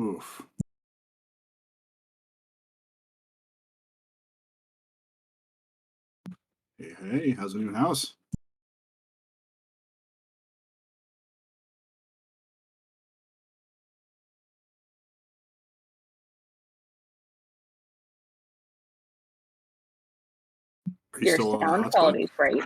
Oof. Hey, hey, how's the new house? Are you Your still on a sound hotspot? quality is great.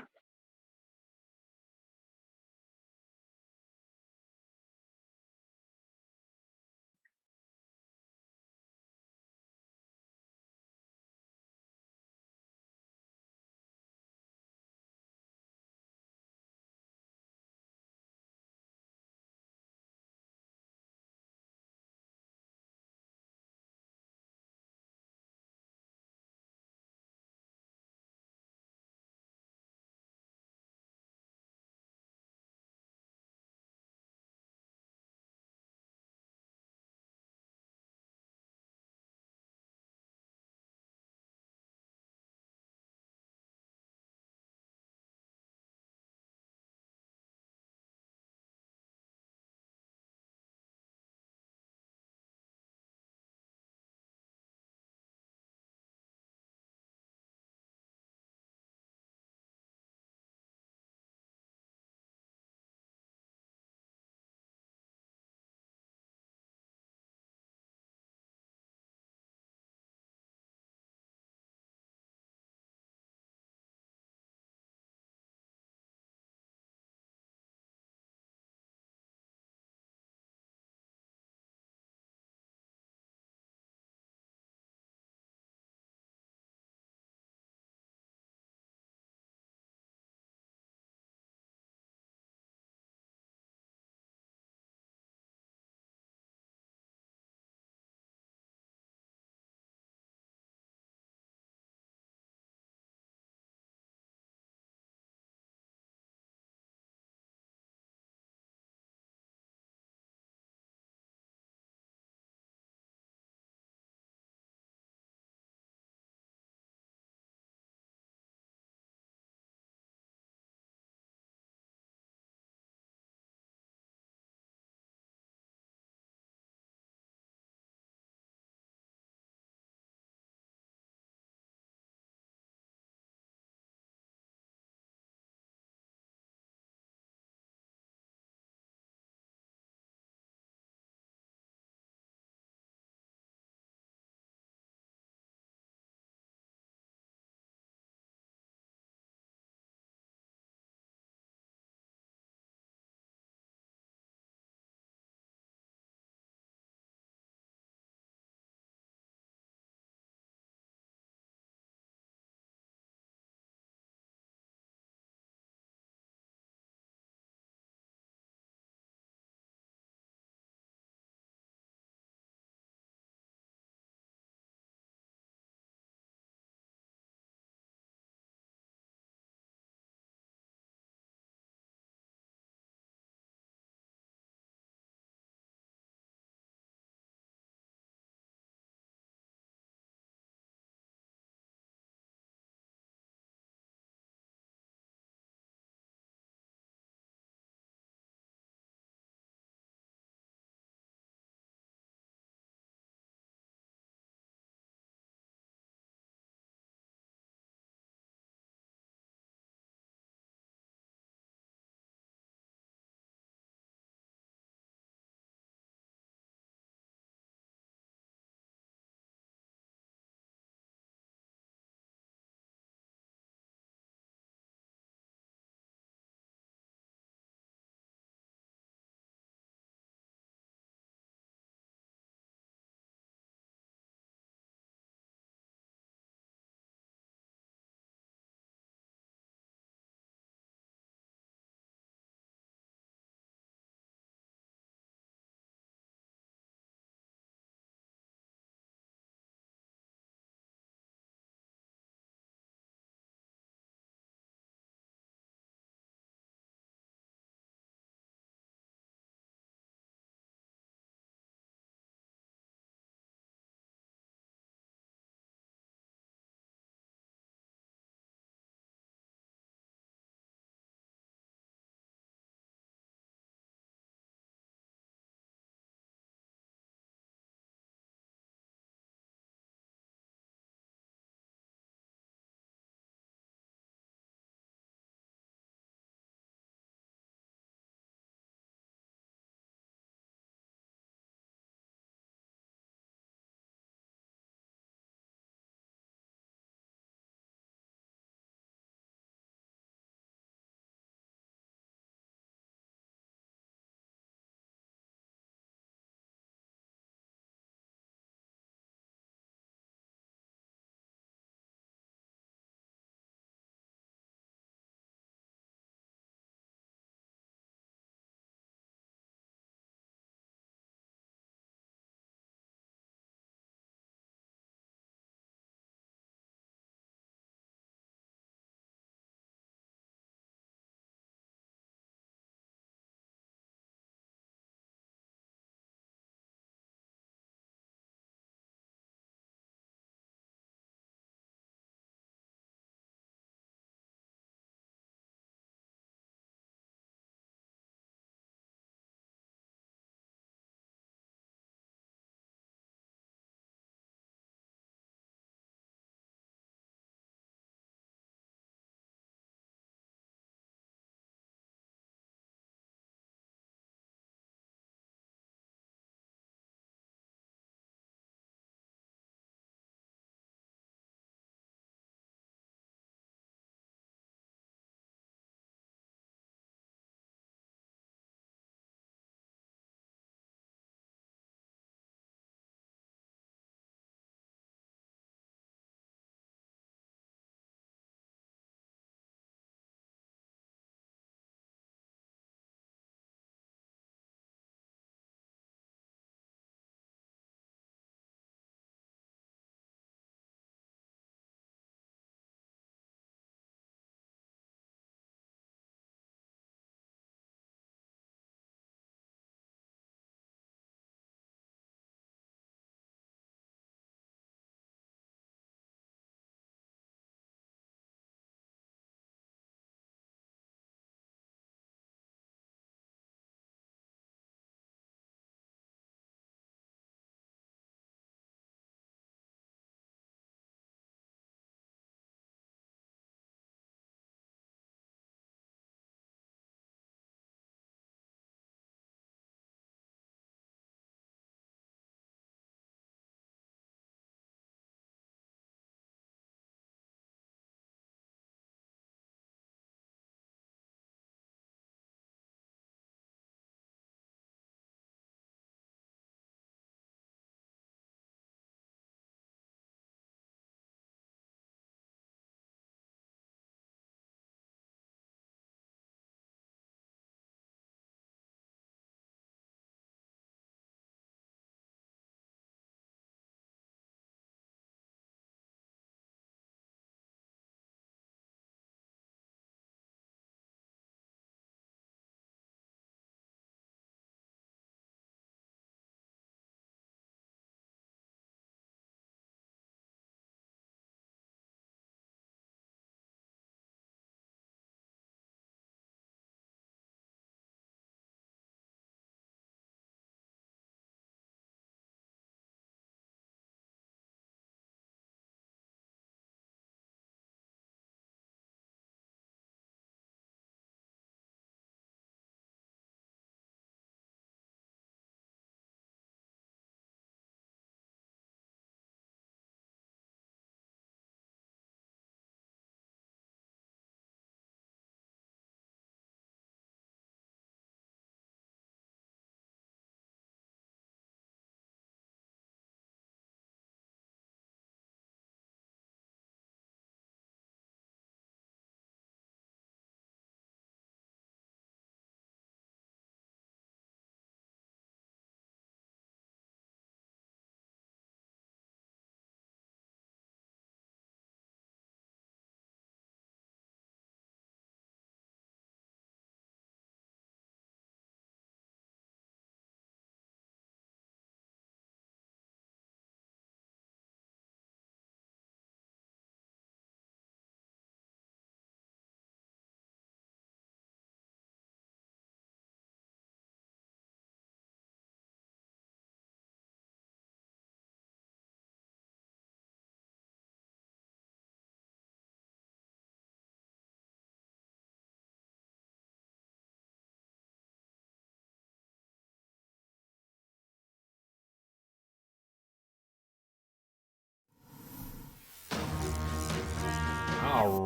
All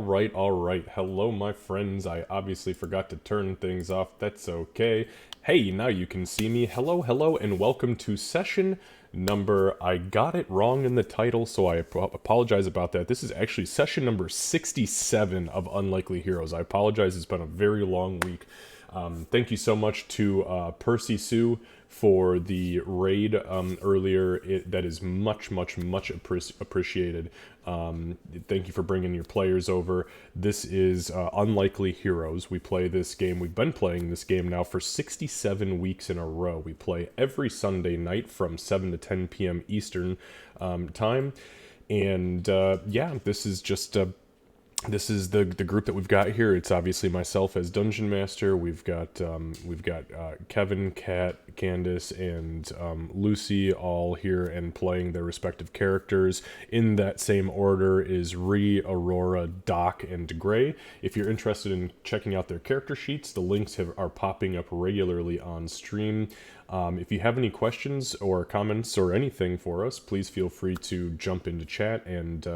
right. Hello, my friends. I obviously forgot to turn things off. That's okay. Hey, now you can see me. Hello, and welcome to session number. I got it wrong in the title, so I apologize about that. This is actually session number 67 of Unlikely Heroes. I apologize. It's been a very long week. Thank you so much to Percy Sue for the raid earlier. That is much appreciated. Thank you for bringing your players over. This is Unlikely Heroes. We play this game. We've been playing this game now for 67 weeks in a row. We play every Sunday night from 7 to 10 p.m. Eastern time. And yeah, this is just the group that we've got here. It's obviously myself as Dungeon Master. We've got Kevin, Kat, Candace, and Lucy all here and playing their respective characters. In that same order is Ree, Aurora, Doc, and Gray. If you're interested in checking out their character sheets, the links are popping up regularly on stream. If you have any questions or comments or anything for us, please feel free to jump into chat and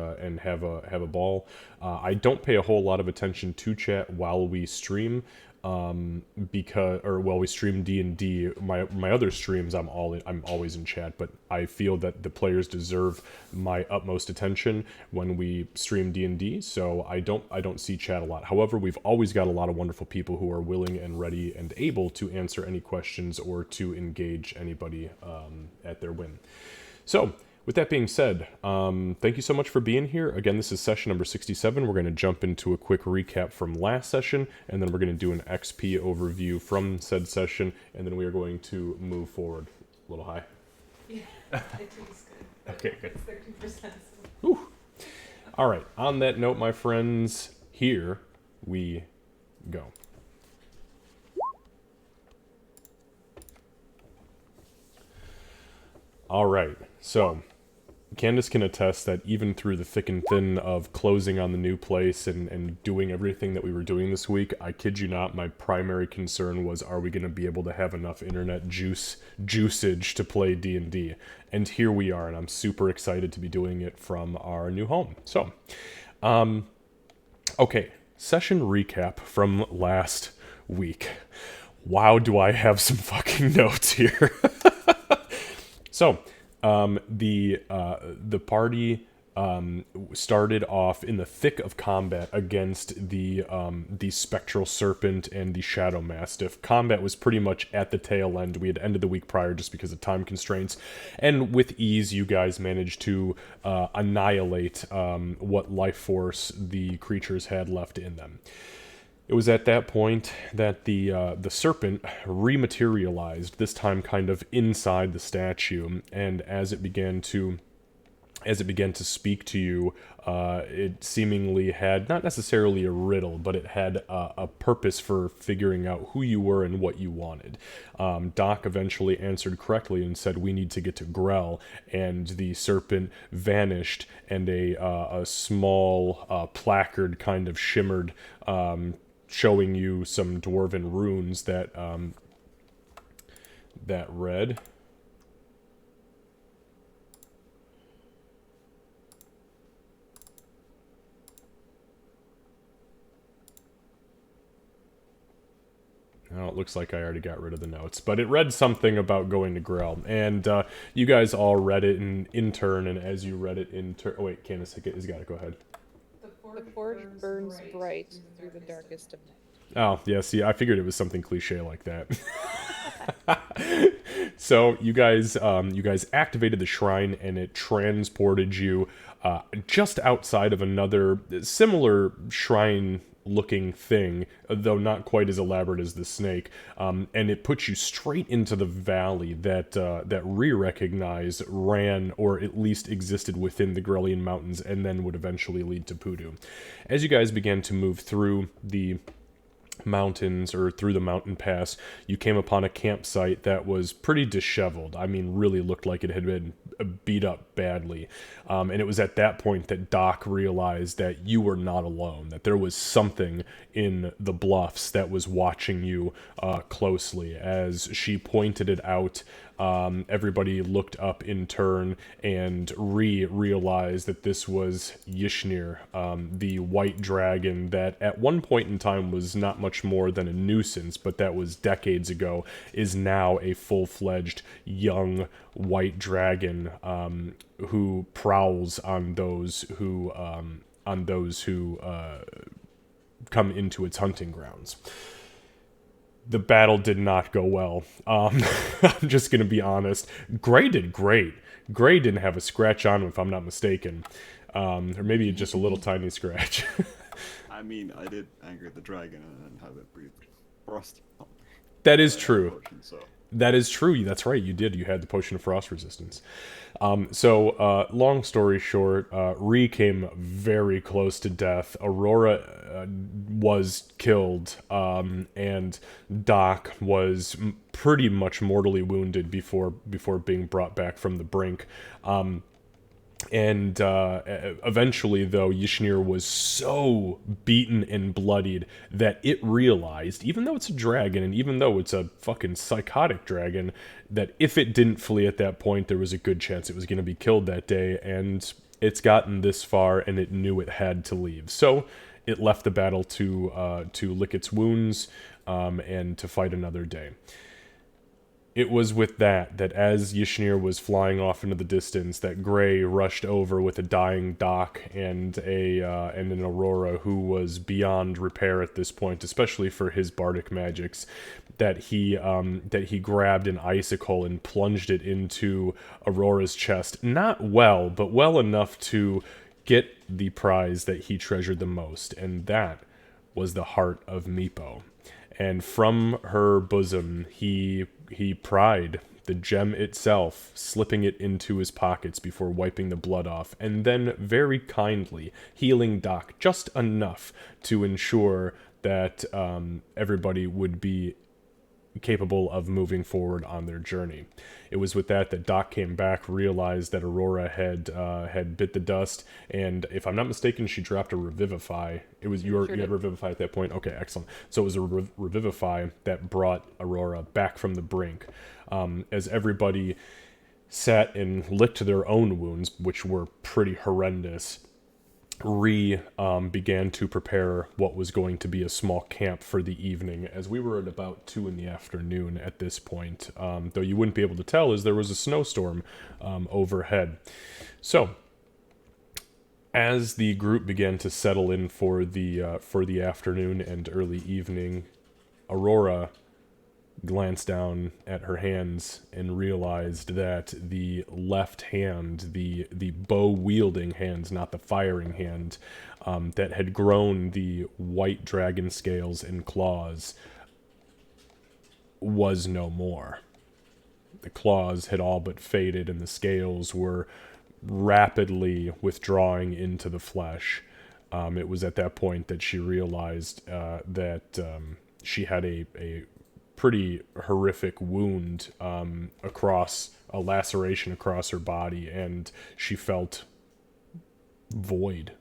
have a ball. I don't pay a whole lot of attention to chat while we stream, while we stream D&D. My other streams, I'm always in chat, but I feel that the players deserve my utmost attention when we stream D&D. So I don't see chat a lot. However, we've always got a lot of wonderful people who are willing and ready and able to answer any questions or to engage anybody at their whim. So, with that being said, thank you so much for being here. Again, this is session number 67. We're going to jump into a quick recap from last session, and then we're going to do an XP overview from said session, and then we are going to move forward. A little high? Yeah, I think it's good. Okay, good. It's 30%. Whew. All right, on that note, my friends, here we go. All right, so Candace can attest that even through the thick and thin of closing on the new place and doing everything that we were doing this week, I kid you not, my primary concern was, are we going to be able to have enough internet juiceage to play D&D? And here we are, and I'm super excited to be doing it from our new home. So, okay, session recap from last week. Wow, do I have some fucking notes here. So, the party started off in the thick of combat against the Spectral Serpent and the Shadow Mastiff. Combat was pretty much at the tail end. We had ended the week prior just because of time constraints, and with ease, you guys managed to annihilate what life force the creatures had left in them. It was at that point that the serpent rematerialized, this time kind of inside the statue, and as it began to speak to you, it seemingly had not necessarily a riddle, but it had a purpose for figuring out who you were and what you wanted. Doc eventually answered correctly and said, "We need to get to Grell," and the serpent vanished, and a small placard kind of shimmered, showing you some dwarven runes that read. Oh, it looks like I already got rid of the notes, but it read something about going to Grell, and you guys all read it in turn, and as you read it in turn... Oh, wait, Candace has got it. Go ahead. The forge burns bright through the darkest of night. Oh, yeah, see, I figured it was something cliche like that. So, you guys activated the shrine, and it transported you just outside of another similar shrine-looking thing, though not quite as elaborate as the snake, and it put you straight into the valley that Ree recognized ran, or at least existed within the Grellian Mountains, and then would eventually lead to Poodoo. As you guys began to move through the mountains, or through the mountain pass, you came upon a campsite that was pretty disheveled. I mean, really looked like it had been beat up badly. And it was at that point that Doc realized that you were not alone, that there was something in the bluffs that was watching you closely. As she pointed it out, everybody looked up in turn, and realized that this was Yishnir, the white dragon that at one point in time was not much more than a nuisance, but that was decades ago, is now a full-fledged young white dragon who prowls on those who come into its hunting grounds. The battle did not go well. I'm just going to be honest. Gray did great. Gray didn't have a scratch on him, if I'm not mistaken. Or maybe just a little tiny scratch. I mean, I did anger the dragon and have it breathe frost. That is true. Potion, so. That is true. That's right. You did. You had the potion of frost resistance. Long story short, Ree came very close to death. Aurora was killed, and Doc was pretty much mortally wounded before being brought back from the brink. Eventually, though, Yishnir was so beaten and bloodied that it realized, even though it's a dragon, and even though it's a fucking psychotic dragon, that if it didn't flee at that point, there was a good chance it was going to be killed that day, and it's gotten this far, and it knew it had to leave. So it left the battle to lick its wounds, and to fight another day. It was with that as Yishnir was flying off into the distance, that Gray rushed over with a dying Doc and an Aurora who was beyond repair at this point, especially for his bardic magics. That he grabbed an icicle and plunged it into Aurora's chest, not well, but well enough to get the prize that he treasured the most, and that was the heart of Meepo. And from her bosom, he pried the gem itself, slipping it into his pockets before wiping the blood off, and then very kindly healing Doc just enough to ensure that everybody would be capable of moving forward on their journey. It was with that Doc came back, realized that Aurora had bit the dust, and if I'm not mistaken, she dropped a Revivify. It was you had Revivify at that point. Okay, excellent. So it was a Revivify that brought Aurora back from the brink. As everybody sat and licked their own wounds, which were pretty horrendous, Ree began to prepare what was going to be a small camp for the evening, as we were at about 2 p.m. at this point, though you wouldn't be able to tell as there was a snowstorm overhead. So, as the group began to settle in for the afternoon and early evening, Aurora glanced down at her hands and realized that the left hand, the bow-wielding hand, not the firing hand, that had grown the white dragon scales and claws, was no more. The claws had all but faded, and the scales were rapidly withdrawing into the flesh. It was at that point that she realized that she had a pretty horrific wound across a laceration across her body, and she felt void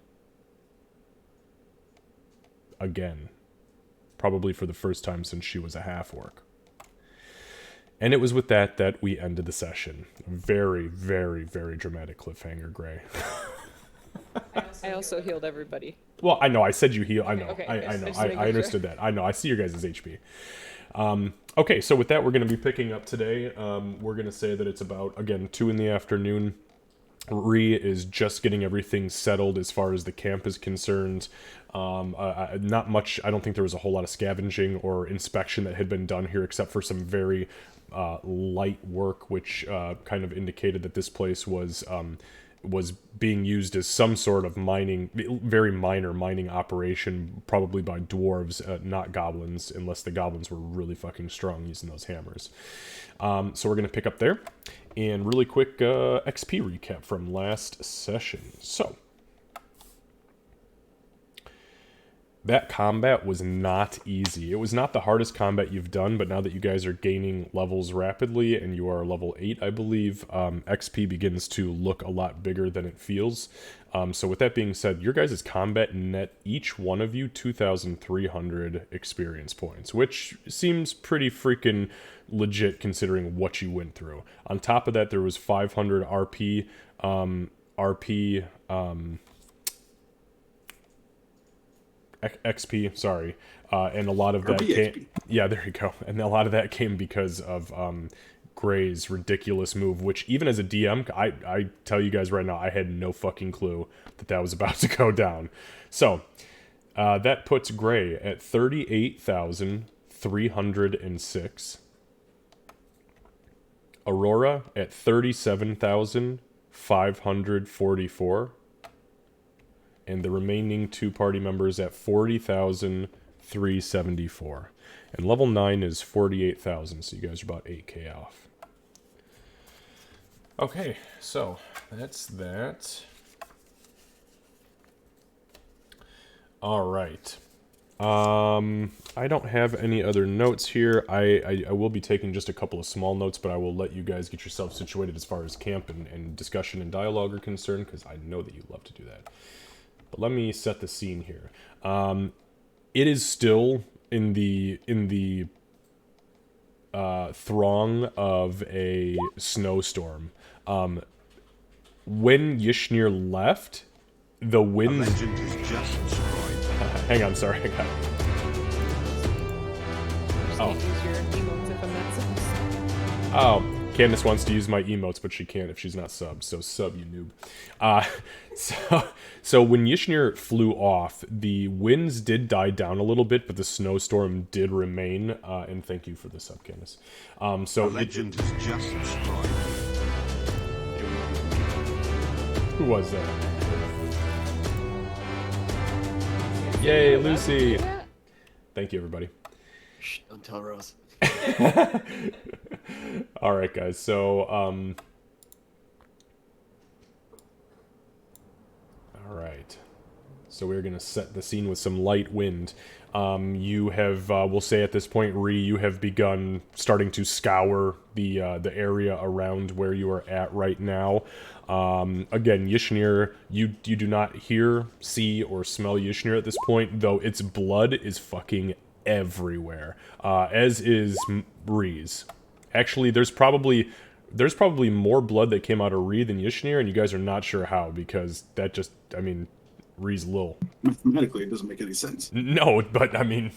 again, probably for the first time since she was a half-orc. And it was with that we ended the session. Very, very, very dramatic cliffhanger, Gray. I also healed everybody. Well, I know. I said you heal. I know. Okay, I know. just I making sure. understood that. I know. I see your guys' HP. Okay, so with that, we're going to be picking up today. We're going to say that it's about, again, 2 p.m. Ree is just getting everything settled as far as the camp is concerned. Not much. I don't think there was a whole lot of scavenging or inspection that had been done here, except for some very light work, which kind of indicated that this place was being used as some sort of mining, very minor mining operation, probably by dwarves, not goblins, unless the goblins were really fucking strong using those hammers. So we're going to pick up there. And really quick XP recap from last session. So, that combat was not easy. It was not the hardest combat you've done, but now that you guys are gaining levels rapidly and you are level 8, I believe, XP begins to look a lot bigger than it feels. So with that being said, your guys' combat net, each one of you, 2,300 experience points, which seems pretty freaking legit considering what you went through. On top of that, there was 500 XP, sorry, and a lot of that came, yeah, there you go, and a lot of that came because of Gray's ridiculous move, which even as a DM, I tell you guys right now, I had no fucking clue that that was about to go down. So that puts Gray at 38,306, Aurora at 37,544. And the remaining 2 party members at 40,374. And level 9 is 48,000, so you guys are about 8k off. Okay, so that's that. Alright. I don't have any other notes here. I will be taking just a couple of small notes, but I will let you guys get yourself situated as far as camp and discussion and dialogue are concerned, because I know that you love to do that. But let me set the scene here. It is still in the throng of a snowstorm. When Yishnir left, the wind... Hang on, sorry. I got it. Use your emotes if I'm not subbed. Oh, Candace wants to use my emotes, but she can't if she's not subbed, so sub, you noob. So when Yishnir flew off, the winds did die down a little bit, but the snowstorm did remain, and thank you for the sub, Candace. So legend is just destroyed. Who was that? Yay, Lucy! Thank you, everybody. Shh, don't tell Rose. Alright, guys, so, alright. So we're gonna set the scene with some light wind. You have, we'll say at this point, Ree, you have begun starting to scour the area around where you are at right now. Again, Yishnir, you do not hear, see, or smell Yishnir at this point, though its blood is fucking everywhere, as is Ree's. Actually, there's probably more blood that came out of Ree than Yishnir, and you guys are not sure how, because that just, I mean, Ree's little. Mathematically, it doesn't make any sense. No, but I mean...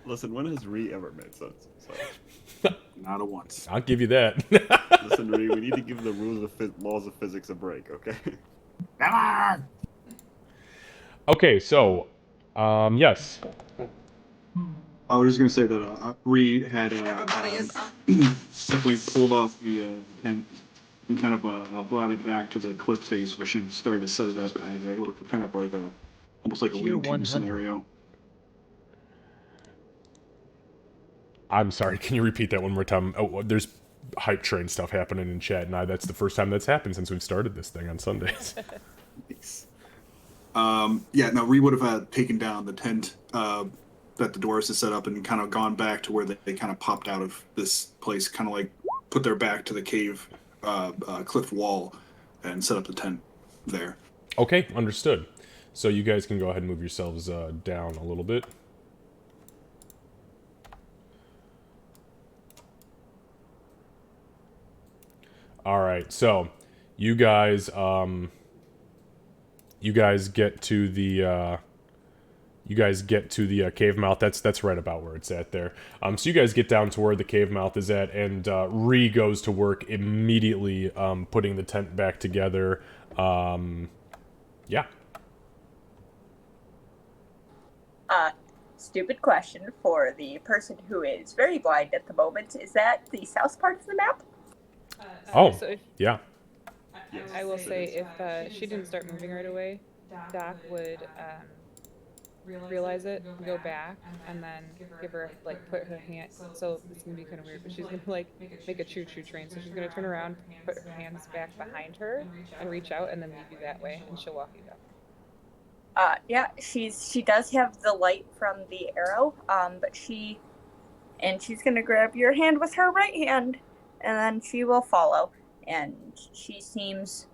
Listen, when has Ree ever made sense? So. Not a once. I'll give you that. Listen, Ree, we need to give the laws of physics a break, okay? Come on! Okay, so, yes. I was just gonna say that Reed had definitely pulled off the tent and kind of brought it back to the cliff face, where she started to set it up as a kind of like almost like a lean-to scenario. I'm sorry, can you repeat that one more time? Oh, there's hype train stuff happening in chat, and that's the first time that's happened since we've started this thing on Sundays. Nice. Yeah, no, Ree would have taken down the tent that the Doris has set up and kind of gone back to where they kind of popped out of this place, kind of like put their back to the cave cliff wall and set up the tent there. Okay, understood. So you guys can go ahead and move yourselves down a little bit. Alright, so you guys get to the cave mouth. That's right about where it's at there. So you guys get down to where the cave mouth is at, and Ree goes to work immediately, putting the tent back together. Yeah. Stupid question for the person who is very blind at the moment. Is that the south part of the map? Oh, So if, yeah. I will say if she didn't start moving right away, Doc would realize it, go back, and then give her, like, put her hand, so it's gonna be kind of weird, but she's gonna, like, make a choo-choo train, so she's gonna turn around, put her hands back behind her, and reach out, and then lead you that way, and she'll walk you down. Yeah, she does have the light from the arrow, but she's gonna grab your hand with her right hand, and then she will follow. And she seems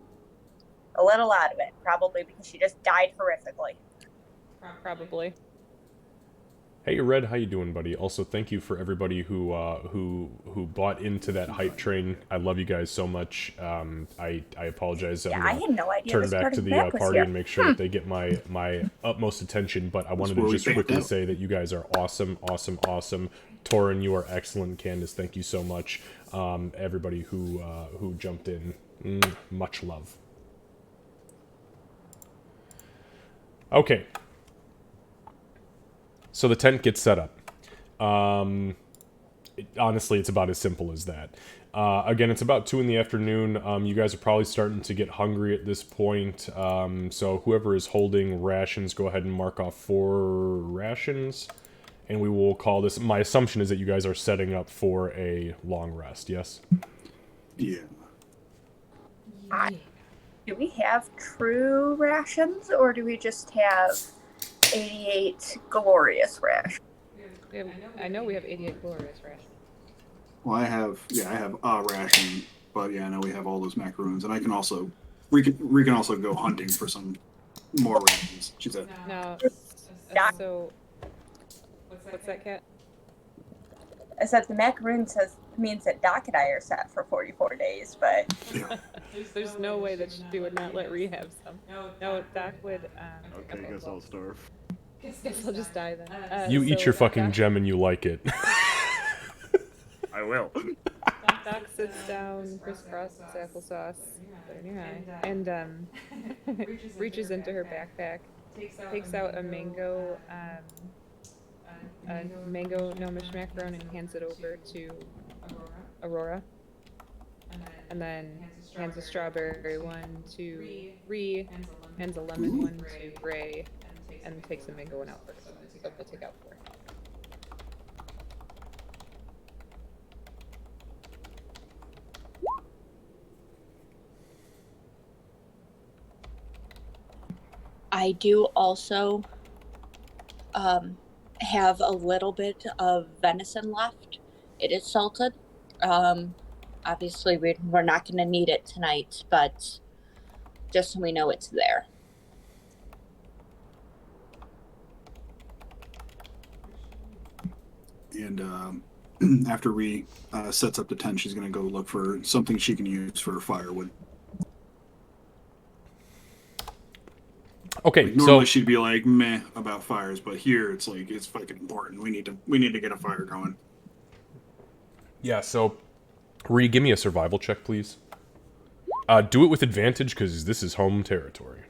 a little out of it, probably because she just died horrifically. Probably. Hey Red, how you doing, buddy? Also, thank you for everybody who bought into that hype train. I love you guys so much. I apologize. Yeah, I'm I gonna had no idea turn this back part to of the the map was party here. and make sure that they get my utmost attention. But I wanted where to we just backed quickly out. say that you guys are awesome. Torin, you are excellent. Candace, thank you so much. Everybody who jumped in, much love. Okay. So the tent gets set up. Honestly, it's about as simple as that. Again, it's about 2 in the afternoon. You guys are probably starting to get hungry at this point. So whoever is holding rations, go ahead and mark off 4 rations. And we will call this... My assumption is that you guys are setting up for a long rest, yes? Yeah. Do we have true rations, or do we just have 88 glorious rations? I know we have 88 glorious rations. Well, I have a ration, but yeah, I know we have all those macaroons, and I can also we can also go hunting for some more rations. She said. Now, Doc- so what's that, Cat? I said the macaroon means that Doc and I are set for 44 days, but Yeah. There's no way that she would not let Ree have some. No, Doc would. Okay, guess I'll starve. Guess I'll just die then. You eat so your fucking Doc, gem and you like it. I will. Doc sits down, crisscross applesauce, put it in your eye, and reaches into her backpack, takes out a mango gnomish macaron and hands it over to Aurora, and then hands a strawberry one to Ree, hands a lemon one to Gray, and takes a mango one out first. So we'll take out 4. I do also have a little bit of venison left. It is salted. Obviously, we're not going to need it tonight, but just so we know it's there. And after we sets up the tent, she's gonna go look for something she can use for firewood. Okay, Like, normally so... she'd be like meh about fires, but here it's like it's fucking important. We need to get a fire going. Yeah, so... Ree, give me a survival check, please. Do it with advantage, because this is home territory.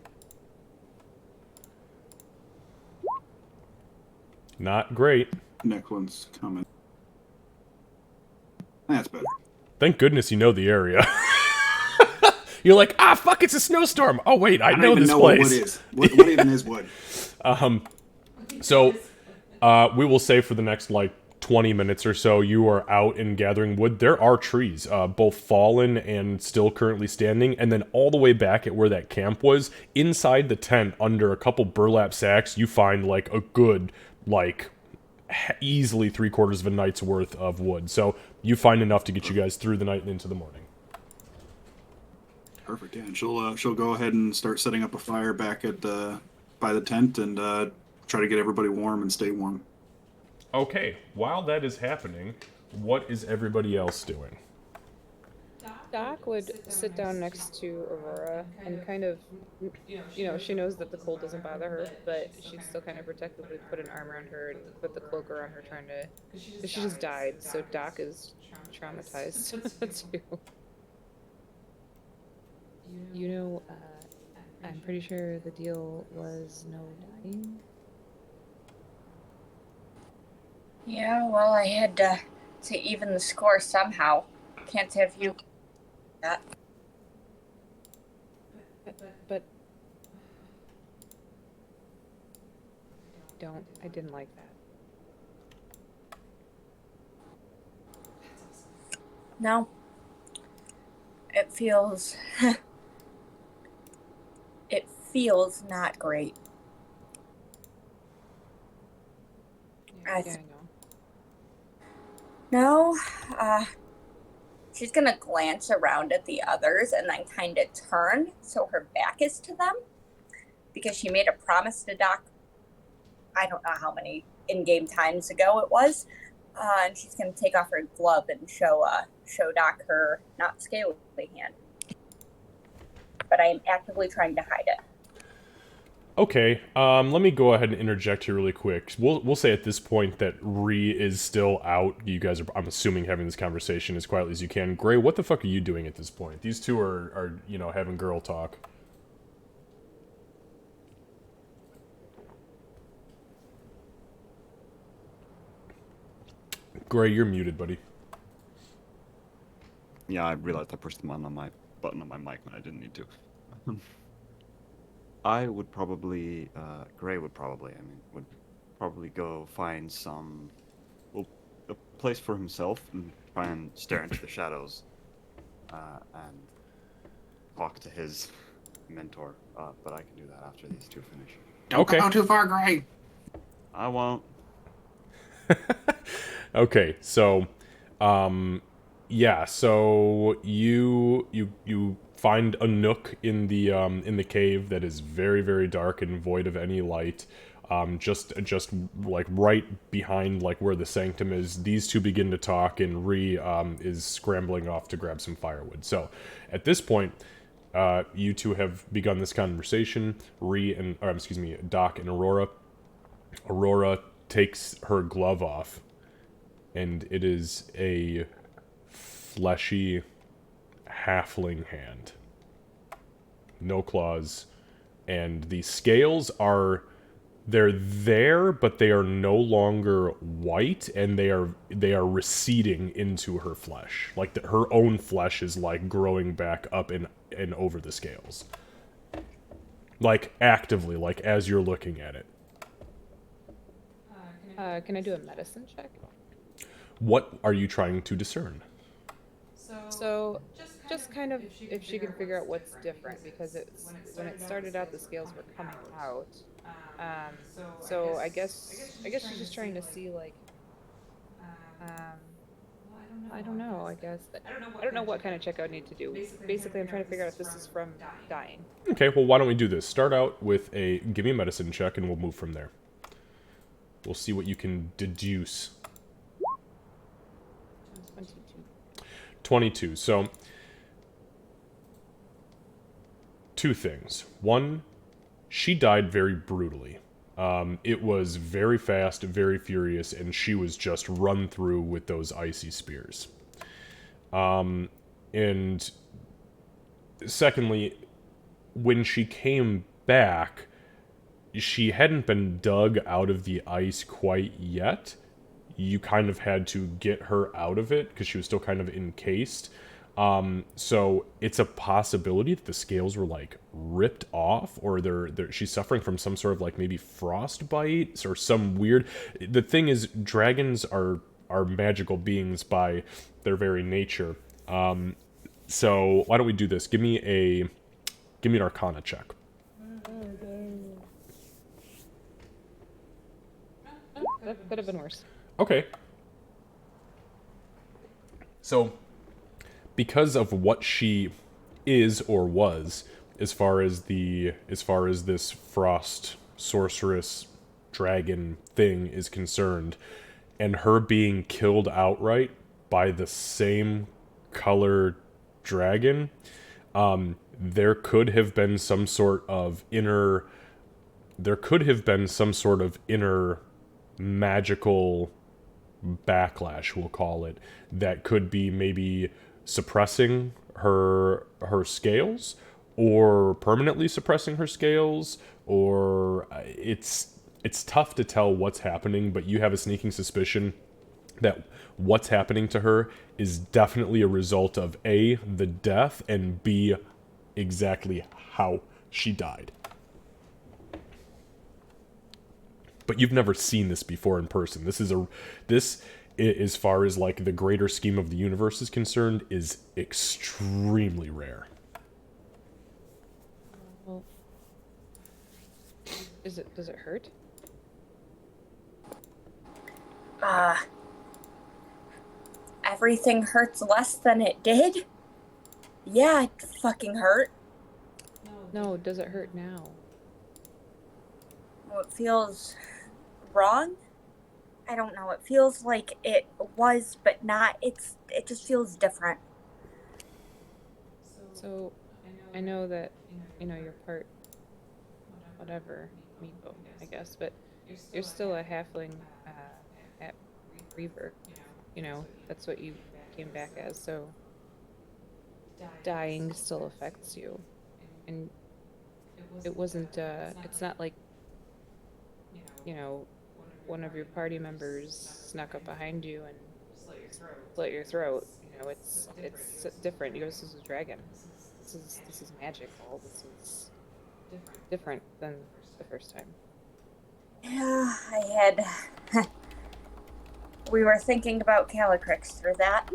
Not great. Next one's coming. That's better. Thank goodness you know the area. You're like, ah, fuck, it's a snowstorm. Oh, wait, I don't know even this know place. what is. What even is wood? So, we will say for the next, 20 minutes or so, you are out and gathering wood. There are trees, both fallen and still currently standing, and then all the way back at where that camp was, inside the tent, under a couple burlap sacks, you find, a good, easily 3/4 of a night's worth of wood. So, you find enough to get you guys through the night and into the morning. Perfect. Yeah, and she'll go ahead and start setting up a fire back at by the tent and try to get everybody warm and stay warm. Okay, while that is happening, what is everybody else doing? Doc would sit down next to Aurora and kind of, she knows that the cold doesn't bother her, but she'd still kind of protectively put an arm around her and put the cloak around her, trying to. She just died, so Doc is traumatized too. I'm pretty sure the deal was no dying. yeah, well, I had to even the score somehow. Can't have you that. But I didn't like that. No. It feels it feels not great. I Yeah, I th- know. no. She's gonna glance around at the others and then kind of turn so her back is to them because she made a promise to Doc. I don't know how many in-game times ago it was, and she's gonna take off her glove and show Doc her not scaly hand. But I am actively trying to hide it. Okay, let me go ahead and interject here really quick. We'll say at this point that Ree is still out. You guys are, I'm assuming, having this conversation as quietly as you can. Gray, what the fuck are you doing at this point? These two are you know, having girl talk. Gray, you're muted, buddy. Yeah, I realized I pushed the button on my mic when I didn't need to. I would probably, Gray would probably, would probably go find a place for himself and try and stare into the shadows, and talk to his mentor. But I can do that after these two finish. Don't Okay. go too far, Gray. I won't. Okay, so, yeah, so you find a nook in the cave that is very, very dark and void of any light. Just like right behind like where the sanctum is. These two begin to talk, and Ree is scrambling off to grab some firewood. So, at this point, you two have begun this conversation. Doc and Aurora. Aurora takes her glove off, and it is a fleshy halfling hand. No claws. And the scales they're there, but they are no longer white, and they are receding into her flesh. Like her own flesh is like growing back up and over the scales. Like actively, like as you're looking at it. Can I do a medicine check? What are you trying to discern? So, just kind of if she can figure out what's different, because it's when it started out, the scales were coming out. So I guess she's just trying to see like, I don't know. I guess I don't know what kind of check I would need to do. Basically, I'm trying to figure out if this is from dying. Okay, well, why don't we do this? Start out with a give me a medicine check, and we'll move from there. We'll see what you can deduce. 22. So, two things. One, she died very brutally. It was very fast, very furious, and she was just run through with those icy spears. And secondly, when she came back, she hadn't been dug out of the ice quite yet. You kind of had to get her out of it because she was still kind of encased. So it's a possibility that the scales were like ripped off, or she's suffering from some sort of like maybe frostbite or some weird. The thing is, dragons are magical beings by their very nature. So why don't we do this? Give me an Arcana check. That could have been worse. Okay. So, because of what she is or was, as far as this frost sorceress dragon thing is concerned, and her being killed outright by the same color dragon, there could have been some sort of inner magical backlash, we'll call it, that could be maybe suppressing her scales, or permanently suppressing her scales, or it's tough to tell what's happening, but you have a sneaking suspicion that what's happening to her is definitely a result of A, the death, and B, exactly how she died. But you've never seen this before in person. This, as far as like the greater scheme of the universe is concerned, is extremely rare. Well, does it hurt? Everything hurts less than it did? Yeah, it fucking hurt. No, does it hurt now? Well, it feels wrong. I don't know. It feels like it was, but not. It just feels different. So, I know that, you're part, whatever, Meepo, I guess, but you're still a halfling, at Reaver. That's what you came back as, so dying still affects you. And it wasn't, it's not like, one of your party members snuck up behind you and slit your throat. It's different. Yours is a dragon. This is magical. This is different than the first time. Yeah, I had. We were thinking about Calycrix through that.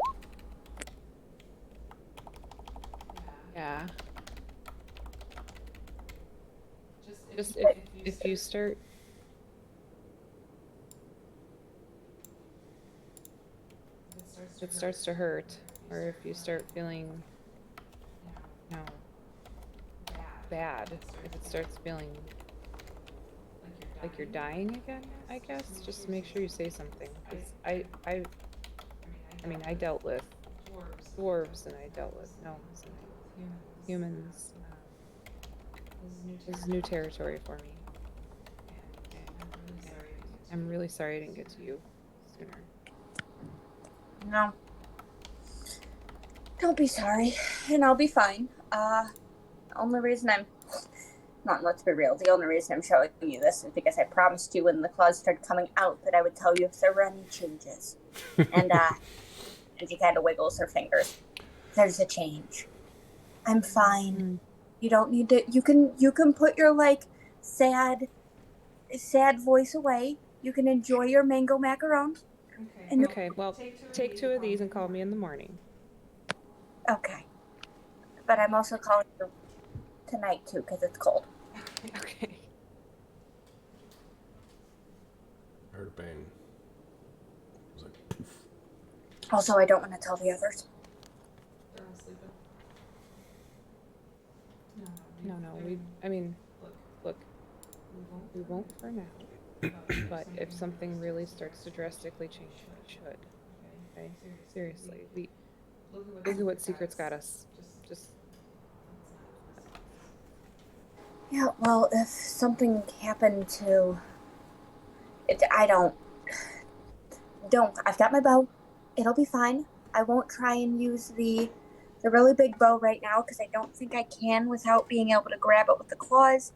Yeah. Just if you start. It starts to hurt, or if you start feeling, bad, if it starts feeling like you're dying again, I guess, just make sure you say something. 'Cause I mean, I dealt with dwarves and I dealt with gnomes and humans. This is new territory for me. And I'm really sorry I didn't get to you sooner. No. Don't be sorry, and I'll be fine. The only reason I'm... Not, let's be real, the only reason I'm showing you this is because I promised you when the claws started coming out that I would tell you if there were any changes. And she kind of wiggles her fingers. There's a change. I'm fine. You don't need to... You can put your, sad voice away. You can enjoy your mango macaron. Okay, well, take 2 of these and call me in the morning. Okay. But I'm also calling you tonight, too, because it's cold. Okay. I heard a bang. It was like poof. Also, I don't want to tell the others. No, look, we won't for now. But if something really starts to drastically change, it should. Okay? Seriously. Look at what secrets got us. Just Yeah, well, if something happened to... I've got my bow. It'll be fine. I won't try and use the really big bow right now, because I don't think I can without being able to grab it with the claws.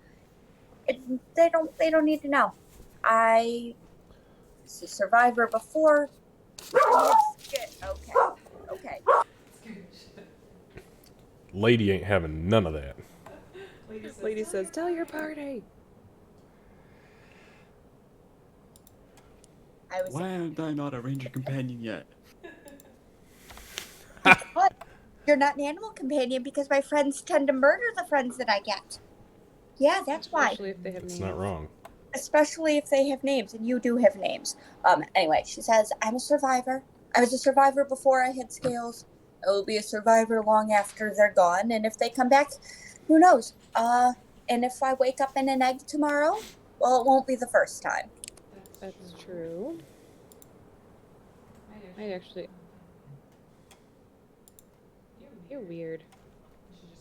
They don't need to know. I was a survivor before. Okay. Lady ain't having none of that. Lady says, tell your party. Why am I not a ranger companion yet? What? You're not an animal companion because my friends tend to murder the friends that I get. Yeah, that's why. Especially if they have names. It's not wrong. Especially if they have names, and you do have names. Anyway, she says, I'm a survivor. I was a survivor before I had scales. I will be a survivor long after they're gone, and if they come back, who knows? And if I wake up in an egg tomorrow, well, it won't be the first time. That's true. I'd actually... You're weird.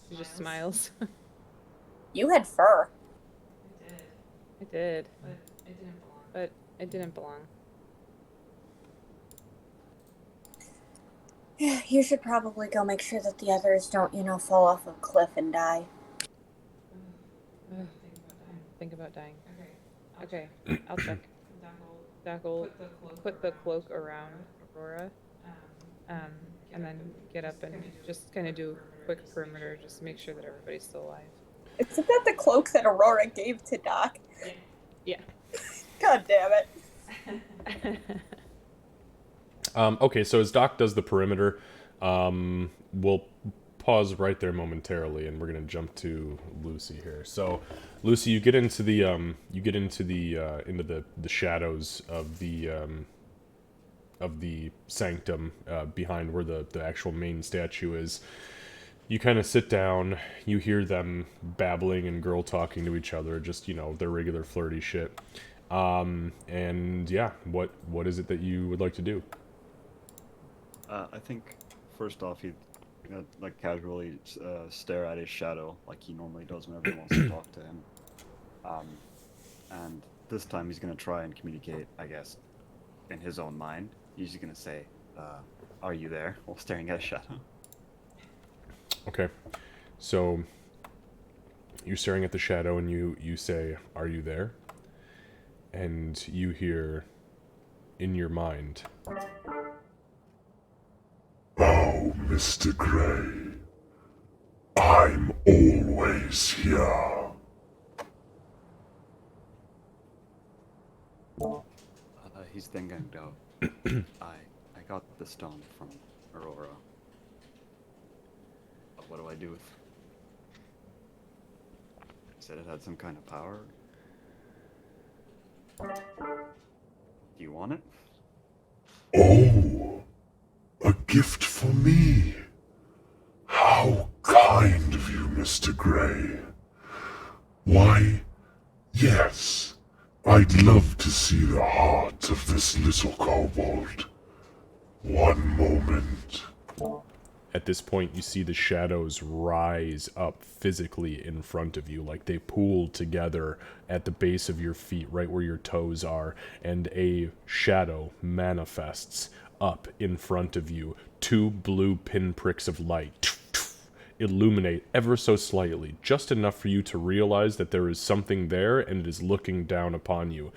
She just smiles. You had fur. I did. But it didn't belong. You should probably go make sure that the others don't, fall off a cliff and die. Think about dying. Okay, I'll check. Doc will put the cloak around Aurora, and then get up and just kind of do a quick perimeter, just to make sure that everybody's still alive. Isn't that the cloak that Aurora gave to Doc? Yeah. God damn it. Okay, so as Doc does the perimeter, we'll pause right there momentarily, and we're gonna jump to Lucy here. So, Lucy, you get into the into the shadows of the the sanctum behind where the actual main statue is. You kind of sit down, you hear them babbling and girl talking to each other, just, you know, their regular flirty shit. And yeah, what is it that you would like to do? I think first off, he'd like casually stare at his shadow like he normally does whenever he wants to talk to him. And this time he's gonna try and communicate, I guess, in his own mind. He's just gonna say, "Are you there?" while staring at a shadow. Okay, so you're staring at the shadow and you say, "Are you there?" And you hear in your mind, "Oh, Mr. Gray, I'm always here." He's then gonna go, I got the stone from Aurora. But what do I do with it? He said it had some kind of power. Do you want it? "Oh, a gift for me. How kind of you, Mr. Gray. Why, yes, I'd love to see the heart of this little kobold. One moment." at this point you see the shadows rise up physically in front of you, like they pool together at the base of your feet, right where your toes are, and a shadow manifests up in front of you. 2 blue pinpricks of light illuminate ever so slightly, just enough for you to realize that there is something there and it is looking down upon you.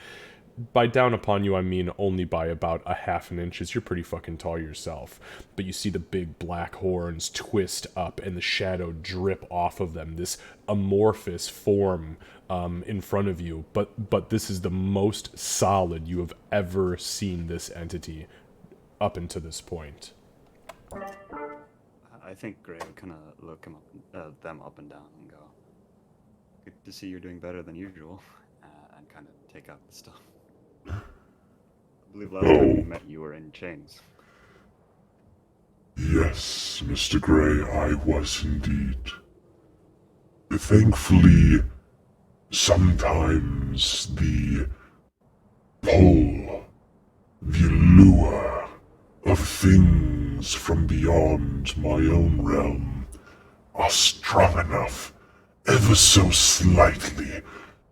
By down upon you, I mean only by about a half an inch, as you're pretty fucking tall yourself. But you see the big black horns twist up and the shadow drip off of them, this amorphous form in front of you. But this is the most solid you have ever seen this entity up until this point. I think Gray would kind of look them up and down and go, "Good to see you're doing better than usual," and kind of take out the stuff. I believe last time we met you were in chains. "Yes, Mr. Gray, I was indeed. Thankfully, sometimes the pull, the lure of things from beyond my own realm are strong enough, ever so slightly,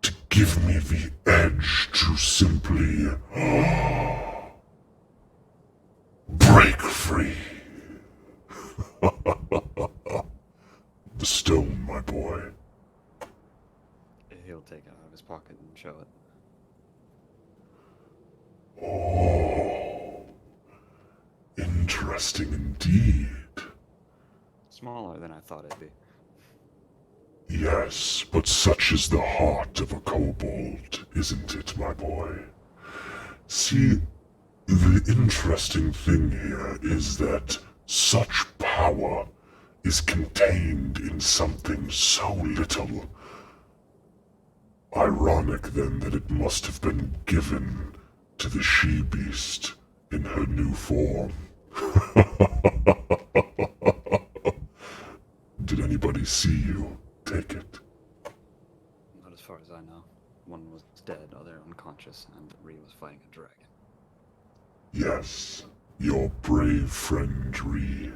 to give me the edge to simply break free." "The stone, my boy." He'll take it out of his pocket and show it. "Oh, interesting indeed." Smaller than I thought it'd be. "Yes, but such is the heart of a kobold, isn't it, my boy? See, the interesting thing here is that such power is contained in something so little. Ironic, then, that it must have been given to the she-beast in her new form." "Did anybody see you take it?" Not as far as I know. One was dead, other unconscious, and Ree was fighting a dragon. "Yes, your brave friend Ree.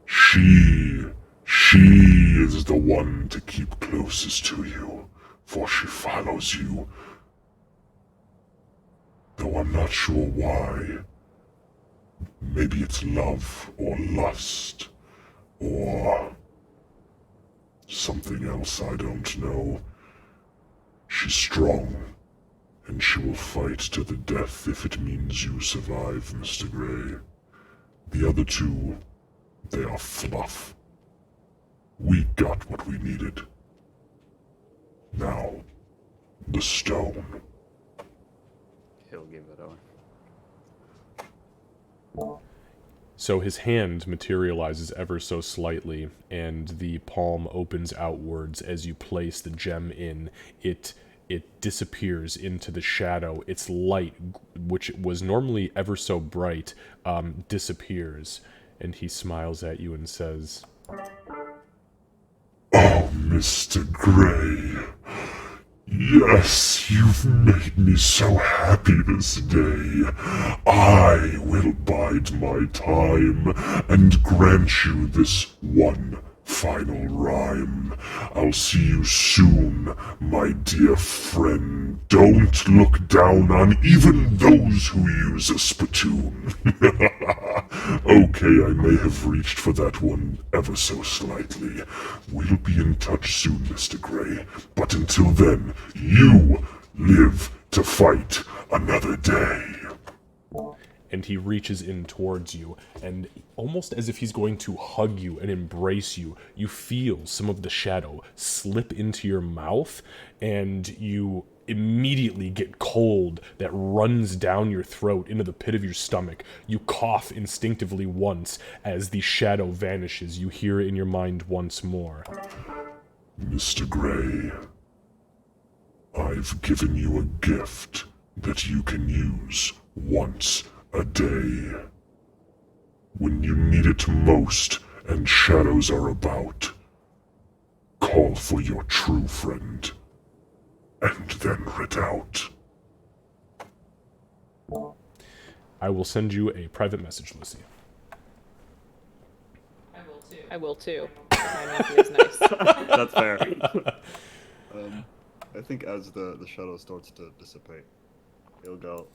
She is the one to keep closest to you, for she follows you. Though I'm not sure why. Maybe it's love or lust, or something else I don't know. She's strong, and she will fight to the death if it means you survive, Mr. Gray. The other two, they are fluff. We got what we needed. Now, the stone." He'll give it over. So his hand materializes ever so slightly, and the palm opens outwards as you place the gem in. It it disappears into the shadow. Its light, which was normally ever so bright, disappears. And he smiles at you and says, Oh, Mr. Gray. Yes, you've made me so happy this day. I will bide my time and grant you this one final rhyme. I'll see you soon, my dear friend. Don't look down on even those who use a spittoon. Okay, I may have reached for that one ever so slightly. We'll be in touch soon, Mr. Gray. But until then, you live to fight another day. and he reaches in towards you, and almost as if he's going to hug you and embrace you, you feel some of the shadow slip into your mouth, and you immediately get cold that runs down your throat into the pit of your stomach. You cough instinctively once as the shadow vanishes. You hear it in your mind once more. Mr. Gray, I've given you a gift that you can use once a day. When you need it most and shadows are about, call for your true friend, and then rid out. I will send you a private message, Lucy. I will too. My nephew is nice. That's fair. I think as the shadow starts to dissipate, he'll go,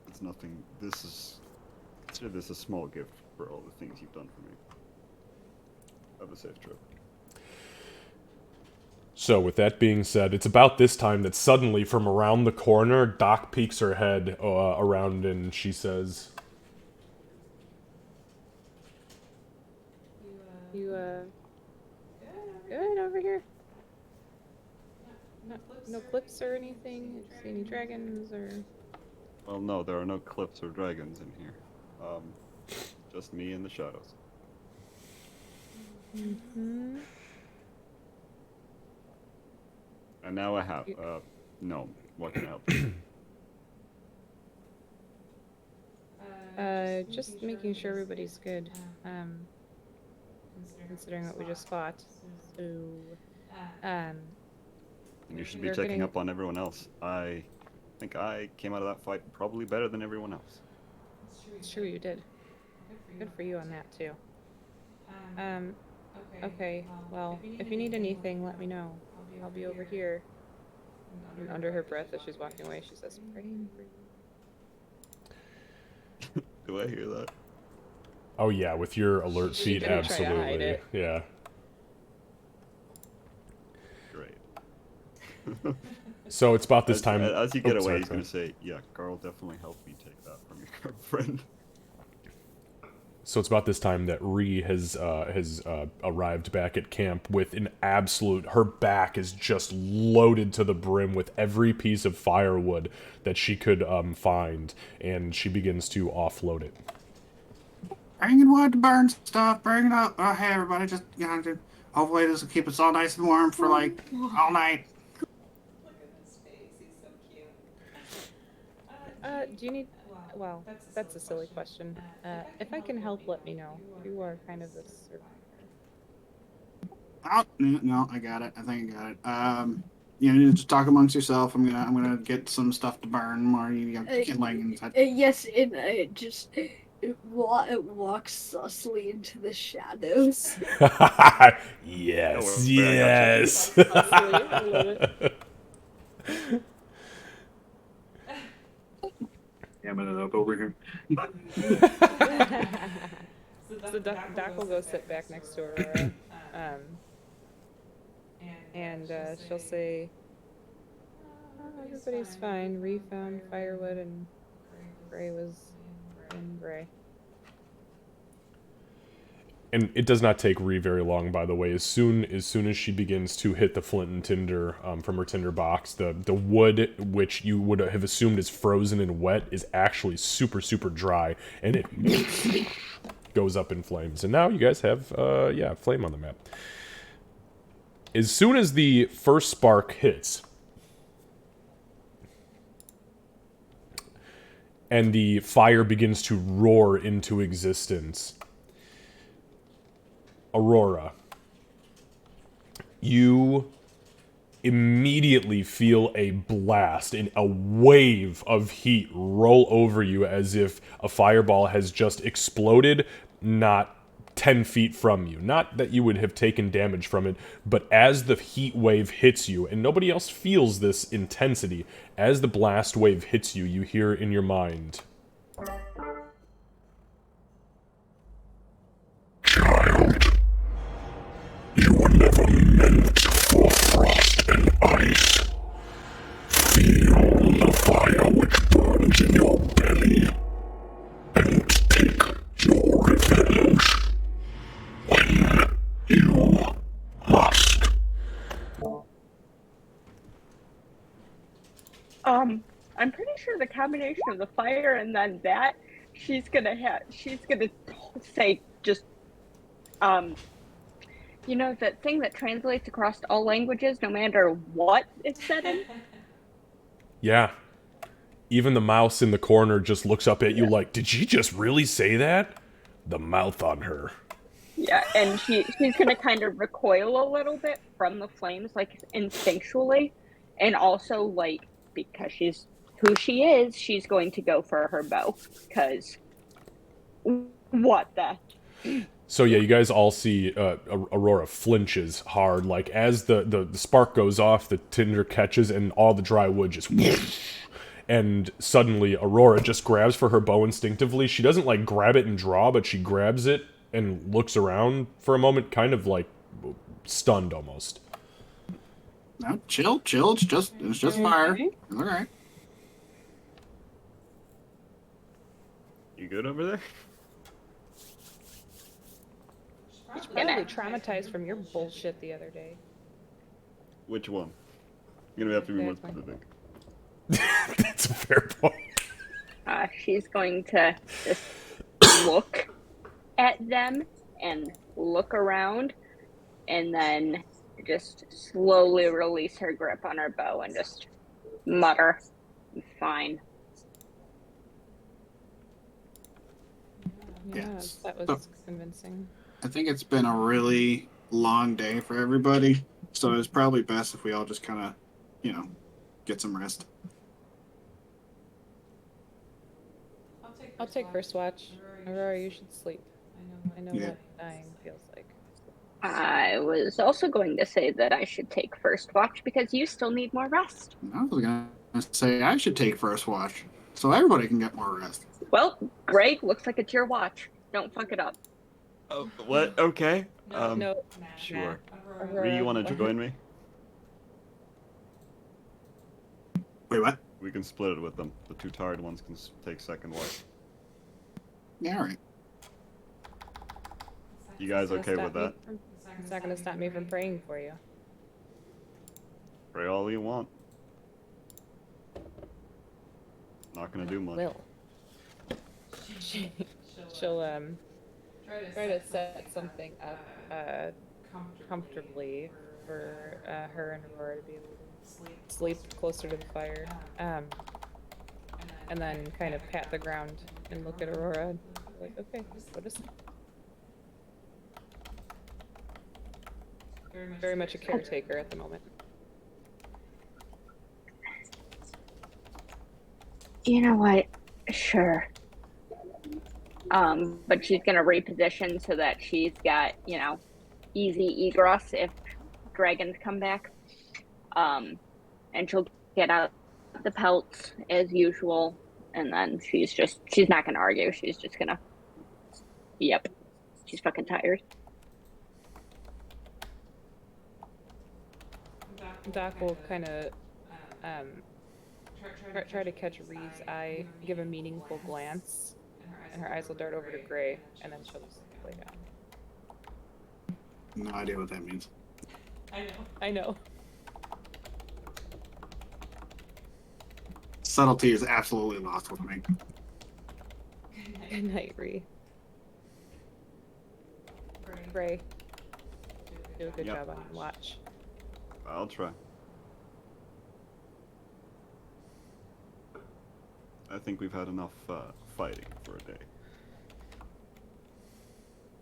it's nothing. Consider this a small gift for all the things you've done for me. Have a safe trip. So, with that being said, it's about this time that suddenly, from around the corner, Doc peeks her head around and she says, You, good over here? No clips or anything? See any dragons or... Well, no, there are no cliffs or dragons in here. Just me and the shadows. Mm-hmm. And now I have, no. What can I help you? Just making sure everybody's good. Considering what we just fought. So, And you should be You're checking getting- up on everyone else. I think I came out of that fight probably better than everyone else. it's true you did. Good for you on that too. Okay, well, if you need anything, let me know. I'll be over here. And under her breath as she's walking away, she says, praying for you. Do I hear that? oh yeah, with your alert She feet, didn't try to hide absolutely. it. Yeah. Great. So, it's about this As, time... as you get Oh, away, sorry, he's going to sorry. say, yeah, Carl definitely helped me take that from your girlfriend. So it's about this time that Ree has arrived back at camp with an absolute... Her back is just loaded to the brim with every piece of firewood that she could find, and she begins to offload it. Bringing wood to burn stuff, bring it up. Oh, hey, everybody, just, hopefully this will keep us all nice and warm for, all night. Do you need... Well, that's a silly question. If I can help, let me know. You are kind of this... Oh, no, I got it. I think I got it. Just talk amongst yourself. I'm gonna get some stuff to burn while you got kindling and Yes, and it just it walks sussily into the shadows. Yes, Oh, yes. I love it. Yeah, I'm gonna look over here. So Doc will go sit back next to Aurora, and she'll say, everybody's fine. Ree found firewood and Gray was in Gray. And it does not take Ree very long, by the way. As soon as she begins to hit the flint and tinder from her tinder box, the wood, which you would have assumed is frozen and wet, is actually super, super dry, and it goes up in flames. And now you guys have, flame on the map. as soon as the first spark hits, and the fire begins to roar into existence, Aurora, you immediately feel a blast and a wave of heat roll over you as if a fireball has just exploded not 10 feet from you. Not that you would have taken damage from it, but as the heat wave hits you, and nobody else feels this intensity, as the blast wave hits you, you hear in your mind, Child, you were never meant for frost and ice. Feel the fire which burns in your belly, and take your revenge when you must. I'm pretty sure the combination of the fire and then that, she's gonna say just, you know, that thing that translates across all languages no matter what it's said in? yeah. Even the mouse in the corner just looks up at you like, did she just really say that? The mouth on her. Yeah, and she's gonna kind of recoil a little bit from the flames, like instinctually, and also like because she's who she is, she's going to go for her bow. Because what the? So yeah, you guys all see Aurora flinches hard, like as the spark goes off, the tinder catches, and all the dry wood just and suddenly Aurora just grabs for her bow instinctively. She doesn't like grab it and draw, but she grabs it and looks around for a moment, kind of like stunned almost. No, chill. It's just fire. It's all right. You good over there? She's probably traumatized from your bullshit the other day. Which one? You're gonna have to be more Exactly. specific. That's a fair point. She's going to just look at them and look around, and then just slowly release her grip on her bow and just mutter, "Fine." Yeah, Yes. that was So- convincing. I think it's been a really long day for everybody, so it's probably best if we all just kind of, get some rest. I'll take first watch. Aurora, you should sleep. I know Yeah. what dying feels like. I was also going to say that I should take first watch because you still need more rest. I was gonna say I should take first watch, so everybody can get more rest. Well, Greg, looks like it's your watch. Don't fuck it up. Oh, what? Okay. No. Sure. Aurora, Ree, you want to join me? Wait, what? We can split it with them. The two tired ones can take second watch. Yeah, all right. You guys okay with that? It's not gonna stop me from praying for you. Pray all you want. Not gonna do much. Will. She'll try to set something up comfortably for her and Aurora to be able to sleep closer to the fire. And then kind of pat the ground and look at Aurora and be like, okay, what is it? Very much a caretaker at the moment. You know what? Sure. But she's gonna reposition so that she's got, easy egress if dragons come back. And she'll get out the pelts as usual, and then she's not gonna argue. She's just gonna, yep. She's fucking tired. Doc will kind of try to catch Ree's eye, give a meaningful glance, and her eyes will dart over to Gray, and then she'll just lay down. No idea what that means. I know. Subtlety is absolutely lost with me. Good night, Ree. Gray. Do a good Yep. job on watch. I'll try. I think we've had enough fighting for a day.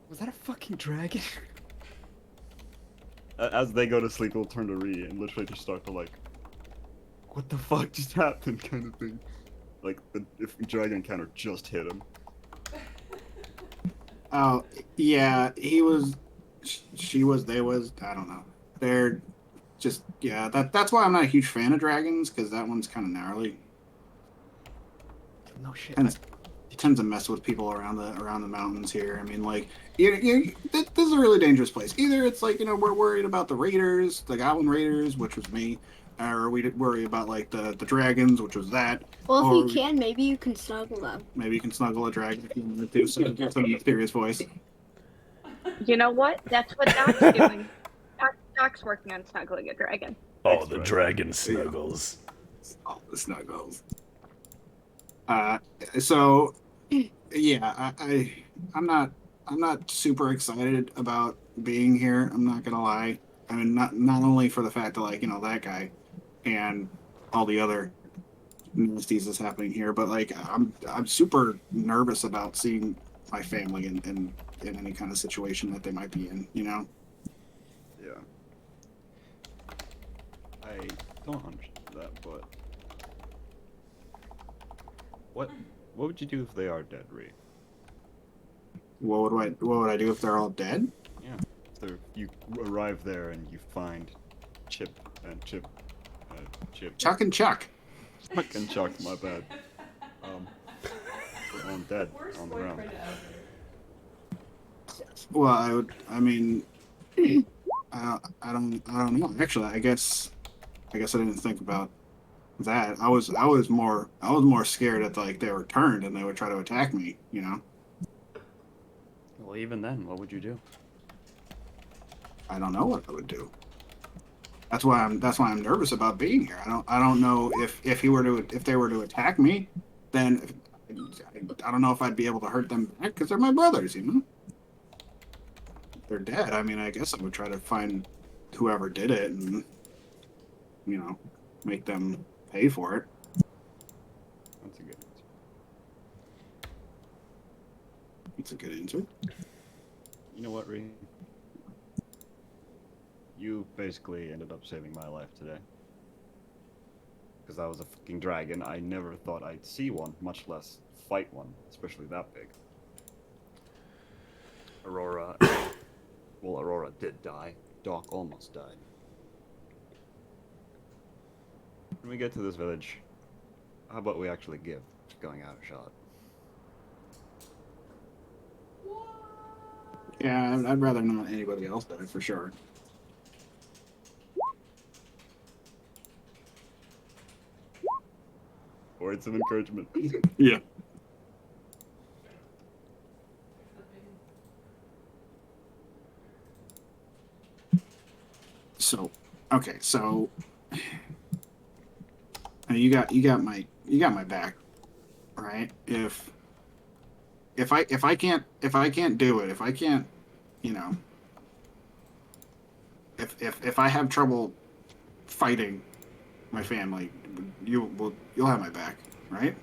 Was that a fucking dragon? As they go to sleep, they'll turn to Ree and literally just start to like, what the fuck just happened kind of thing. Like, if the dragon encounter just hit him. Oh, yeah, he was, she was, they was, I don't know. They're just, yeah, that's why I'm not a huge fan of dragons, because that one's kind of gnarly. No shit. It tends to mess with people around the mountains here. I mean, like, this is a really dangerous place. Either it's like, we're worried about the raiders, the goblin raiders, which was me, or we worry about like the dragons, which was that. Well, or if you can, maybe you can snuggle them. maybe you can snuggle a dragon if you want to. So it's a mysterious voice. You know what? That's what Doc's doing. Doc's working on snuggling a dragon. Oh, the dragon snuggles. All the snuggles. So yeah, I'm not super excited about being here. I'm not gonna lie. I mean, not only for the fact that like that guy and all the other nasties that's happening here, but like I'm super nervous about seeing my family in any kind of situation that they might be in. Yeah. I don't understand that, but what would you do if they are dead, Ree? What would I do if they're all dead? Yeah. If you arrive there and you find Chip. Chuck and Chuck. Chuck and Chuck, my bad. They're all dead on the ground. Well, I mean, I don't know. Actually, I guess I didn't think about that. I was more scared that like they were turned and they would try to attack me. Well, even then, what would you do? I don't know what I would do. That's why I'm nervous about being here. I don't know if they were to attack me, then I don't know if I'd be able to hurt them back because they're my brothers. If they're dead. I mean, I guess I would try to find whoever did it and make them pay for it. That's a good answer. It's a good answer. You know what, Ree? You basically ended up saving my life today. Because I was a fucking dragon. I never thought I'd see one, much less fight one, especially that big. Aurora did die. Doc almost died. When we get to this village, how about we actually give going out a shot? Yeah, I'd rather not anybody else die for sure. Words of encouragement. Yeah. So, okay, so you got my back, right? If I can't do it, if I can't, if I have trouble fighting my family, you'll have my back, right?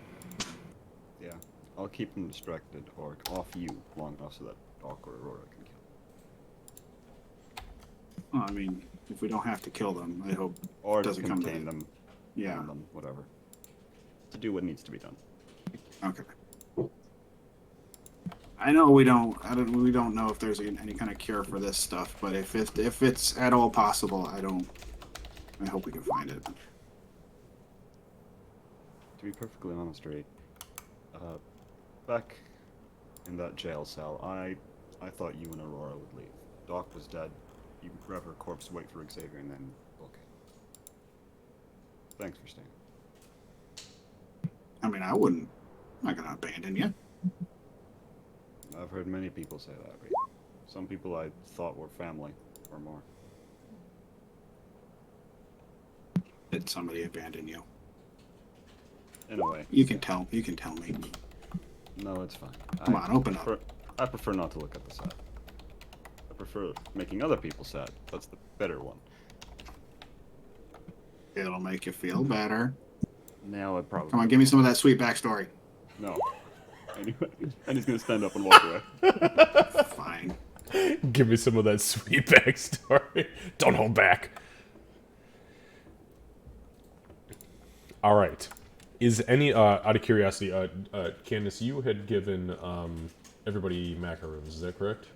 Yeah, I'll keep them distracted or off you long enough so that Doc or Aurora can kill them. Well, I mean, if we don't have to kill them, I hope Or it doesn't come to contain them. Yeah. Harm them, whatever. To do what needs to be done. Okay. I know we don't know if there's any kind of cure for this stuff, but if it's at all possible, I hope we can find it. To be perfectly honest, Ray, back in that jail cell, I thought you and Aurora would leave. Doc was dead. You grab her corpse, wait for Xavier, and then okay. Thanks for staying. I mean, I'm not gonna abandon you. I've heard many people say that, Ray. Some people I thought were family, or more. Did somebody abandon you? In a way. You can tell me. No, it's fine. Come on, open up. I prefer not to look at the sad. I prefer making other people sad. That's the better one. It'll make you feel better. Now it probably. Come on, give me some of that sweet backstory. No. And he's gonna stand up and walk away. Fine. Give me some of that sweet backstory. Don't hold back. All right. Is any out of curiosity, Candace, you had given everybody macaroons, is that correct?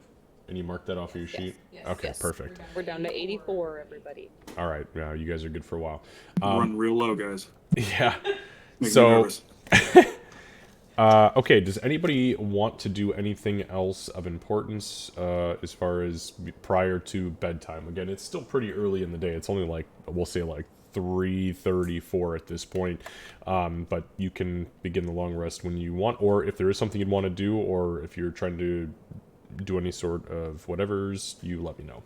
And you marked that off of your sheet? Yes. Okay, Yes. perfect. We're down to 84, everybody. All right, now you guys are good for a while. Run real low, guys. Yeah. Make me So, nervous. okay, does anybody want to do anything else of importance as far as prior to bedtime? Again, it's still pretty early in the day. It's only like, we'll say like 3:34 at this point. But you can begin the long rest when you want, or if there is something you'd want to do, or if you're trying to do any sort of whatever's, you let me know.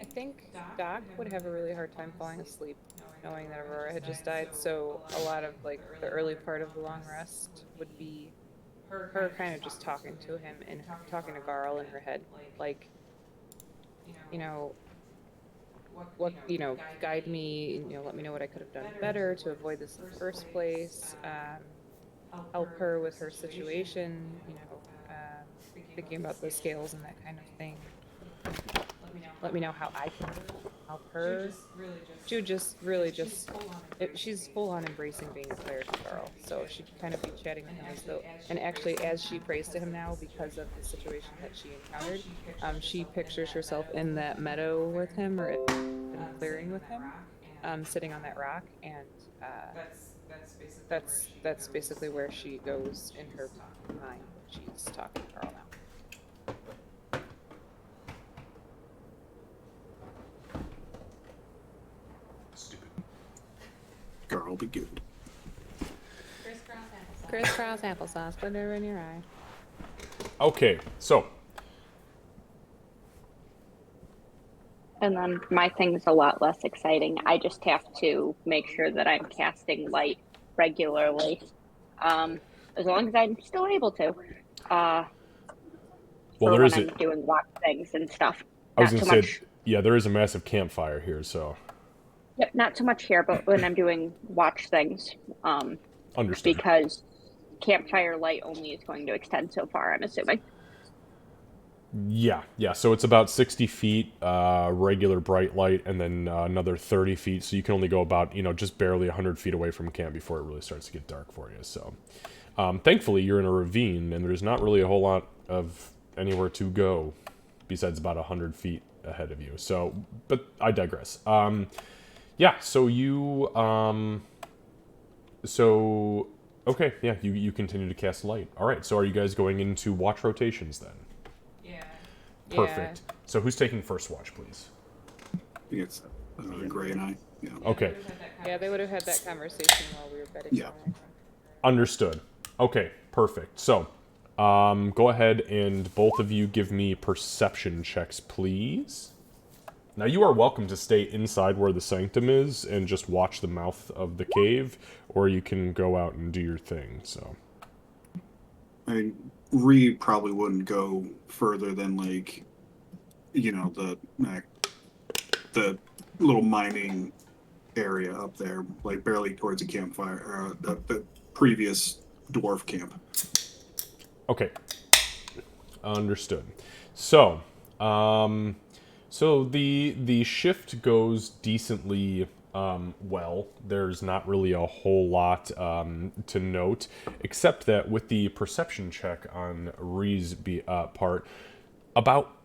I think Doc would have a really hard time falling asleep knowing that Aurora had just died, so a lot of like the early part of the long rest would be her kind of just talking to him and talking to Garl in her head, like, you know, what, you know, guide me, you know, let me know what I could have done better to avoid this in the first place, help her with her situation, you know, thinking about the scales and that kind of thing. Let me know how I can help her. She would just really just, she's full on embracing being a player to Carl. So she'd kind of be chatting with him as though, and actually as she prays to him now because of the situation that she encountered, she pictures herself in that meadow with him, or in the clearing with him, sitting on that rock, and that's basically where she goes in her mind. She's talking to Carl now. Girl, be good. Crisscross applesauce, put it in your eye. Okay, so And then my thing's a lot less exciting. I just have to make sure that I'm casting light regularly, as long as I'm still able to. well, for there when is I'm a, doing watch things and stuff. I was Not gonna so say, much. yeah, there is a massive campfire here, so Yep, not so much here, but when I'm doing watch things, understood. because campfire light only is going to extend so far, I'm assuming. Yeah, so it's about 60 feet, regular bright light, and then another 30 feet, so you can only go about, just barely 100 feet away from camp before it really starts to get dark for you, so. Thankfully, you're in a ravine, and there's not really a whole lot of anywhere to go, besides about 100 feet ahead of you, so, but I digress. Yeah, so you, okay, yeah, you continue to cast light. Alright, so are you guys going into watch rotations then? Perfect. Yeah. So who's taking first watch, please? I think it's Gray and I. Yeah. Okay. Yeah, they would have had that conversation while we were bedding Yeah. down. Understood. Okay, perfect. So, go ahead and both of you give me perception checks, please. Now, you are welcome to stay inside where the sanctum is and just watch the mouth of the cave, or you can go out and do your thing, so. I mean, Ree probably wouldn't go further than the little mining area up there, like barely towards a campfire, the previous dwarf camp. Okay. Understood. So, the shift goes decently well. There's not really a whole lot to note, except that with the perception check on Ree's part, about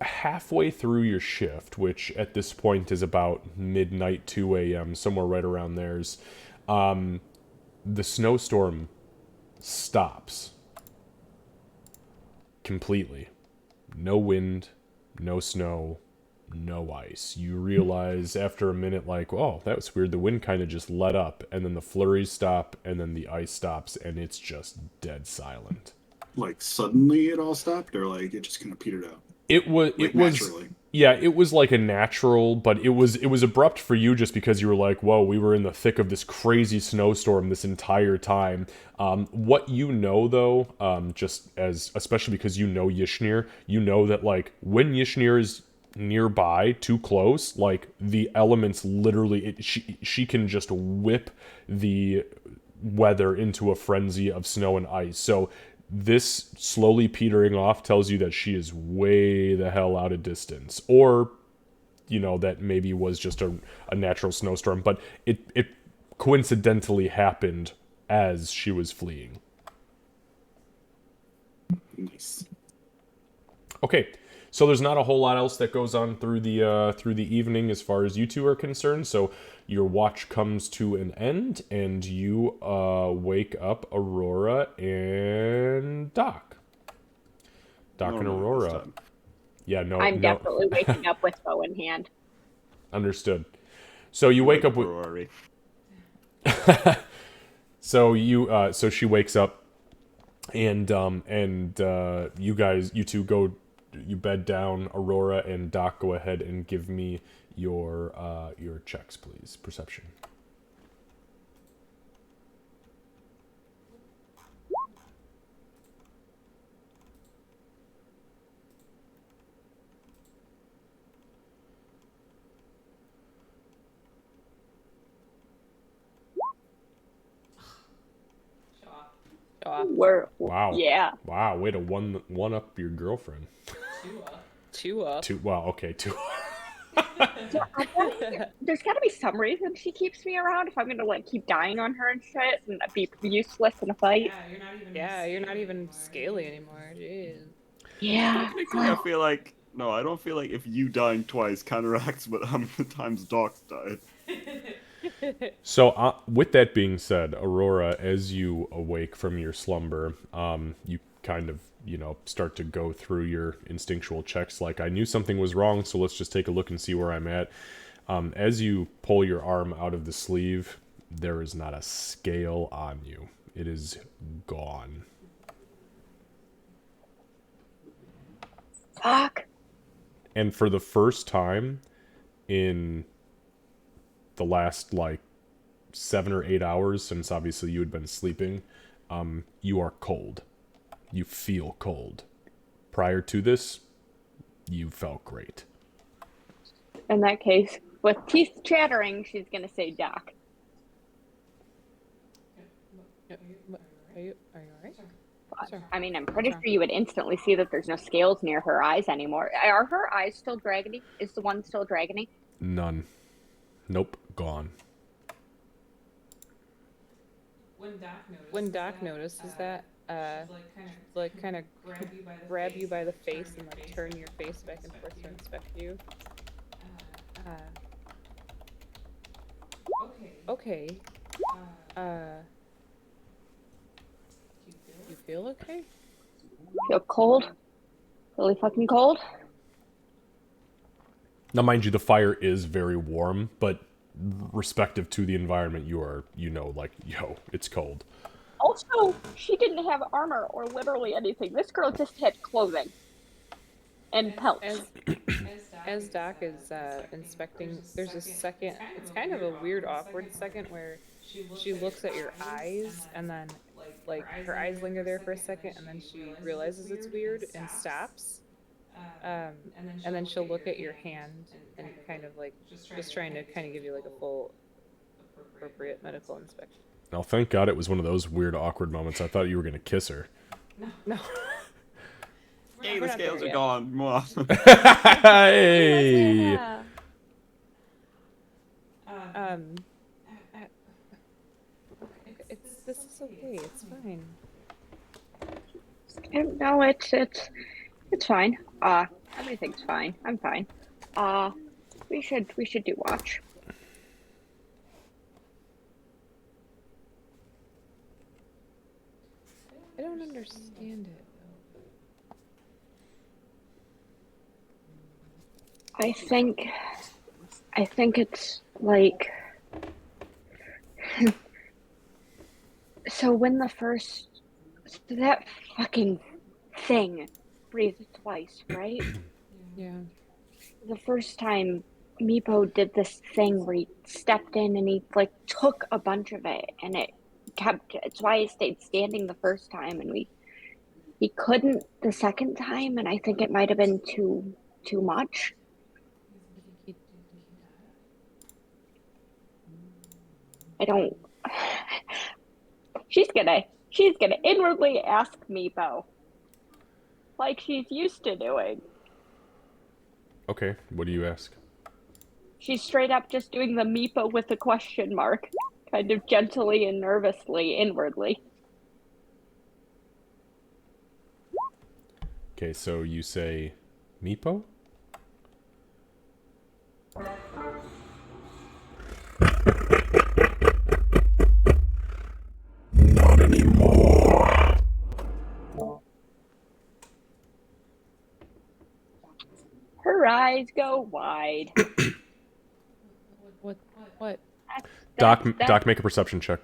halfway through your shift, which at this point is about midnight, 2 a.m., somewhere right around there's, the snowstorm stops completely. No wind, no snow, no ice. You realize after a minute, oh, that was weird. The wind kind of just let up, and then the flurries stop, and then the ice stops, and it's just dead silent. Like suddenly it all stopped, or like it just kind of petered out. It was naturally. Yeah, it was like a natural, but it was abrupt for you just because you were like, whoa, we were in the thick of this crazy snowstorm this entire time. What you know, though, especially because you know Yishnir, you know that, when Yishnir is nearby, too close, like the elements literally, she can just whip the weather into a frenzy of snow and ice. So this slowly petering off tells you that she is way the hell out of distance, or that maybe was just a natural snowstorm, but it coincidentally happened as she was fleeing. Nice. Okay, so there's not a whole lot else that goes on through the evening as far as you two are concerned. So your watch comes to an end, and you wake up Aurora and Doc. Doc and No, Aurora. this time. Yeah, no. I'm definitely waking up with bow in hand. Understood. So you wake up with. Brewery. So she wakes up, and you two go, you bed down. Aurora and Doc, go ahead and give me your checks, please. Perception. We're Wow. Yeah. Wow. Way to one up your girlfriend. Two up. Two. Wow. Okay. Two. There's got to be some reason she keeps me around if I'm gonna keep dying on her and shit and be useless in a fight. Yeah, you're not even scaly anymore. Jeez. Yeah. Technically, I feel like I don't feel like if you dying twice counteracts what how many times Doc's died. So, with that being said, Aurora, as you awake from your slumber, you kind of, start to go through your instinctual checks. Like, I knew something was wrong, so let's just take a look and see where I'm at. As you pull your arm out of the sleeve, there is not a scale on you. It is gone. Fuck. And for the first time in the last 7 or 8 hours, since obviously you had been sleeping, you are cold. You feel cold. Prior to this, you felt great. In that case, with teeth chattering, she's gonna say Doc. Are you alright? Sure. I mean, I'm pretty sure you would instantly see that there's no scales near her eyes anymore. Are her eyes still dragony? Is the one still dragony? None. Nope, gone. When Doc notices that, kind of grab you by the face and turn your face back and forth to inspect you. Okay. You feel okay? Feel cold? Really fucking cold? Now, mind you, the fire is very warm, but respective to the environment, you are, it's cold. Also, she didn't have armor or literally anything. This girl just had clothing and pelts. As Doc is inspecting, there's a second. It's kind of a weird, awkward second where she looks at your eyes, and then her eyes linger there for a second, and then she realizes it's weird and stops. And then she'll look at your hand and kind of just trying to kind of give you a full appropriate medical inspection. Now, thank God it was one of those weird, awkward moments. I thought you were going to kiss her. No. Hey, the scales are gone. Hey! Yeah. This is okay. It's fine. No, it's fine. Everything's fine. I'm fine. We should do watch. I don't understand it. I think it's so when that fucking thing breathed twice, right? Yeah. The first time Meepo did this thing where he stepped in and he took a bunch of it, and it's why he stayed standing the first time, and he couldn't the second time, and I think it might have been too much. I don't. She's gonna inwardly ask Meepo, like she's used to doing. Okay, what do you ask? She's straight up just doing the Meepo with a question mark, kind of gently and nervously inwardly. Okay, so you say, Meepo? Not anymore. Her eyes go wide. What? Doc, make a perception check.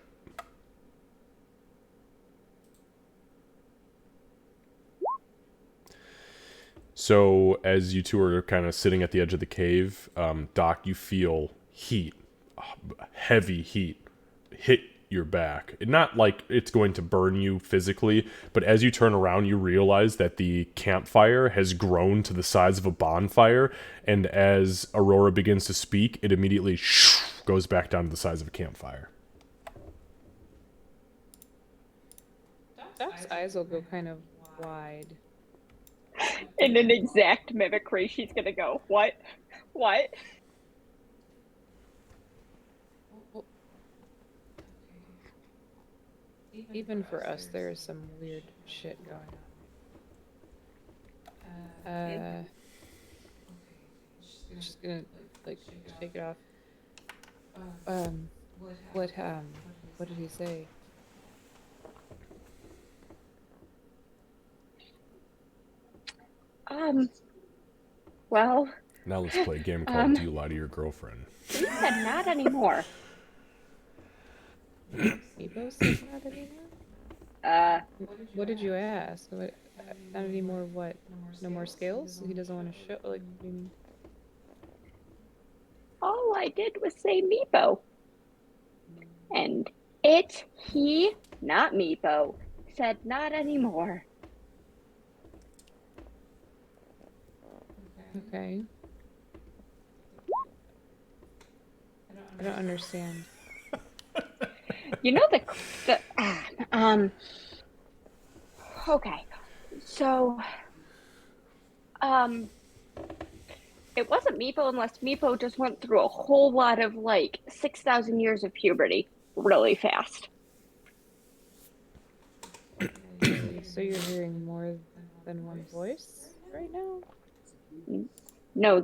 So, as you two are kind of sitting at the edge of the cave, Doc, you feel heat, heavy heat, hit your back. Not like it's going to burn you physically, but as you turn around, you realize that the campfire has grown to the size of a bonfire, and as Aurora begins to speak, it immediately goes back down to the size of a campfire. Doc's eyes will go kind of wide. In an exact mimicry, she's gonna go, what? What? Even for us, there is some weird shit going on. She's gonna like shake it off. What did he say? Well. Now let's play a game called Do You Lie to Your Girlfriend? He said not anymore. Meepo said not anymore? What did you ask? What, not anymore what? No more scales? He doesn't want to show, like, what do you mean? All I did was say Meepo. And he, not Meepo, said not anymore. Okay. I don't understand. You know okay. So it wasn't Meepo unless Meepo just went through a whole lot of like 6,000 years of puberty really fast. So you're hearing more than one voice right now? No,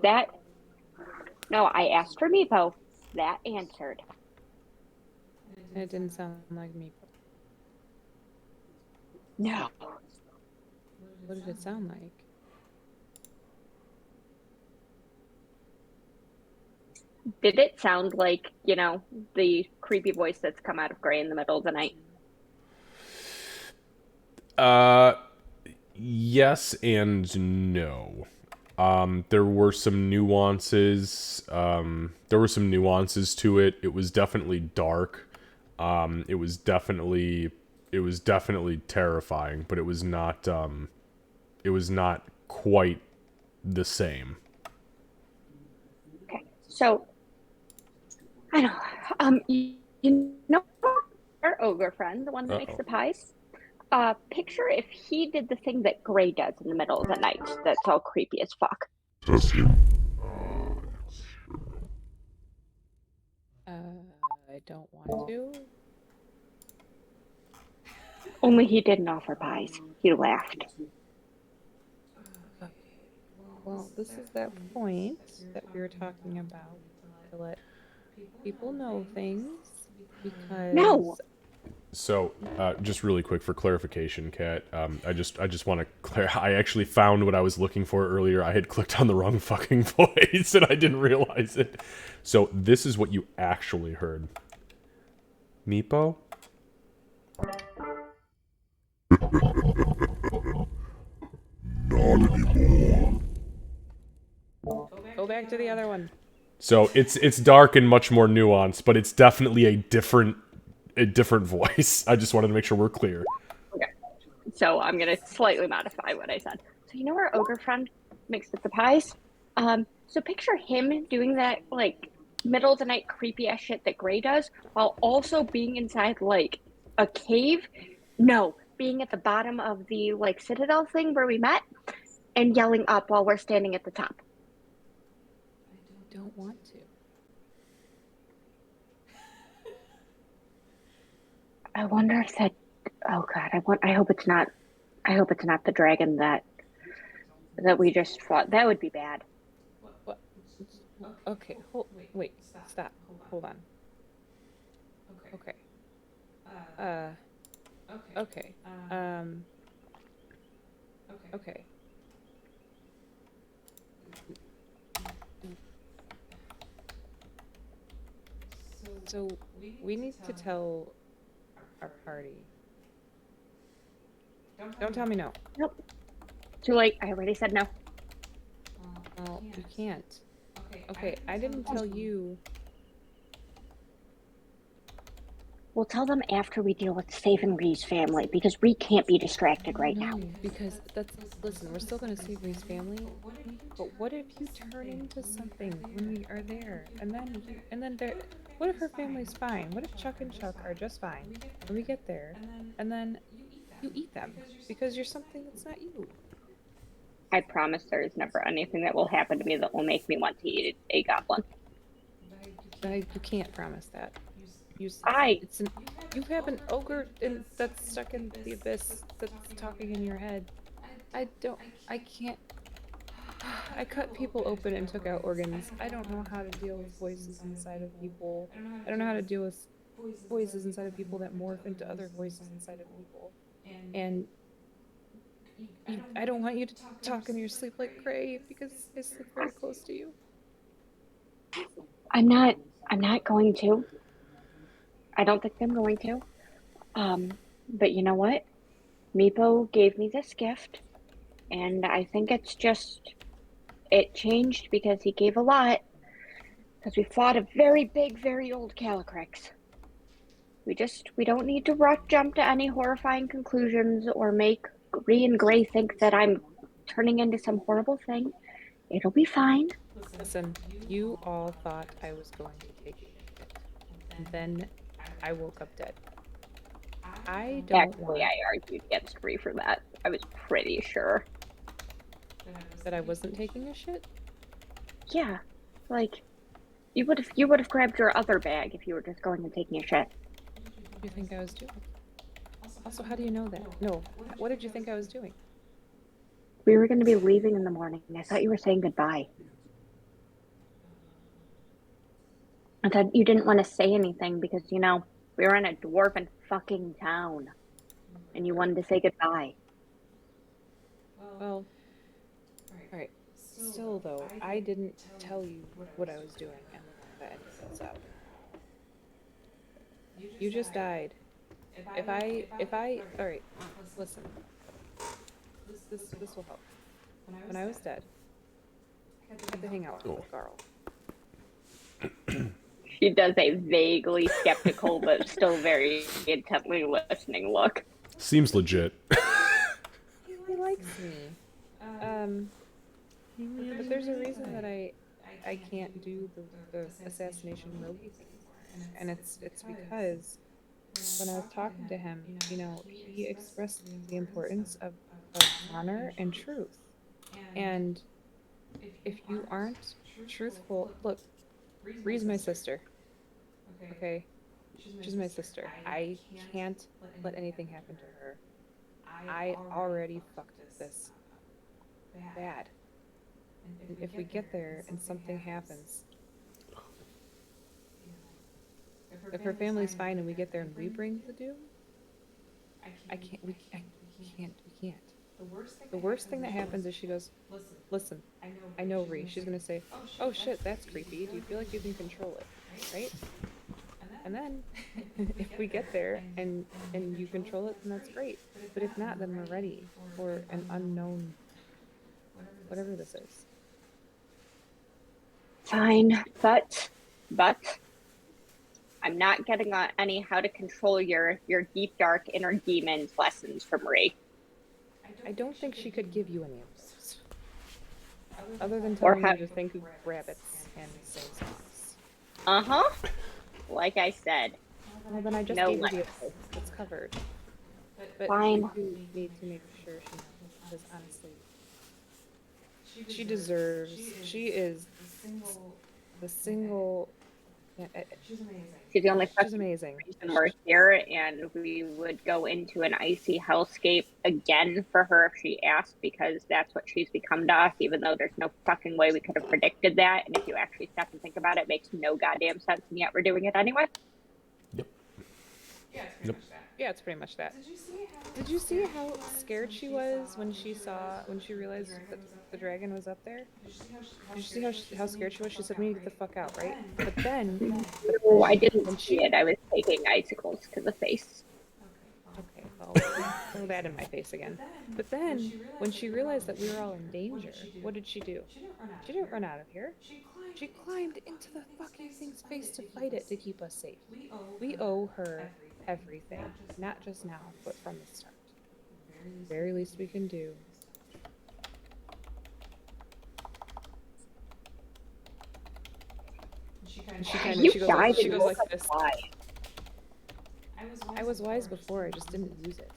I asked for Meepo. That answered. And it didn't sound like Meepo. No. What did it sound like? Did it sound like, the creepy voice that's come out of Gray in the middle of the night? Yes and no. There were some nuances. There were some nuances to it. It was definitely dark. It was definitely terrifying, but it was not quite the same. Okay, so I know. You know our ogre friend, the one that makes the pies? Picture if he did the thing that Gray does in the middle of the night. That's all creepy as fuck. Does he? I don't want to. Only he didn't offer pies. He laughed. Okay. Well, this is that point that we were talking about, to let people know things, because... No! So, just really quick for clarification, Kat, I just want to clarify. I actually found what I was looking for earlier. I had clicked on the wrong fucking voice, and I didn't realize it. So, this is what you actually heard. Meepo? Not anymore. Go back to the other one. So, it's dark and much more nuanced, but it's definitely a different voice. I just wanted to make sure we're clear. Okay. So I'm gonna slightly modify what I said. So you know our ogre friend mixed with the pies? So picture him doing that like middle of the night creepy ass shit that Gray does while also being inside like a cave. No, being at the bottom of the like citadel thing where we met and yelling up while we're standing at the top. I don't want to. I wonder if that. Oh God, I hope it's not. I hope it's not the dragon that we just fought. That would be bad. What? Okay, wait, stop. Hold on. Okay. Okay. Okay. So we need to tell our party. Don't tell me no. Nope. Too late. I already said no. Well, you can't. Okay, I didn't tell you. We'll tell them after we deal with saving Ree's family because Ree can't be distracted right now. Because listen, we're still gonna save Ree's family, but what if you turn into something when we are there? And then what if her family's fine? What if Chuck and Chuck are just fine when we get there? And then you eat them because you're something that's not you. I promise there is never anything that will happen to me that will make me want to eat a goblin. You can't promise that. You have an ogre that's stuck in the abyss that's talking in your head. I can't. I cut people open and took out organs. I don't know how to deal with voices inside of people. I don't know how to deal with voices inside of people that morph into other voices inside of people. And I don't want you to talk in your sleep like Gray because I sleep very close to you. I'm not going to. I don't think I'm going to. But you know what? Meepo gave me this gift, and I think it changed because he gave a lot. Because we fought a very big, very old Calycrex. We don't need to jump to any horrifying conclusions or make Ree and Gray think that I'm turning into some horrible thing. It'll be fine. Listen, you all thought I was going to take it, and then I woke up dead. I argued against Ree for that. I was pretty sure that I wasn't taking a shit. Yeah, like you would have grabbed your other bag if you were just going and taking a shit. What do you think I was doing? Also, how do you know that? No, what did you think I was doing? We were going to be leaving in the morning. I thought you were saying goodbye. I thought you didn't want to say anything because, we were in a dwarven fucking town. And you wanted to say goodbye. Well, alright. Still, though, I didn't tell you what I was doing and that anything's out. You just died. If I, alright, listen. This will help. When I was dead, I had to hang out with Carl. She does a vaguely skeptical but still very intently listening look. Seems legit. He likes me. But there's a reason that I can't do the assassination rogue anymore. And it's because when I was talking to him, he expressed the importance of honor and truth. And if you aren't truthful, look, Ree's my sister. Okay? She's my sister. I can't let anything happen to her. I already fucked this bad. And if we get there and something happens, if her family's fine and we get there and we bring the doom, we can't. The worst thing that happens is she goes, listen, I know Ree. She's gonna say, oh shit, that's creepy. Do you feel like you can control it? Right? And then, if we get there and you control it, then that's great. But if not, then we're ready for an unknown, whatever this is. Fine, but I'm not getting any how to control your deep, dark inner demons lessons from Ree. I don't think she could give you any of those. Other than telling you to think of rabbits and sing songs. Like I said. Well, then I just No gave her the lights. advice. It's covered. But Fine. we do need to make sure she knows, because honestly, she deserves. She is the single. She's the only She's fucking amazing. reason we're here, and we would go into an icy hellscape again for her if she asked, because that's what she's become to us, even though there's no fucking way we could have predicted that. And if you actually stop and think about it, it makes no goddamn sense, and yet we're doing it anyway. Yeah, it's pretty much that. Did you see how scared she was when she realized that the dragon was up there? Did you see how scared she was? She said, "We need to get the fuck out," right? But then, Oh, I didn't see it. I was taking icicles to the face. okay, well, throw that in my face again. But then, when she realized that we were all in danger, what did she do? She didn't run out of here. She climbed into the fucking thing's face to fight it to keep us safe. We owe her everything, not just now, but from the start. Very least we can do. And You she goes died like, she and goes woke like up this. alive. I was wise before, I just didn't use it.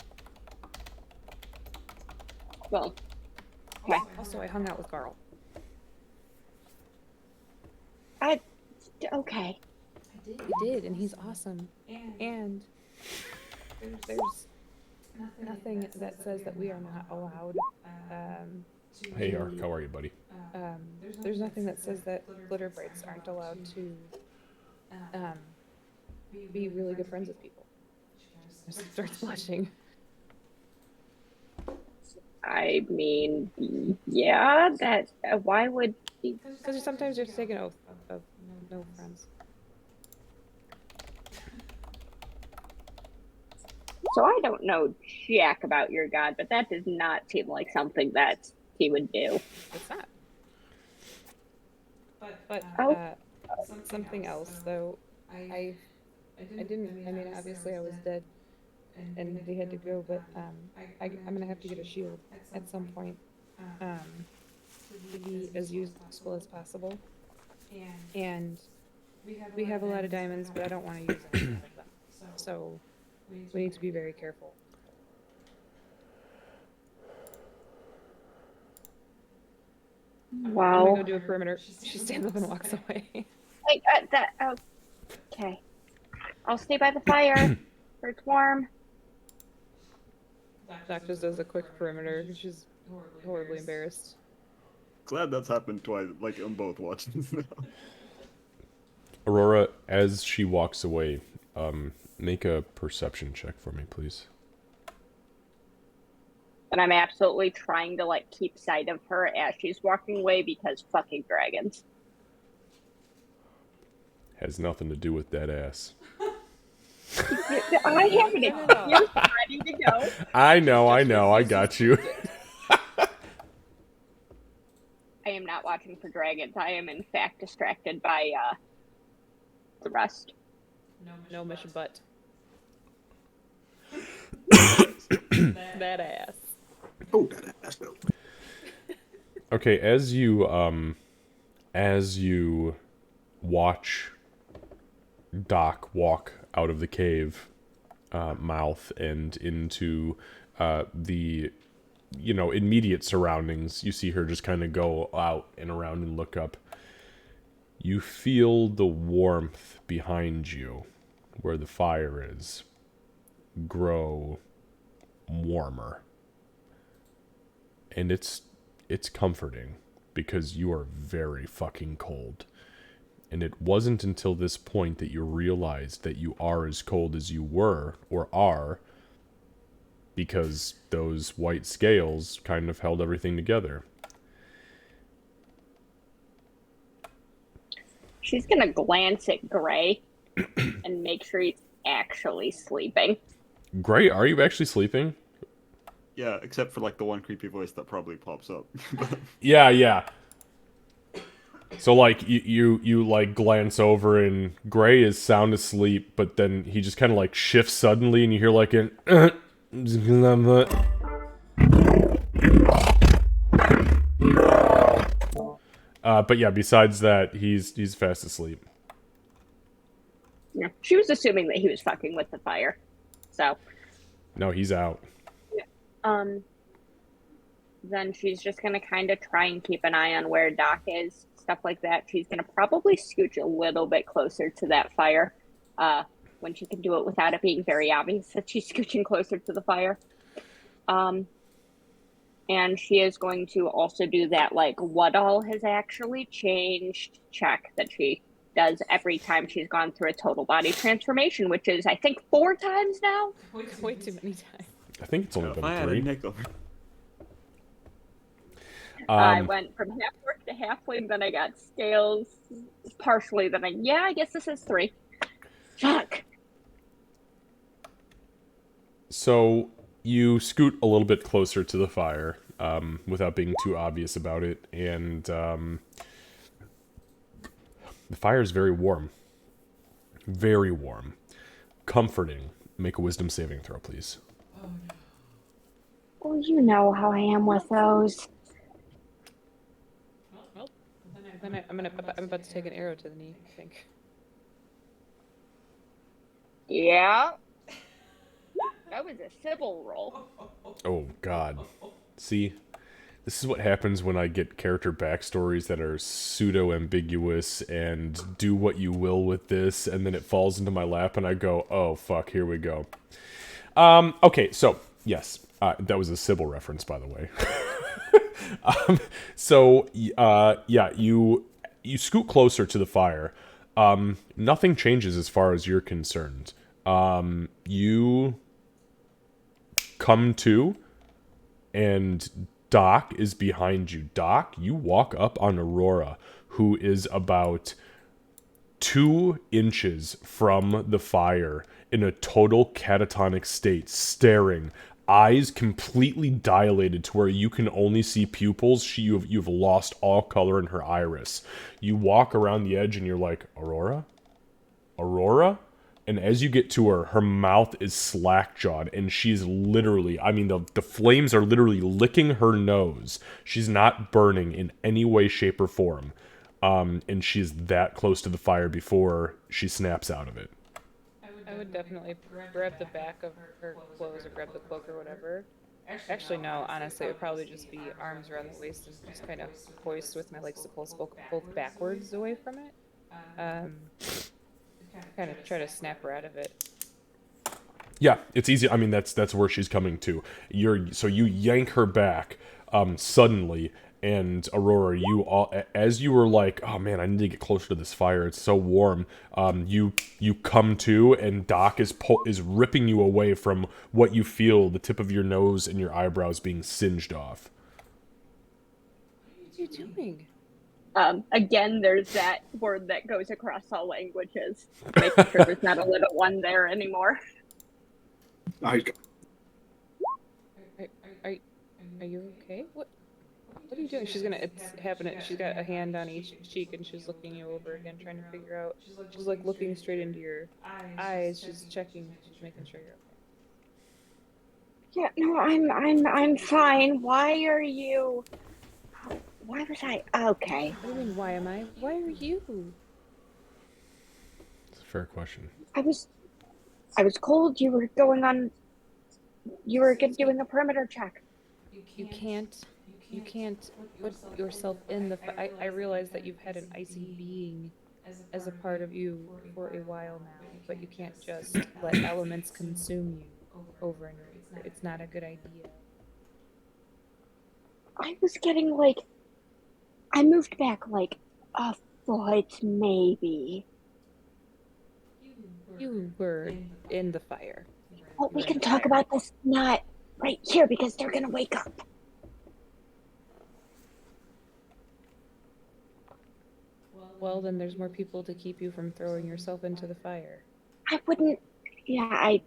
Well, okay. Also, I hung out with Carl. Okay. I did, and he's awesome. And there's nothing that says that we are not allowed. Hey, Ark, how are you, buddy? There's nothing that says that glitter brights aren't allowed to be really good friends with people. Just starts blushing. I mean, yeah, that, why would he? Because sometimes you have to take an oath of no friends. So I don't know jack about your god, but that does not seem like something that he would do. It's not. But Oh. something else though. I didn't. I mean, obviously I was dead, and they had to go. But I'm gonna have to get a shield at some point. To be as useful as possible. And we have a lot of diamonds, but I don't want to use any of them. So we need to be very careful. Wow. Can we go do a perimeter? She stands up and walks away. Wait, okay. I'll stay by the fire where it's warm. Doc just does a quick perimeter. She's horribly embarrassed. Glad that's happened twice, like on both watches now. Aurora, as she walks away, make a perception check for me, please. And I'm absolutely trying to like keep sight of her as she's walking away because fucking dragons. Has nothing to do with that ass. I have an excuse ready to go. I know, I got you. I am not watching for dragons. I am in fact distracted by the rest. No mission but. That ass. Oh, that ass though. Okay, as you watch Doc walk out of the cave mouth and into the immediate surroundings, you see her just kind of go out and around and look up. You feel the warmth behind you, where the fire is, grow warmer. And it's comforting, because you are very fucking cold. And it wasn't until this point that you realized that you are as cold as you were, or are, because those white scales kind of held everything together. She's gonna glance at Gray and make sure he's actually sleeping. Gray, are you actually sleeping? Yeah, except for like the one creepy voice that probably pops up. Yeah. So like you like glance over and Gray is sound asleep, but then he just kind of like shifts suddenly, and you hear like an. But yeah, besides that, he's fast asleep. She was assuming that he was fucking with the fire. So, No, he's out. then she's just gonna kind of try and keep an eye on where Doc is, stuff like that. She's gonna probably scooch a little bit closer to that fire, when she can do it without it being very obvious that she's scooching closer to the fire. And she is going to also do that, like, what all has actually changed check that she does every time she's gone through a total body transformation, which is, I think, 4 times now. Way too many times. I think it's only If I been had a 3. nickel. I went from half orc to halfling, then I got scales partially, then I guess this is 3. Fuck. So you scoot a little bit closer to the fire, without being too obvious about it, and the fire is very warm. Very warm. Comforting. Make a wisdom saving throw, please. Well, you know how I am with those. Well, then I'm about to take an arrow to the knee, I think. Yeah. That was a Sybil roll. Oh, God. See? This is what happens when I get character backstories that are pseudo-ambiguous and do what you will with this, and then it falls into my lap and I go, oh, fuck, here we go. Okay, so, yes. That was a Sybil reference, by the way. Yeah, you scoot closer to the fire. Nothing changes as far as you're concerned. You come to, and Doc is behind you. Doc, you walk up on Aurora, who is about 2 inches from the fire in a total catatonic state, staring, eyes completely dilated to where you can only see pupils. You've lost all color in her iris. You walk around the edge and you're like, Aurora? Aurora? And as you get to her, her mouth is slack-jawed, and she's literally, I mean, the flames are literally licking her nose. She's not burning in any way, shape, or form. And she's that close to the fire before she snaps out of it. I would definitely grab the back of her clothes or grab the cloak or whatever. Actually, no, honestly, it would probably just be arms around the waist and just kind of hoist with my legs both backwards away from it. Kind of try to snap her out of it. Yeah, it's easy. I mean, that's where she's coming to. So you yank her back suddenly, and Aurora, as you were like, oh man, I need to get closer to this fire. It's so warm. You come to, and Doc is ripping you away from what you feel the tip of your nose and your eyebrows being singed off. What are you doing? Again, there's that word that goes across all languages. Making sure there's not a little one there anymore. Are you okay? What are you doing? It's happening. She's got a hand on each cheek and she's looking you over again, trying to figure out. She's like looking straight into your eyes. She's checking. She's making sure you're okay. Yeah, no, I'm fine. Why was I okay? What do you mean, why am I? Why are you? It's a fair question. I was cold. You were doing a perimeter check. You can't put yourself in the. I realize that you've had an icy being as a part of you for a while now, but you can't just let elements consume you over and over. It's not a good idea. I was getting I moved back a foot, maybe. You were in the fire. Well, we can talk about this not right here because they're gonna wake up. Well, then there's more people to keep you from throwing yourself into the fire. I wouldn't. Yeah, I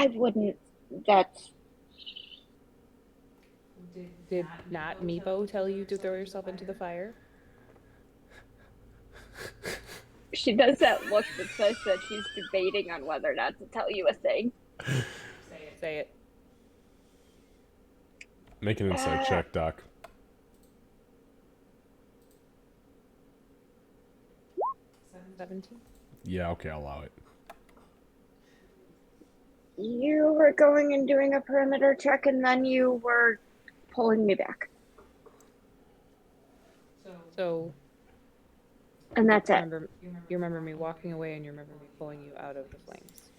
wouldn't. That's. Did not Meepo tell you to throw yourself into the fire? She does that look that says that she's debating on whether or not to tell you a thing. Say it. Make an insight check, Doc. 17? Yeah, okay, I'll allow it. You were going and doing a perimeter check, and then you were pulling me back. So And that's it. you remember me walking away, and you remember me pulling you out of the flames.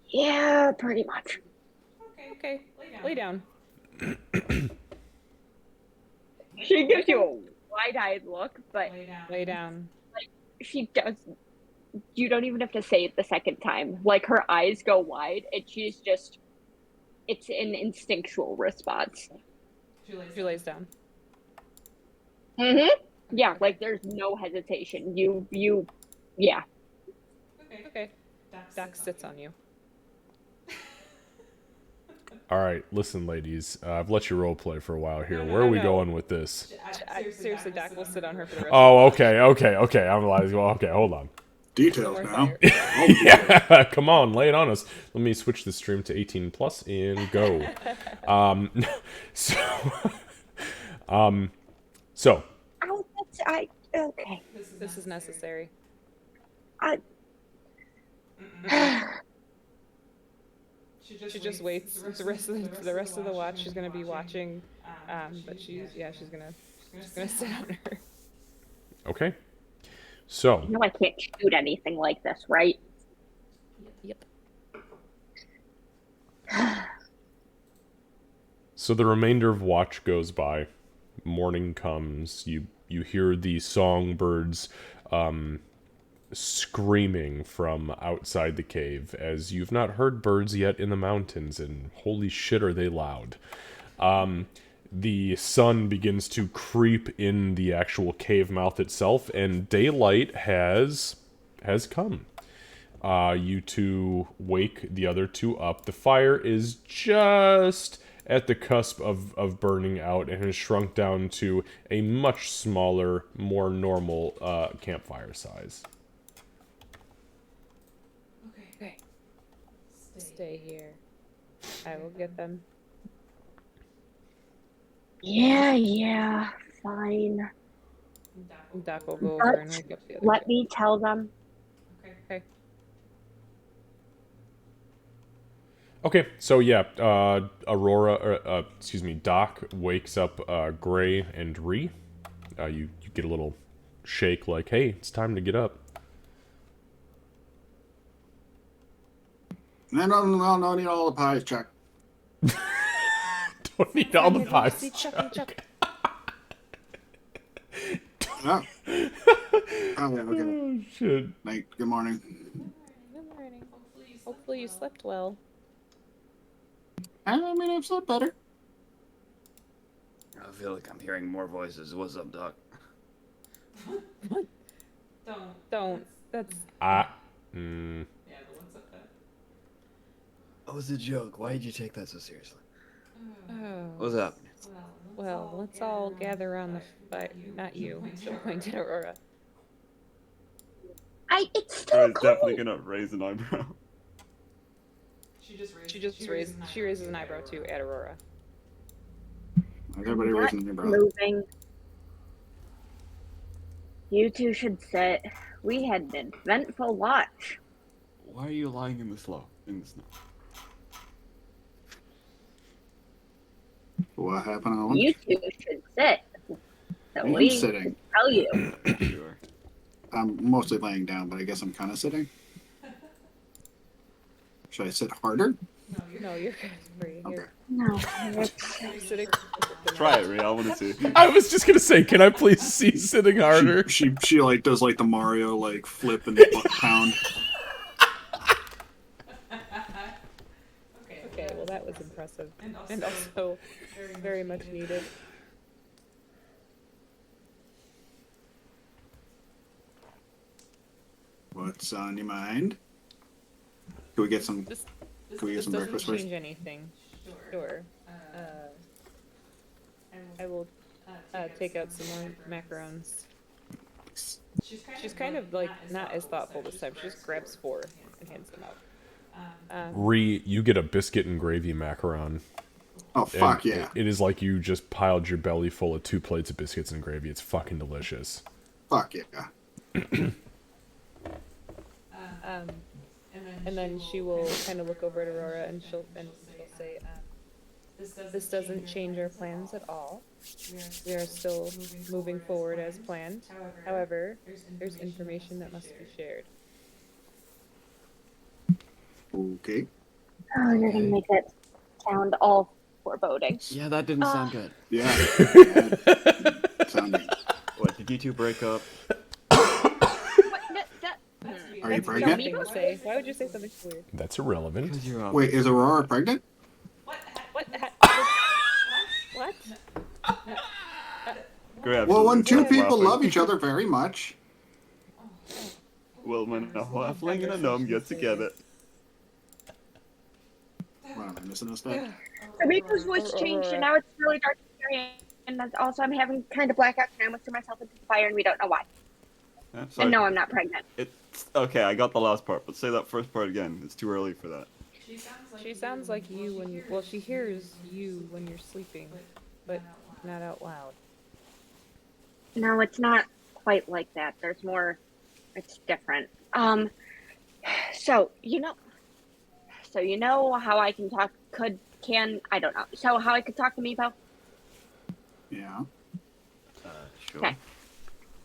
Yeah, pretty much. Okay, lay down. She gives you a wide-eyed look, but Lay down. she does. You don't even have to say it the second time. Like, her eyes go wide, and she's just. It's an instinctual response. She lays down. Yeah, like, there's no hesitation. Yeah. Okay. Doc sits on you. Alright, listen, ladies. I've let you roleplay for a while here. Where are we going with this? Seriously, Doc will sit on her for the rest Oh, of the okay. I'm like, well, okay, hold on. Details now. Yeah, come on, lay it on us. Let me switch the stream to 18 plus and go. So. Okay. This is necessary. She just waits the rest of the watch. She's gonna be watching, but she's gonna sit on her. Okay. So. You know I can't shoot anything like this, right? Yep. So the remainder of watch goes by. Morning comes. You hear the songbirds screaming from outside the cave, as you've not heard birds yet in the mountains, and holy shit are they loud. The sun begins to creep in the actual cave mouth itself, and daylight has come. You two wake the other two up. The fire is just at the cusp of burning out and has shrunk down to a much smaller, more normal campfire size. Okay. Stay here. I will get them. Yeah, fine. Doc will go over and wake up the other Let two. me tell them. Okay. Okay, so yeah, Doc wakes up Gray and Ree. You get a little shake like, hey, it's time to get up. No need all the pies, Chuck. Don't need all the pies. Chuck. Oh, yeah, okay. Oh, shit. Night. Good morning. Good morning. Hopefully you slept well. I mean, I've slept better. I feel like I'm hearing more voices. What's up, Doc? What? Don't. That's. Yeah, but what's up, Doc? Oh, it's a joke. Why did you take that so seriously? Oh. What's up? Well, let's all gather around the fire. Not you. She'll point at Aurora. It's still cold. Definitely gonna raise an eyebrow. She raises an eyebrow too at Aurora. Everybody raising their eyebrow. Moving. You two should sit. We had an eventful watch. Why are you lying in the snow? What happened on lunch? You two should sit. So I'm we sitting. can tell you. Sure. I'm mostly laying down, but I guess I'm kind of sitting. Should I sit harder? No, you're free. Okay. No. You're sitting. Try it, Rhea. I want to see. I was just gonna say, can I please see sitting harder? She like does like the Mario like flip and butt pound. Okay, well that was impressive. And also very much needed. What's on your mind? Can we get some? This Can we get some doesn't breakfast change first? anything. Sure. I will take out some more macarons. She's kind of like not as thoughtful this time. She just grabs 4 and hands them out. Ree, you get a biscuit and gravy macaron. Oh fuck And yeah! It is like you just piled your belly full of 2 plates of biscuits and gravy. It's fucking delicious. Fuck yeah! and then she will kind of look over at Aurora and she'll say, "This doesn't change our plans at all. We are still moving forward as planned. However, there's information that must be shared." Okay. Oh, you're gonna make that sound all foreboding. Yeah, that didn't sound good. Yeah. Sounding. What, did you two break up? What? Are you That's pregnant? nothing to say. Why would you say something so weird? That's irrelevant. Because you're Wait, is Aurora pregnant? What? What? Grab Well, when two Stop people laughing. love each other very much. Well, when a halfling and a gnome get together. What, am I missing a step? So Miko's voice changed, and now it's really dark and scary. And that's also, I'm having kind of blackouts, and I almost threw myself into the fire, and we don't know why. Yeah, sorry. And no, I'm not pregnant. It's okay. I got the last part, but say that first part again. It's too early for that. She sounds like you when you. Well, she hears you when you're sleeping, but not out loud. No, it's not quite like that. There's more. It's different. So you know how I can talk. I don't know. So how I could talk to Meepo? Yeah. Sure. Okay.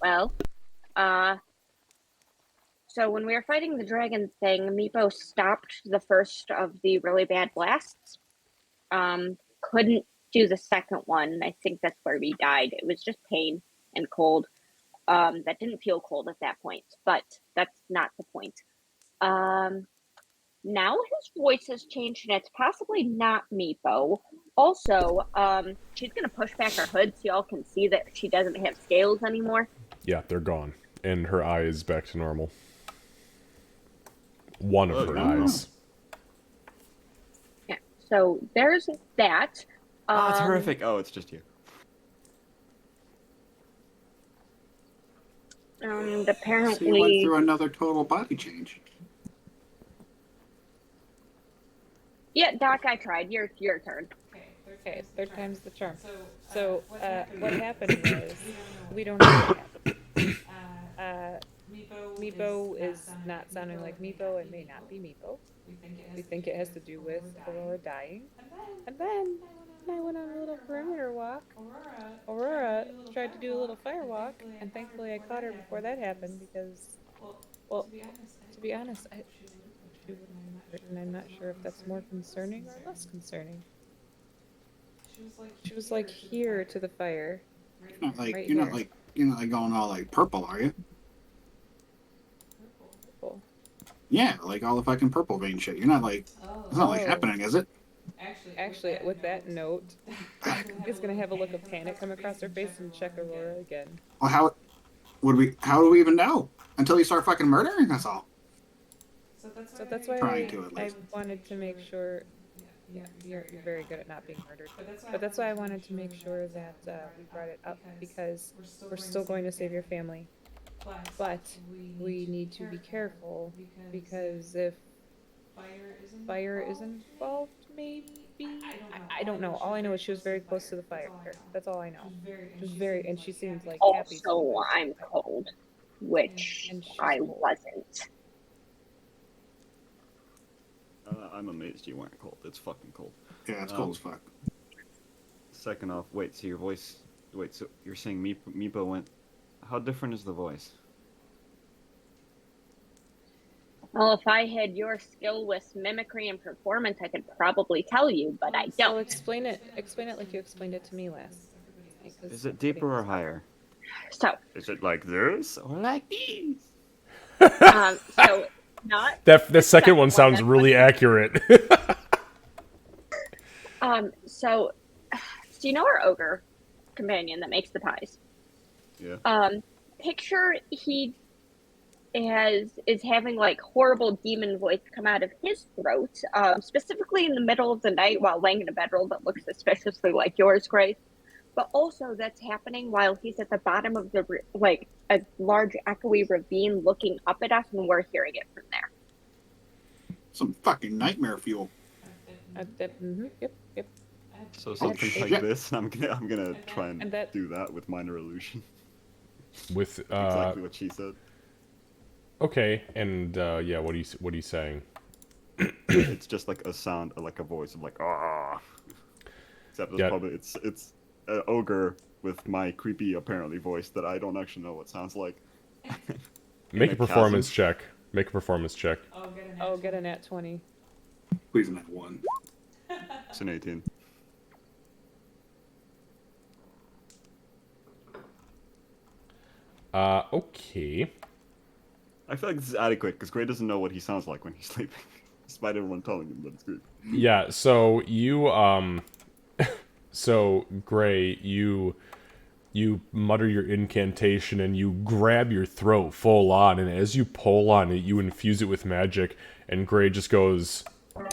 Well, so when we were fighting the dragon thing, Meepo stopped the first of the really bad blasts. Couldn't do the second one. I think that's where we died. It was just pain and cold. That didn't feel cold at that point, but that's not the point. Now his voice has changed, and it's possibly not Meepo. Also, she's gonna push back her hood so y'all can see that she doesn't have scales anymore. Yeah, they're gone. And her eye is back to normal. One of her Oh. eyes. Yeah. So there's that. Oh, terrific. Oh, it's just you. And So you went apparently, through another total body change. yeah, Doc, I tried. Your turn. Okay, third time's the charm. So, what happened was, we don't know what happened. Meepo is not sounding like Meepo. It may not be Meepo. We think it has to do with Aurora dying. And then I went on a little perimeter walk. Aurora tried to do a little fire walk, and thankfully I caught her before that happened because, well, to be honest, she wouldn't have hurt, and I'm not sure if that's more concerning or less concerning. She was like here to the fire. You're not like Right you're not here. like you're not like going all like purple, are you? Purple. Yeah, like all the fucking purple vein shit. You're not like it's not like Oh. happening, is it? Actually, with that note, is gonna have a look of panic come across her face and check Aurora again. Well, how do we even know until you start fucking murdering us all? So that's why Trying to, at I least. wanted to make sure. Yeah, you're very good at not being murdered. But that's why I wanted to make sure that we brought it up because we're still going to save your family. But we need to be careful because if fire is involved, maybe I don't know. All I know is she was very close to the fire. That's all I know. She was very, and she seems like happy. Also, I'm cold, which And she's I cold. wasn't. I'm amazed you weren't cold. It's fucking cold. Yeah, it's cold as fuck. Second off, wait, so your voice... Wait, so you're saying Meepo went... How different is the voice? Well, if I had your skill with mimicry and performance, I could probably tell you, but I So don't. explain it like you explained it to me last. Like, 'cause Is it deeper or higher? So, Is it like this or like these? so not. The second one one, sounds that's really accurate. So you know our ogre companion that makes the pies? Yeah. Picture he is having like horrible demon voice come out of his throat, specifically in the middle of the night while laying in a bedroll that looks suspiciously like yours, Grace. But also that's happening while he's at the bottom of the like a large echoey ravine looking up at us, and we're hearing it from there. Some fucking nightmare fuel. Yep. So something shit. like this, and I'm gonna try and and that- do that with minor illusion. With Exactly what she said. Okay, and yeah, what are you saying? It's just like a sound, like a voice of like ah. Except it's Yeah. probably it's an ogre with my creepy apparently voice that I don't actually know what it sounds like. Make a a performance chasm. check. Make a performance check. Oh, get a nat 20. Please not one. It's an 18. Okay. I feel like this is adequate because Gray doesn't know what he sounds like when he's sleeping, despite everyone telling him that it's good. Yeah, so you so Gray, you mutter your incantation and you grab your throat full on, and as you pull on it, you infuse it with magic, and Gray just goes Like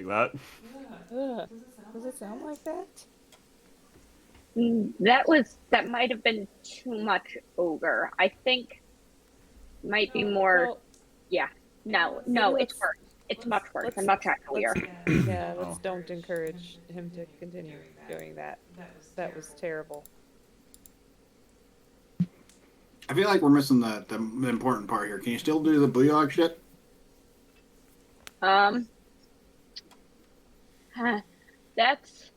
that. Ugh. Does it sound like that? That might have been too much ogre. I think might be more. Well, Yeah. No, it's worse. It's much worse and much uglier. yeah, let's Oh. don't encourage him to continue doing that. That was terrible. I feel like we're missing the important part here. Can you still do the Bleog shit? That's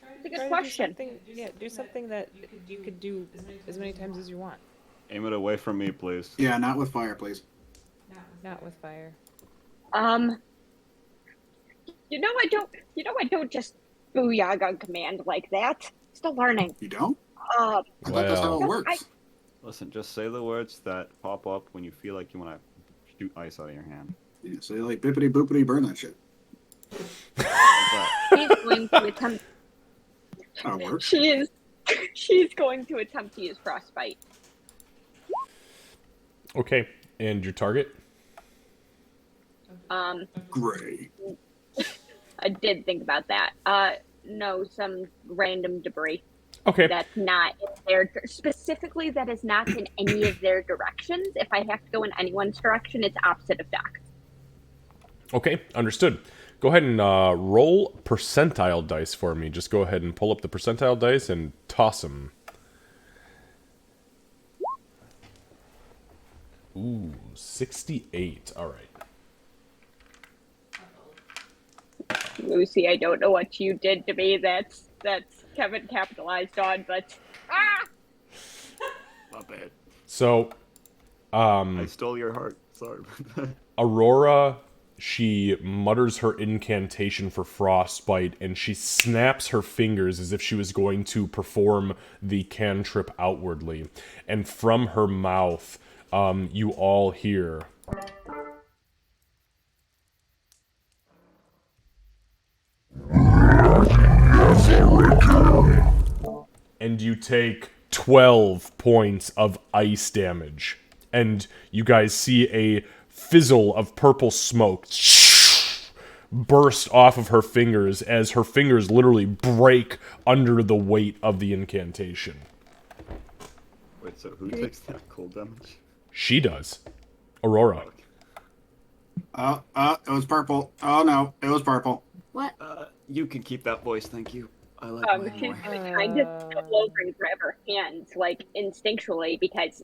a Try good to question. do something that you could do as many times as you want. Aim it away from me, please. Yeah, not with fire, please. Not with fire. I don't just booyah on command like that. Still learning. You don't? Uh, I thought that's how it Well. works. Listen, just say the words that pop up when you feel like you want to shoot ice out of your hand. Yeah, so like bippity boopity burn that shit. Like that. she's going to attempt. How it works. She's going to attempt to use frostbite. okay, and your target? Gray. I did think about that. No, some random debris. Okay. That's not in their specifically. That is not in any of their directions. If I have to go in anyone's direction, it's opposite of Doc. Okay, understood. Go ahead and roll percentile dice for me. Just go ahead and pull up the percentile dice and toss them. Ooh, 68. All right. Lucy, I don't know what you did to me. That's Kevin capitalized on, but Not bad. So, I stole your heart. Sorry. Aurora, she mutters her incantation for frostbite, and she snaps her fingers as if she was going to perform the cantrip outwardly. And from her mouth, you all hear... And you take 12 points of ice damage. And you guys see a fizzle of purple smoke burst off of her fingers as her fingers literally break under the weight of the incantation. Wait, so who takes that cold damage? She does. Aurora. It was purple. Oh no, it was purple. What? You can keep that voice, thank you. I like she's mine more. gonna kind of go over and grab her hands, like instinctually, because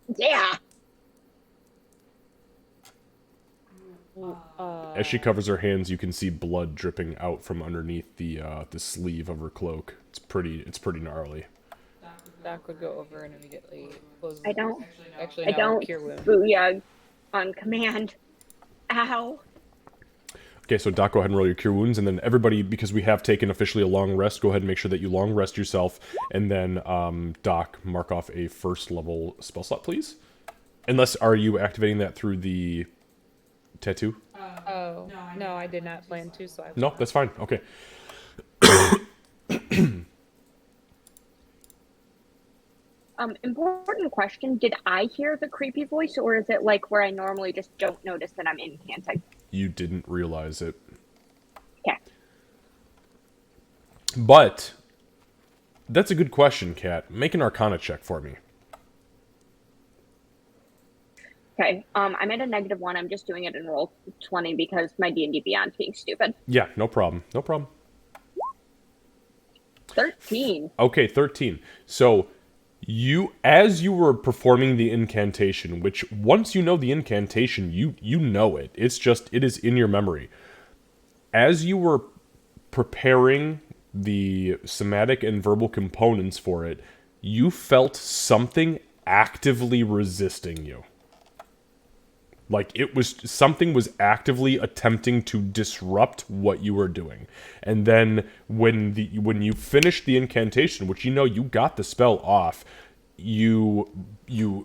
As she covers her hands, you can see blood dripping out from underneath the sleeve of her cloak. It's pretty gnarly. Doc would go over and immediately close. I don't Cure wound. booyah on command. Ow. Okay, so Doc, go ahead and roll your Cure Wounds, and then everybody, because we have taken officially a long rest, go ahead and make sure that you long rest yourself, and then Doc, mark off a first level spell slot, please. Unless, are you activating that through the tattoo? Oh, no, I did not plan to, so I... No, that's fine. Okay. Important question. Did I hear the creepy voice, or is it like where I normally just don't notice that I'm incanting? You didn't realize it. Okay. But, that's a good question, Kat. Make an Arcana check for me. Okay. I'm at a -1. I'm just doing it in roll 20 because my D&D Beyond's being stupid. Yeah, no problem. No problem. 13. Okay, 13. So, As you were performing the incantation, which once you know the incantation, you know it. It is in your memory. As you were preparing the somatic and verbal components for it, you felt something actively resisting you. Like something was actively attempting to disrupt what you were doing. And then when you finished the incantation, which you got the spell off, you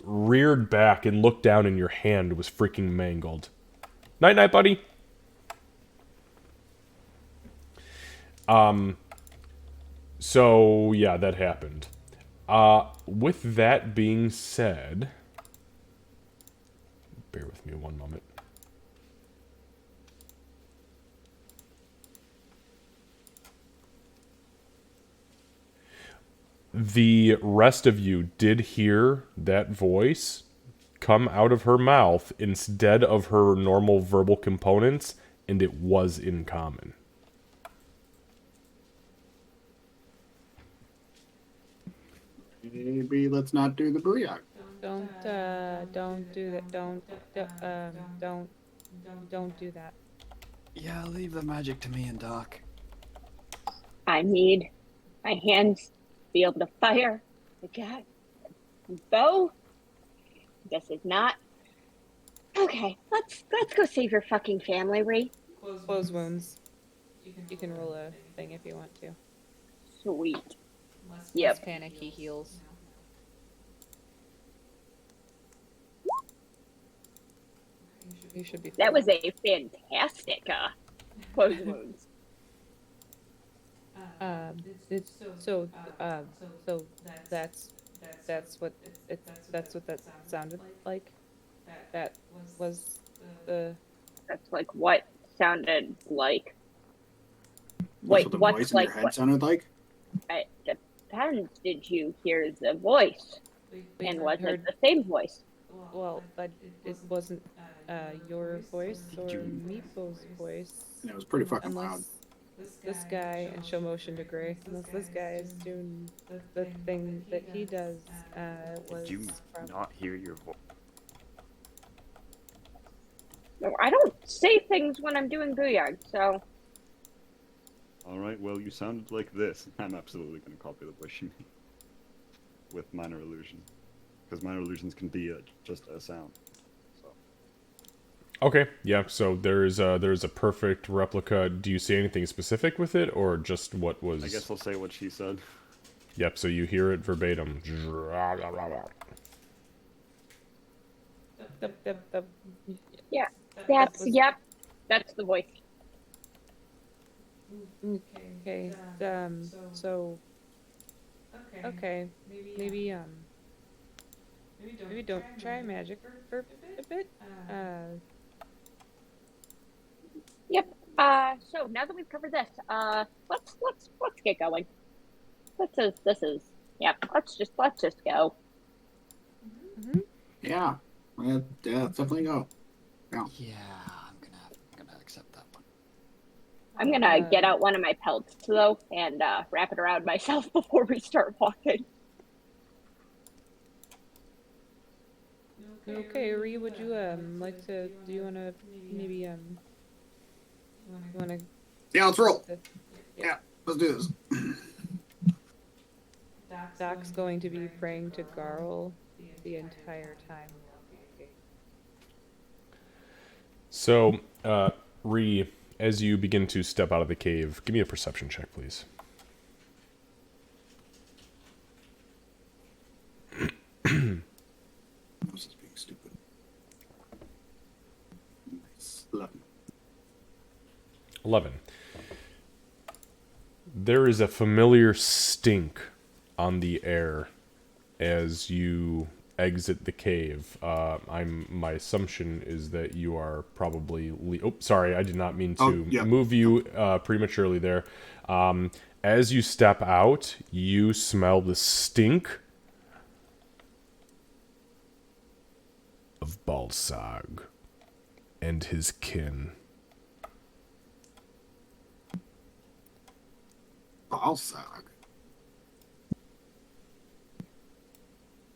reared back and looked down and your hand was freaking mangled. Night night, buddy. So yeah, that happened. With that being said, bear with me one moment. The rest of you did hear that voice come out of her mouth instead of her normal verbal components, and it was in common. Maybe let's not do the booyah. Don't do that. Don't do that. Yeah, leave the magic to me and Doc. I need my hands to be able to fire the cat and bow. This is not okay. Let's go save your fucking family, Ree. Close wounds. You can roll a thing if you want to. Sweet. Less panicky heals. You should be. That was a fantastic close wounds. So that's what that sounded like. That was the. That's like what sounded like. Wait, what the what's voice in like your head what? sounded like? It depends. Did you hear the voice? And was it the same voice? Well, but it wasn't your voice or Meepo's voice. Yeah, it was pretty fucking loud. This guy, and she'll motion to Gray, unless this guy is doing the thing that he does, was... Did you not hear your voice? No, I don't say things when I'm doing Booyard, so... Alright, well, you sounded like this. I'm absolutely going to copy the voice you made. With minor illusion. Because minor illusions can be just a sound. So. Okay, yeah, so there's a perfect replica. Do you see anything specific with it, or just what was... I guess I'll say what she said. Yep, so you hear it verbatim. Yeah, that's the voice. Okay, so... Okay, maybe don't try magic for a bit. Yep. So now that we've covered this, let's get going. This is yep. Let's just go. Yeah, definitely go. Yeah. Yeah, I'm gonna accept that one. I'm gonna get out one of my pelts though and wrap it around myself before we start walking. Okay, Ree, would you like to? Do you wanna maybe you wanna? Yeah, let's roll. Yeah, let's do this. Doc's going to be praying to Garl the entire time. So, Ree, as you begin to step out of the cave, give me a perception check, please. This is being stupid. Nice. 11. 11. There is a familiar stink on the air as you exit the cave. My assumption is that you are probably... oh, sorry, I did not mean to move you prematurely there. As you step out, you smell the stink of Balsag and his kin. Balsag.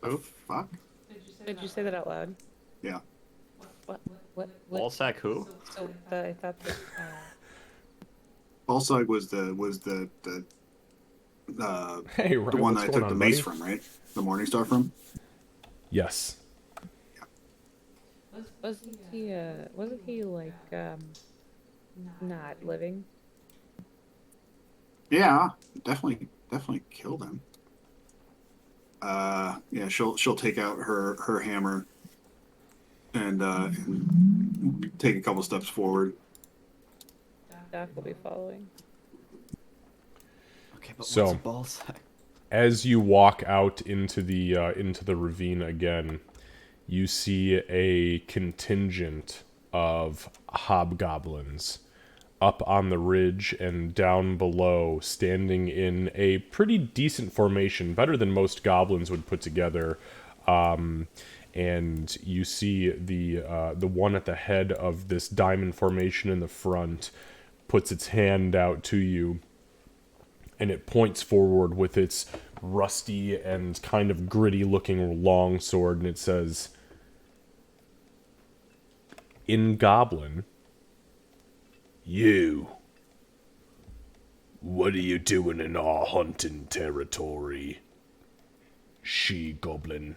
The fuck? Did you say that out loud? Yeah. What? Ballsack who? So I thought that. Ballsack was the Hey, Ryan, the one what's that I going took the on, mace buddy? from, right? The Morningstar from. Yes. Wasn't he like not living? Yeah, definitely killed him. Yeah, she'll take out her hammer and take a couple steps forward. Doc will be following. Okay, but So- what's a ballsack? As you walk out into the ravine again, you see a contingent of hobgoblins up on the ridge and down below, standing in a pretty decent formation, better than most goblins would put together. And you see the one at the head of this diamond formation in the front puts its hand out to you, and it points forward with its rusty and kind of gritty looking long sword, and it says, in Goblin, "You, what are you doing in our hunting territory, she-goblin?"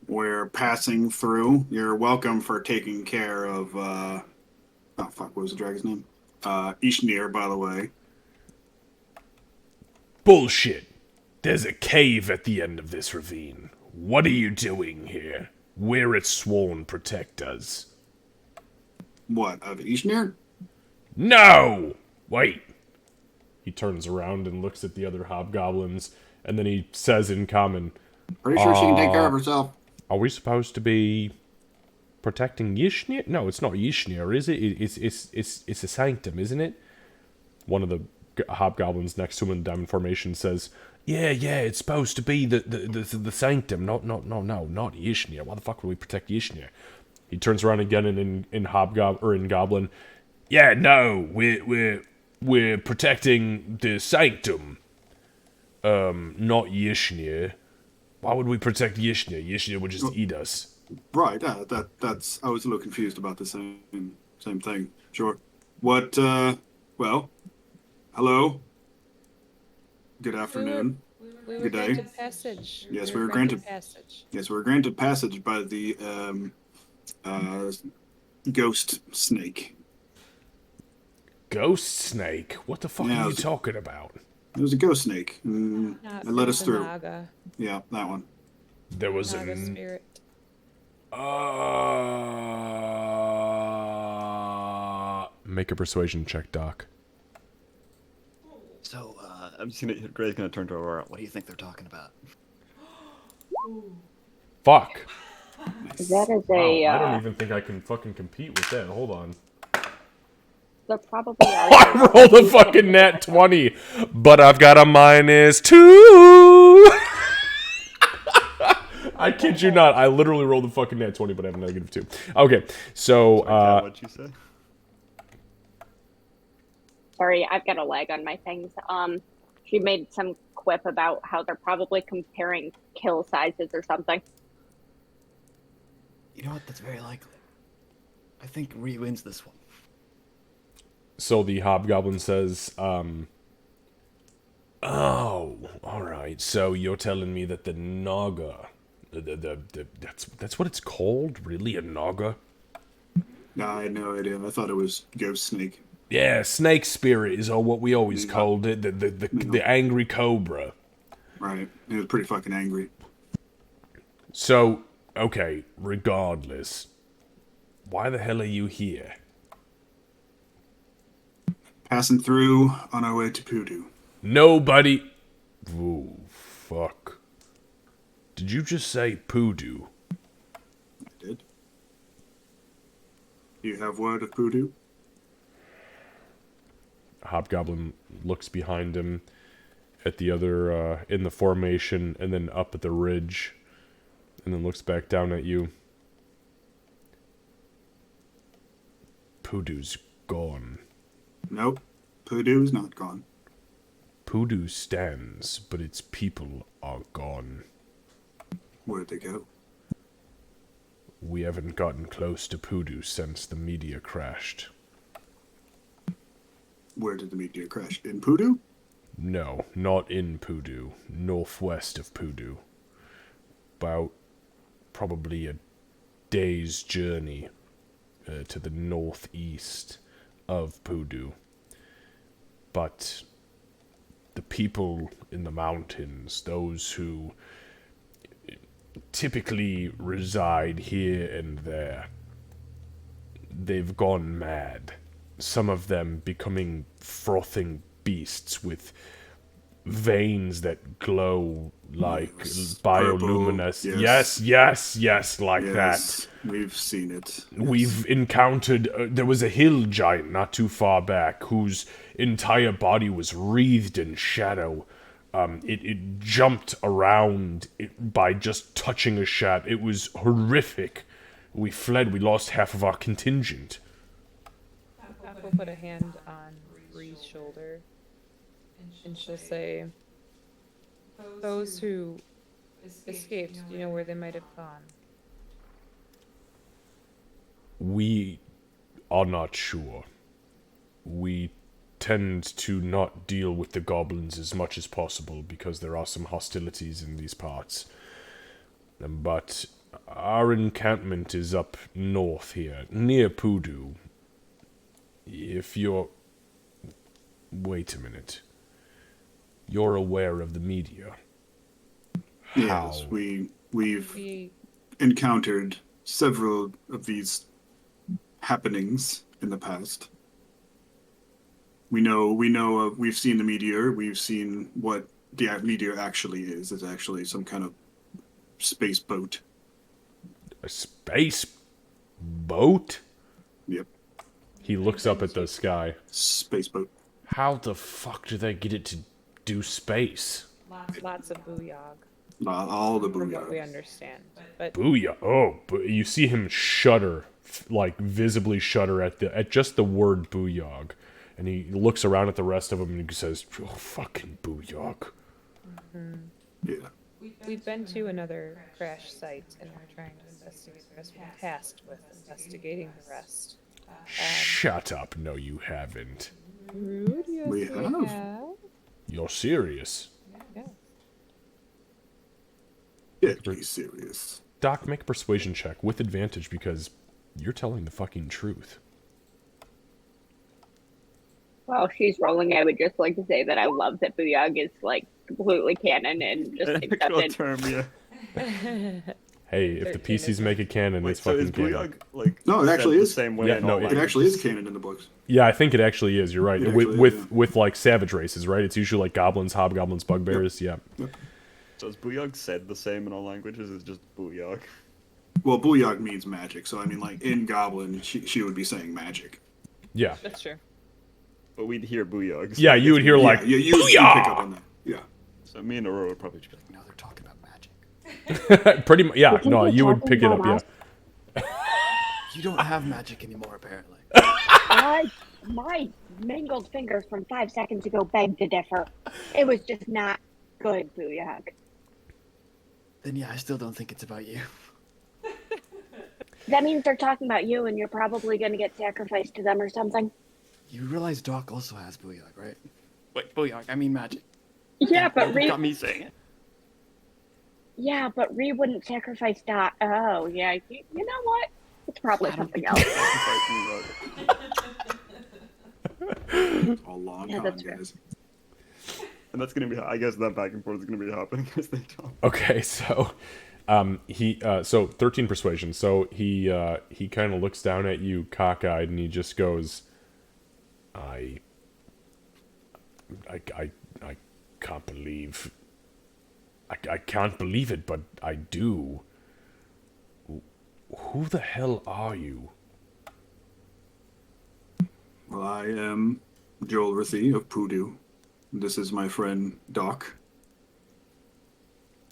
We're passing through. You're welcome for taking care of oh fuck, what was the dragon's name? Ishnir, by the way. Bullshit. There's a cave at the end of this ravine. What are you doing here? We're its sworn protectors. What, of Ishnir? No! Wait. He turns around and looks at the other hobgoblins, and then he says in common, Pretty sure she can take care of herself. "Are we supposed to be protecting Yishnir? No, it's not Yishnir, is it? It's a sanctum, isn't it?" One of the hobgoblins next to him in diamond formation says, Yeah, it's supposed to be the sanctum, not Yishnir. Why the fuck would we protect Yishnir?" He turns around again and in Goblin, "Yeah, no, we're protecting the sanctum, not Yishnir. Why would we protect Yishnir? Yishnir would just eat us." Right, that's I was a little confused about the same thing. Sure. What well, hello. Good afternoon. We were Good day. granted passage. Yes, we were granted passage. Yes, we were granted passage by the ghost snake. Ghost snake? What the fuck Yeah, are you it's- talking about? It was a ghost snake. Not It let us the through. Naga. Yeah, that one. There was Naga an... spirit. Make a persuasion check, Doc. So, I'm just Gray's gonna turn to Aurora. What do you think they're talking about? Fuck. That is Wow, a. I don't even think I can fucking compete with that. Hold on. They're probably. I rolled a fucking nat 20, but I've got a -2. I kid you not. I literally rolled a fucking nat 20, but I have a -2. Okay, so, What'd you say? Sorry, I've got a lag on my things. She made some quip about how they're probably comparing kill sizes or something. You know what? That's very likely. I think Ree wins this one. So the hobgoblin says, "Oh, alright, so you're telling me that the Naga, that's what it's called? Really, a Naga?" No, I had no idea. I thought it was ghost snake. Yeah, snake spirit is what we always called it, the angry cobra. Right. It was pretty fucking angry. So, okay, regardless, why the hell are you here? Passing through on our way to Poodoo. Nobody... Ooh, fuck. Did you just say Poodoo? I did. You have word of Poodoo? Hobgoblin looks behind him at the other, in the formation, and then up at the ridge, and then looks back down at you. Poodoo's gone. Nope. Poodoo's not gone. Poodoo stands, but its people are gone. Where'd they go? We haven't gotten close to Poodoo since the meteor crashed. Where did the meteor crash? In Poodoo? No, not in Poodoo. Northwest of Poodoo. About probably a day's journey to the northeast of Poodoo. But the people in the mountains, those who typically reside here and there, they've gone mad. Some of them becoming frothing beasts with veins that glow like bioluminescence. Yes, like Yes, that. we've seen it. We've encountered, there was a hill giant not too far back whose entire body was wreathed in shadow. It jumped around by just touching a shadow. It was horrific. We fled, we lost half of our contingent. Doc will put a hand on Bree's shoulder, and she'll say, those who escaped, do you know where they might have gone? We are not sure. We tend to not deal with the goblins as much as possible because there are some hostilities in these parts. But our encampment is up north here, near Poodoo. If you're... Wait a minute. You're aware of the meteor. How? Yes, we've encountered several of these happenings in the past. We've seen the meteor. We've seen what the meteor actually is. It's actually some kind of space boat. A space boat? Yep. He looks up at the sky. Space boat. How the fuck do they get it to do space? Lots of booyog. All the From what booyah. we understand. But Booyah! Oh, but you see him shudder, like visibly shudder at just the word booyog, and he looks around at the rest of them and he says, "Oh, fucking booyog." Yeah. we've been to another crash site, and we're trying to investigate the rest. We're tasked with investigating the rest. Shut up! No, you haven't. Rude, yes, We have. You're serious? Yeah. Get me serious. Doc, make a persuasion check with advantage because you're telling the fucking truth. While she's rolling, I would just like to say that I love that Booyog is like completely canon and just accepted. term, yeah. Hey, if the 13 PCs is make it canon, Wait, it's so fucking is canon. Booyog like No, it said actually the is. same way Yeah, in no, all it It languages? actually is canon in the books. Yeah, I think it actually is. You're right. It with actually with is, yeah. with like savage races, right? It's usually like goblins, hobgoblins, bugbears. Yeah. So is Booyog said the same in all languages? It's just Booyog. Well, booyog means magic, so I mean, like in Goblin, she would be saying magic. Yeah. That's true. But we'd hear Booyog. Yeah, you would hear like yeah, you pick "Booyah!" up on that. Yeah. So me and Aurora would probably just be like, no, they're talking about magic. Pretty much. Yeah. You think No, they're you would talking pick it up. about Yeah. us? You don't have magic anymore, apparently. My mangled fingers from 5 seconds ago beg to differ. It was just not good, Booyog. Then yeah, I still don't think it's about you. That means they're talking about you and you're probably going to get sacrificed to them or something. You realize Doc also has Booyog, right? Wait, Booyog, I mean magic. Yeah, but You got me saying it. Yeah, but Ree wouldn't sacrifice Dot. Oh, yeah. You know what? It's probably something else. A long Yeah, con, that's fair. guys. And that's gonna be, I guess that back and forth is gonna be happening as they talk. Okay, so so 13 persuasion. So he kind of looks down at you cockeyed and he just goes, I can't believe I can't believe it, but I do. Who the hell are you? Well, I am Joel Rithy of Poodoo. This is my friend Doc.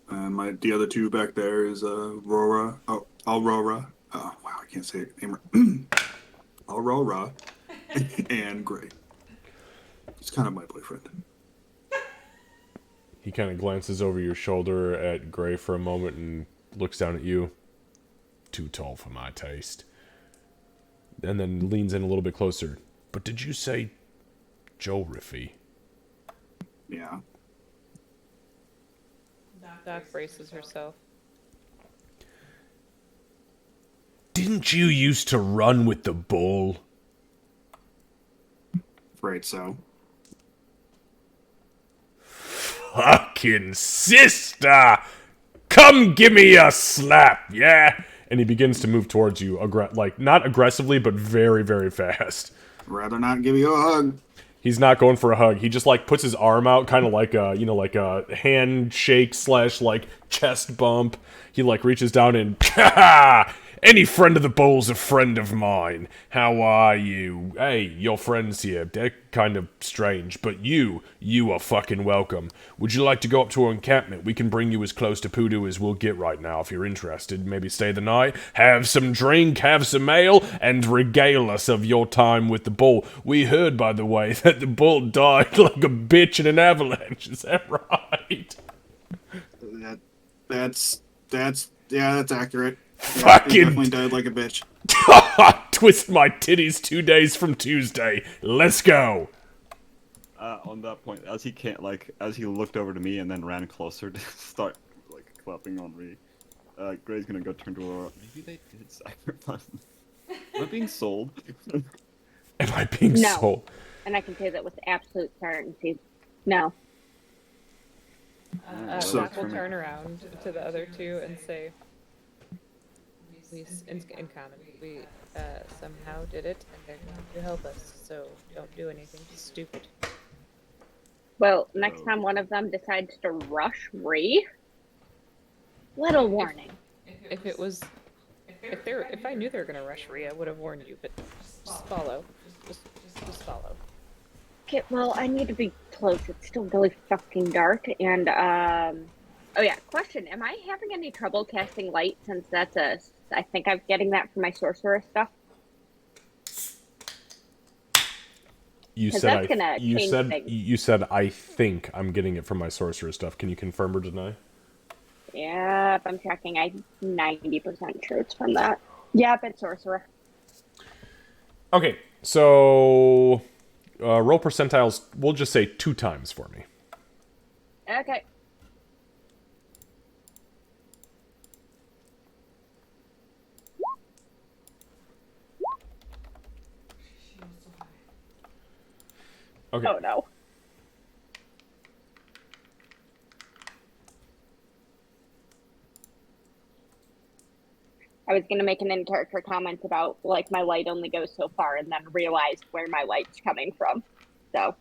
The other two back there is Aurora. Oh, Aurora. Oh, wow, I can't say it. Aurora and Gray. It's kind of my boyfriend. He kind of glances over your shoulder at Gray for a moment and looks down at you. Too tall for my taste. And then leans in a little bit closer. But did you say Joe Riffy? Yeah. Doc braces herself. Didn't you used to run with the bull? Afraid so. Fucking sister! Come give me a slap, yeah? And he begins to move towards you, like, not aggressively, but very, very fast. Rather not give you a hug. He's not going for a hug. He just, like, puts his arm out, kind of like a, you know, like a handshake / like, chest bump. He, like, reaches down and, ha! Any friend of the bull's a friend of mine. How are you? Hey, your friends here. They're kind of strange, but you are fucking welcome. Would you like to go up to our encampment? We can bring you as close to Poodoo as we'll get right now if you're interested. Maybe stay the night, have some drink, have some ale, and regale us of your time with the bull. We heard, by the way, that the bull died like a bitch in an avalanche. Is that right? That's accurate. Fucking he definitely died like a bitch. Twist my titties 2 days from Tuesday. Let's go. On that point, as he looked over to me and then ran closer to start like clapping on me, Gray's gonna go turn to Aurora. Maybe they did sacrifice. Am I being sold? Am I being sold? And I can say that with absolute certainty. No. Doc will turn around to the other two and say, in common, we somehow did it, and they're going to help us, so don't do anything stupid. Well, next time one of them decides to rush Ree, little warning. If I knew they were going to rush Ree, I would have warned you, but just follow. Just follow. Okay, well, I need to be close. It's still really fucking dark, and, oh yeah, question, am I having any trouble casting light, since I think I'm getting that from my sorcerer stuff? You said I think I'm getting it from my sorcerer stuff. Can you confirm or deny? Yep, I'm checking. I'm 90% sure it's from that. Yep, it's sorcerer. Okay, so roll percentiles, we'll just say 2 times for me. Okay. Okay. Oh no. I was gonna make an in-character comment about, like, my light only goes so far, and then realized where my light's coming from. So.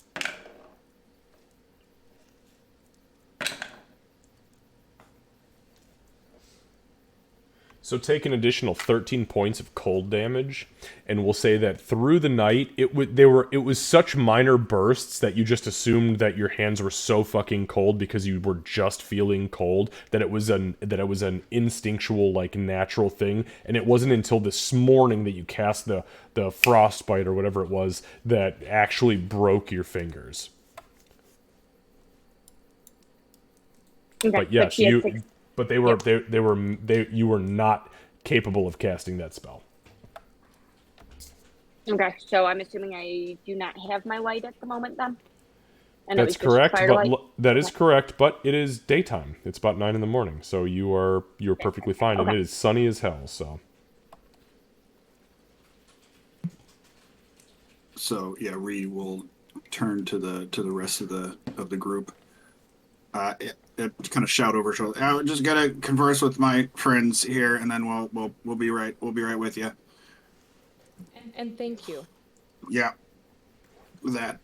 So take an additional 13 points of cold damage, and we'll say that through the night, it was such minor bursts that you just assumed that your hands were so fucking cold because you were just feeling cold that it was an instinctual, like, natural thing, and it wasn't until this morning that you cast the frostbite or whatever it was that actually broke your fingers. Okay, but yes, you were not capable of casting that spell. Okay, so I'm assuming I do not have my light at the moment then? And That's correct, that is correct, but it is daytime. It's about 9 in the morning, so you're perfectly fine, and it is sunny as hell, so. So yeah, Ree will turn to the rest of the group. Kind of shout over her shoulder. I just gotta converse with my friends here, and then we'll be right with you. And thank you. Yeah, that.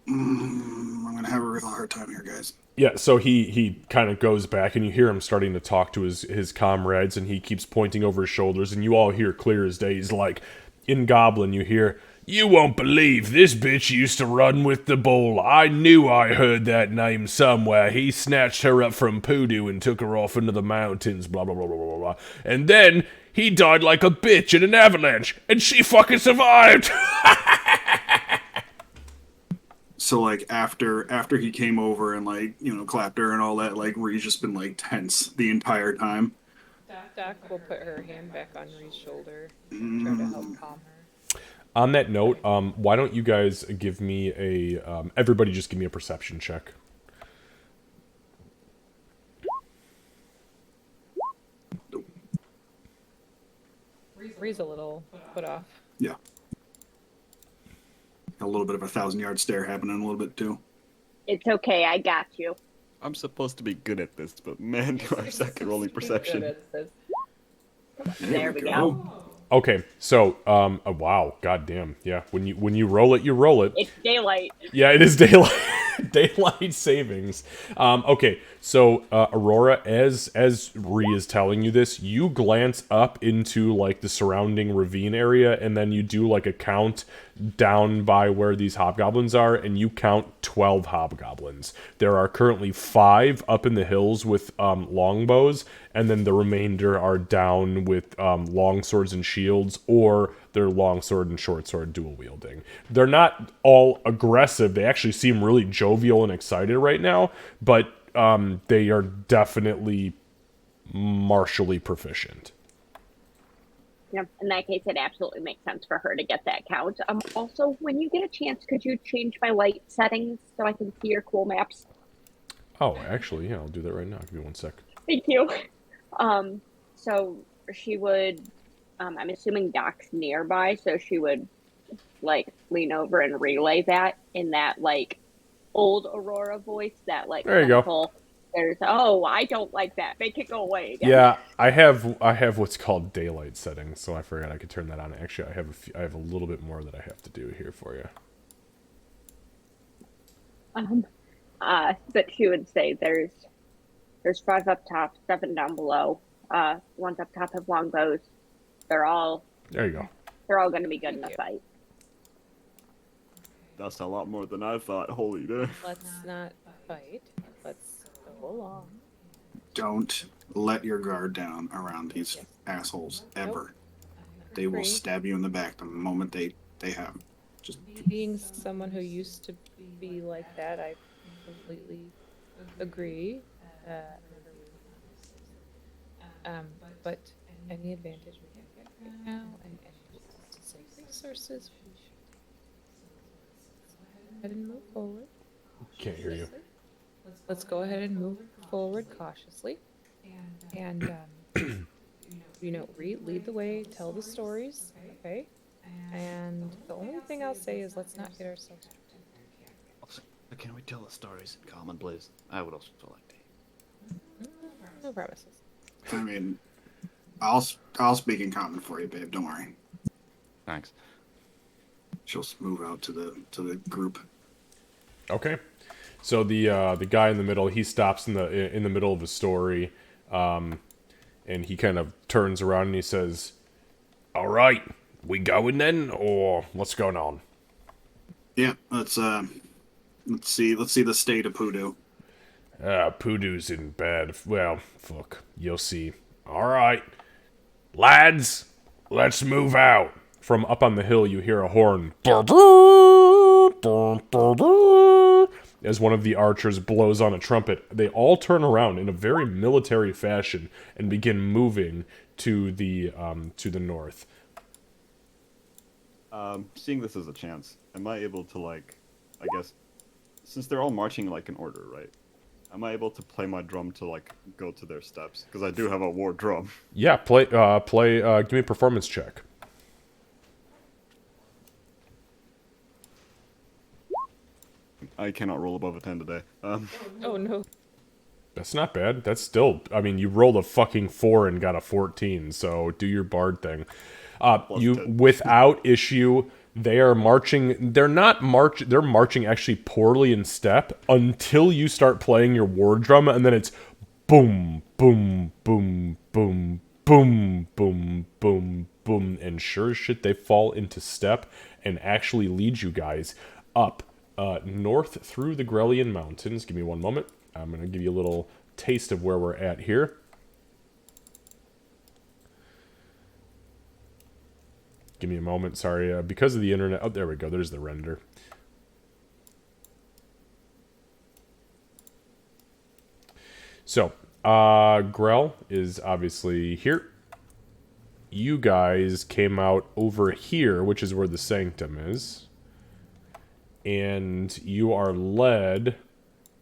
I'm gonna have a real hard time here, guys. Yeah, so he kind of goes back, and you hear him starting to talk to his comrades, and he keeps pointing over his shoulders, and you all hear clear as day. He's like, in Goblin, you hear, "You won't believe this bitch used to run with the bull. I knew I heard that name somewhere. He snatched her up from Poodoo and took her off into the mountains, blah, blah, blah, blah, blah, blah. And then he died like a bitch in an avalanche, and she fucking survived." So like after he came over and like clapped her and all that, like Ree's just been like tense the entire time. Doc will put her hand back on Ree's shoulder, try to help calm her. On that note, why don't you guys give me everybody just give me a perception check. Ree's a little put off. Yeah. A little bit of a 1,000-yard stare happening a little bit too. It's okay, I got you. I'm supposed to be good at this, but man, do I suck at rolling perception. There we go. Okay, so wow, goddamn, yeah. When you roll it, you roll it. It's daylight. Yeah, it is daylight. Daylight savings. Okay, so Aurora, as Ree is telling you this, you glance up into like the surrounding ravine area, and then you do like a count down by where these hobgoblins are, and you count 12 hobgoblins. There are currently 5 up in the hills with longbows, and then the remainder are down with long swords and shields, or they're long sword and short sword dual wielding. They're not all aggressive. They actually seem really jovial and excited right now, but they are definitely martially proficient. Yep. In that case, it absolutely makes sense for her to get that count. Also, when you get a chance, could you change my light settings so I can see your cool maps? Oh, actually, yeah, I'll do that right now. Give me 1 sec. Thank you. So she would, I'm assuming Doc's nearby, so she would, like, lean over and relay that in that, like, old Aurora voice, that, like, there you go. There's, oh, I don't like that. Make it go away again. Yeah, I have what's called daylight settings, so I forgot I could turn that on. Actually, I have a little bit more that I have to do here for you. But she would say there's 5 up top, 7 down below. Ones up top have longbows. They're all there. You go. They're all going to be good in the fight. That's a lot more than I thought. Holy damn. Let's not fight. Let's go along. Don't let your guard down around these assholes ever. They will stab you in the back the moment they have. Just being someone who used to be like that, I completely agree. But any advantage we can get right now, and to save resources, we should go ahead and move forward. Can't hear you. Let's go ahead and move forward cautiously, and lead the way, tell the stories, okay? And the only thing I'll say is let's not get ourselves. Can we tell the stories in common, please? I would also like to. No promises. I mean, I'll speak in common for you, babe. Don't worry. Thanks. She'll move out to the group. Okay. So the guy in the middle, he stops in the middle of a story, and he kind of turns around and he says, "All right, we going then, or what's going on?" Yeah, let's see the state of Poodoo. Poodoo's in bed. Well, fuck, you'll see. All right, lads, let's move out. From up on the hill, you hear a horn. As one of the archers blows on a trumpet, they all turn around in a very military fashion and begin moving to the north. Seeing this as a chance, am I able to, like, I guess, since they're all marching like in order, right? Am I able to play my drum to, like, go to their steps? Because I do have a war drum. Yeah, play. Give me a performance check. I cannot roll above a 10 today. Oh no. That's not bad. That's still, I mean, you rolled a fucking 4 and got a 14, so do your bard thing. Without issue, they are marching. They're marching actually poorly in step until you start playing your war drum, and then it's boom, boom, boom, boom, boom, boom, boom, boom, and sure as shit, they fall into step and actually lead you guys up north through the Grelian Mountains. Give me one moment. I'm going to give you a little taste of where we're at here. Give me a moment, sorry. Because of the internet... Oh, there we go. There's the render. So, Grell is obviously here. You guys came out over here, which is where the sanctum is. And you are led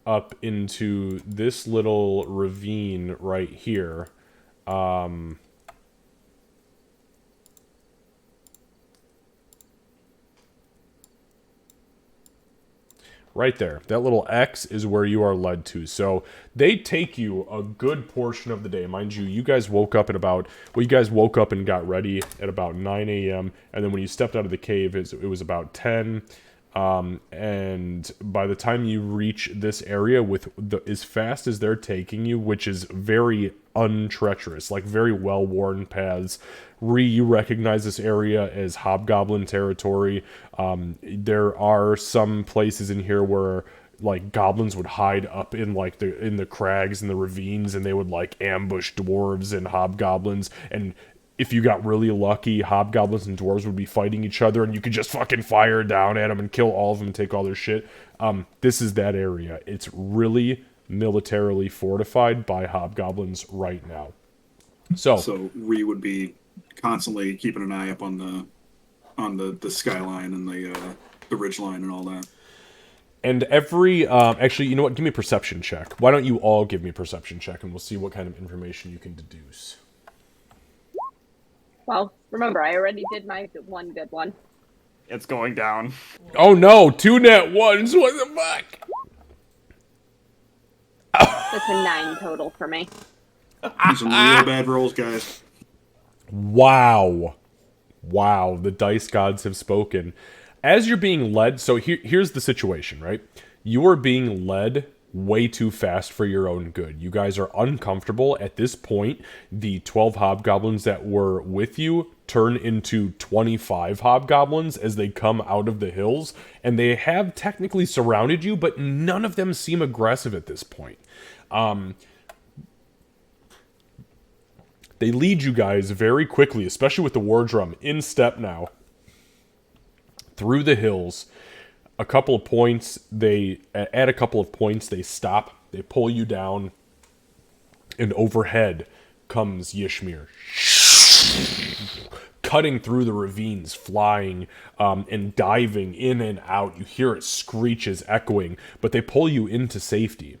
up into this little ravine right here. Right there. That little X is where you are led to. So they take you a good portion of the day. Mind you, you guys woke up at about... Well, you guys woke up and got ready at about 9 a.m. And then when you stepped out of the cave, it was about 10. And by the time you reach this area with as fast as they're taking you, which is very untreacherous, like very well-worn paths, you recognize this area as hobgoblin territory. There are some places in here where like goblins would hide up in like the crags and the ravines, and they would like ambush dwarves and hobgoblins. And if you got really lucky, hobgoblins and dwarves would be fighting each other, and you could just fucking fire down at them and kill all of them and take all their shit. This is that area. It's really militarily fortified by hobgoblins right now. So we would be constantly keeping an eye up on the skyline and the ridge line and all that. And every actually, you know what? Give me a perception check. Why don't you all give me a perception check, and we'll see what kind of information you can deduce. Well, remember, I already did my one good one. It's going down. Oh no, 2 net ones, what the fuck? That's a 9 total for me. Some real bad rolls, guys. Wow. Wow, the dice gods have spoken. As you're being led, so here's the situation, right? You are being led way too fast for your own good. You guys are uncomfortable. At this point, the 12 hobgoblins that were with you turn into 25 hobgoblins as they come out of the hills, and they have technically surrounded you, but none of them seem aggressive at this point. They lead you guys very quickly, especially with the war drum in step now, through the hills. A couple of points, at a couple of points, they stop, they pull you down, and overhead comes Yshmir, cutting through the ravines, flying, and diving in and out. You hear its screeches echoing, but they pull you into safety.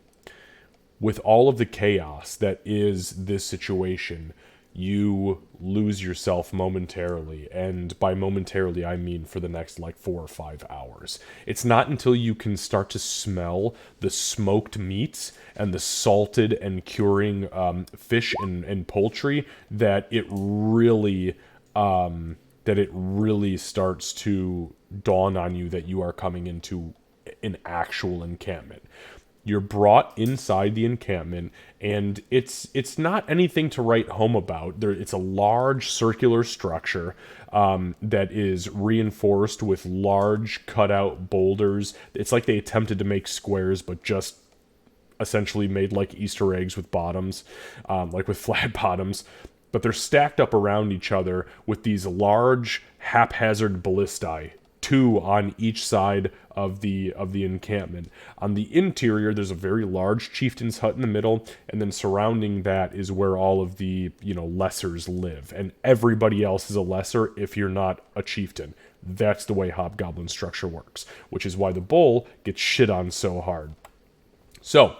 With all of the chaos that is this situation, you lose yourself momentarily, and by momentarily I mean for the next like 4 or 5 hours. It's not until you can start to smell the smoked meats and the salted and curing fish and poultry that it really starts to dawn on you that you are coming into an actual encampment. You're brought inside the encampment, and it's not anything to write home about. It's a large circular structure that is reinforced with large cutout boulders. It's like they attempted to make squares, but just essentially made like Easter eggs with bottoms, like with flat bottoms. But they're stacked up around each other with these large haphazard ballistae, 2 on each side of the encampment. On the interior, there's a very large chieftain's hut in the middle, and then surrounding that is where all of the, lessers live. And everybody else is a lesser if you're not a chieftain. That's the way hobgoblin structure works, which is why the bull gets shit on so hard. So,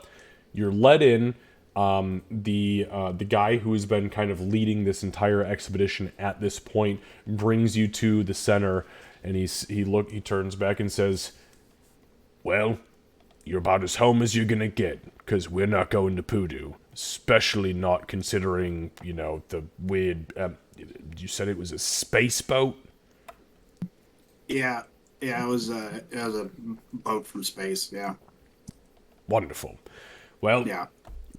you're led in. The guy who has been kind of leading this entire expedition at this point brings you to the center, and he turns back and says, "Well, you're about as home as you're gonna get, because we're not going to Poodoo. Especially not considering, the weird, you said it was a space boat?" Yeah, it was a boat from space, yeah. Wonderful. Well, yeah.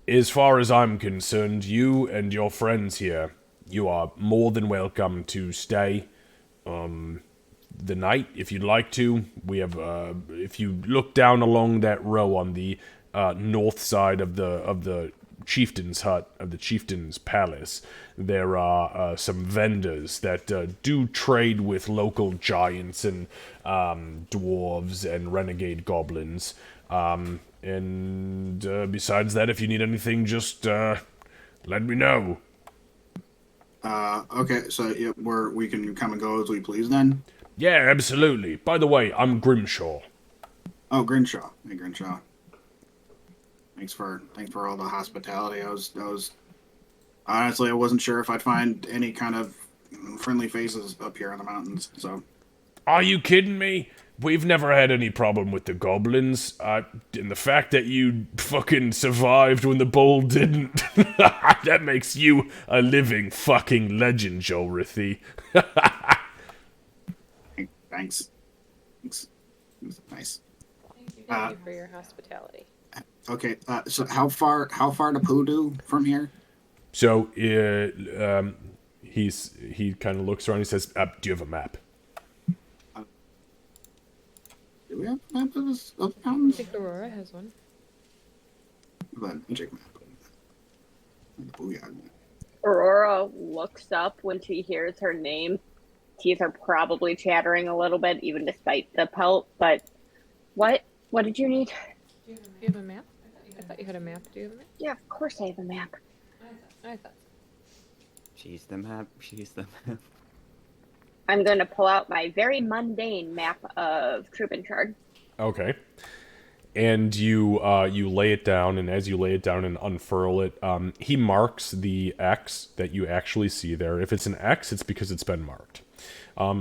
As far as I'm concerned, you and your friends here, you are more than welcome to stay the night if you'd like to. We have, if you look down along that row on the north side of the chieftain's hut, of the chieftain's palace, there are some vendors that do trade with local giants and dwarves and renegade goblins. And besides that, if you need anything, just let me know. Okay, so yeah, we can come and go as we please then. Yeah, absolutely. By the way, I'm Grimshaw. Oh, Grinshaw. Hey, Grinshaw. Thanks for all the hospitality. I was honestly, I wasn't sure if I'd find any kind of friendly faces up here in the mountains. So. Are you kidding me? We've never had any problem with the goblins. And the fact that you fucking survived when the bull didn't, that makes you a living fucking legend, Jolrithy. Thanks. Nice. Thank you for your hospitality. Okay, so how far to Poodoo from here? So, he kind of looks around. He says, "Do you have a map?" Do we have a map of the I mountains? think Aurora has one. Check map. Booyah. Aurora looks up when she hears her name. Teeth are probably chattering a little bit, even despite the pelt. But what did you need? Do you have a map? I thought you had a map. Do you have a map? Yeah, of course I have a map. I thought. She's the map. I'm going to pull out my very mundane map of Trubinchard. Okay. And you lay it down, and as you lay it down and unfurl it, he marks the X that you actually see there. If it's an X, it's because it's been marked.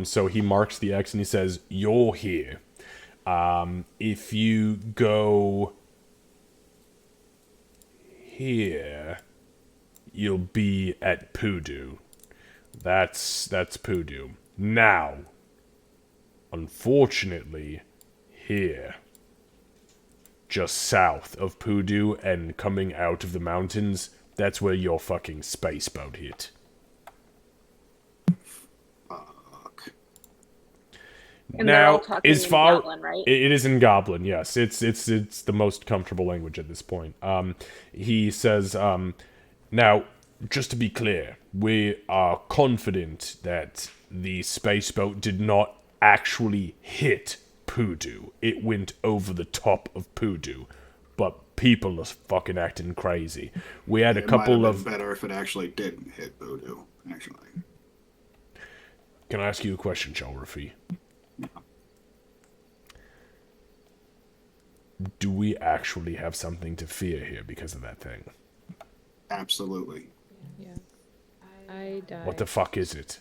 So he marks the X and he says, "You're here. If you go here, you'll be at Poodoo. That's Poodoo. Now, unfortunately, here, just south of Poodoo and coming out of the mountains, that's where your fucking space boat hit." Fuck. And they're all talking as in far Goblin, right? it is in Goblin, yes. It's the most comfortable language at this point. He says, now, just to be clear, we are confident that the space boat did not actually hit Poodoo. It went over the top of Poodoo, but people are fucking acting crazy. We had a couple of. Better if it actually didn't hit Poodoo. Actually. Can I ask you a question, Chalriffy? Do we actually have something to fear here because of that thing? Absolutely. Yeah. I died. What the fuck is it?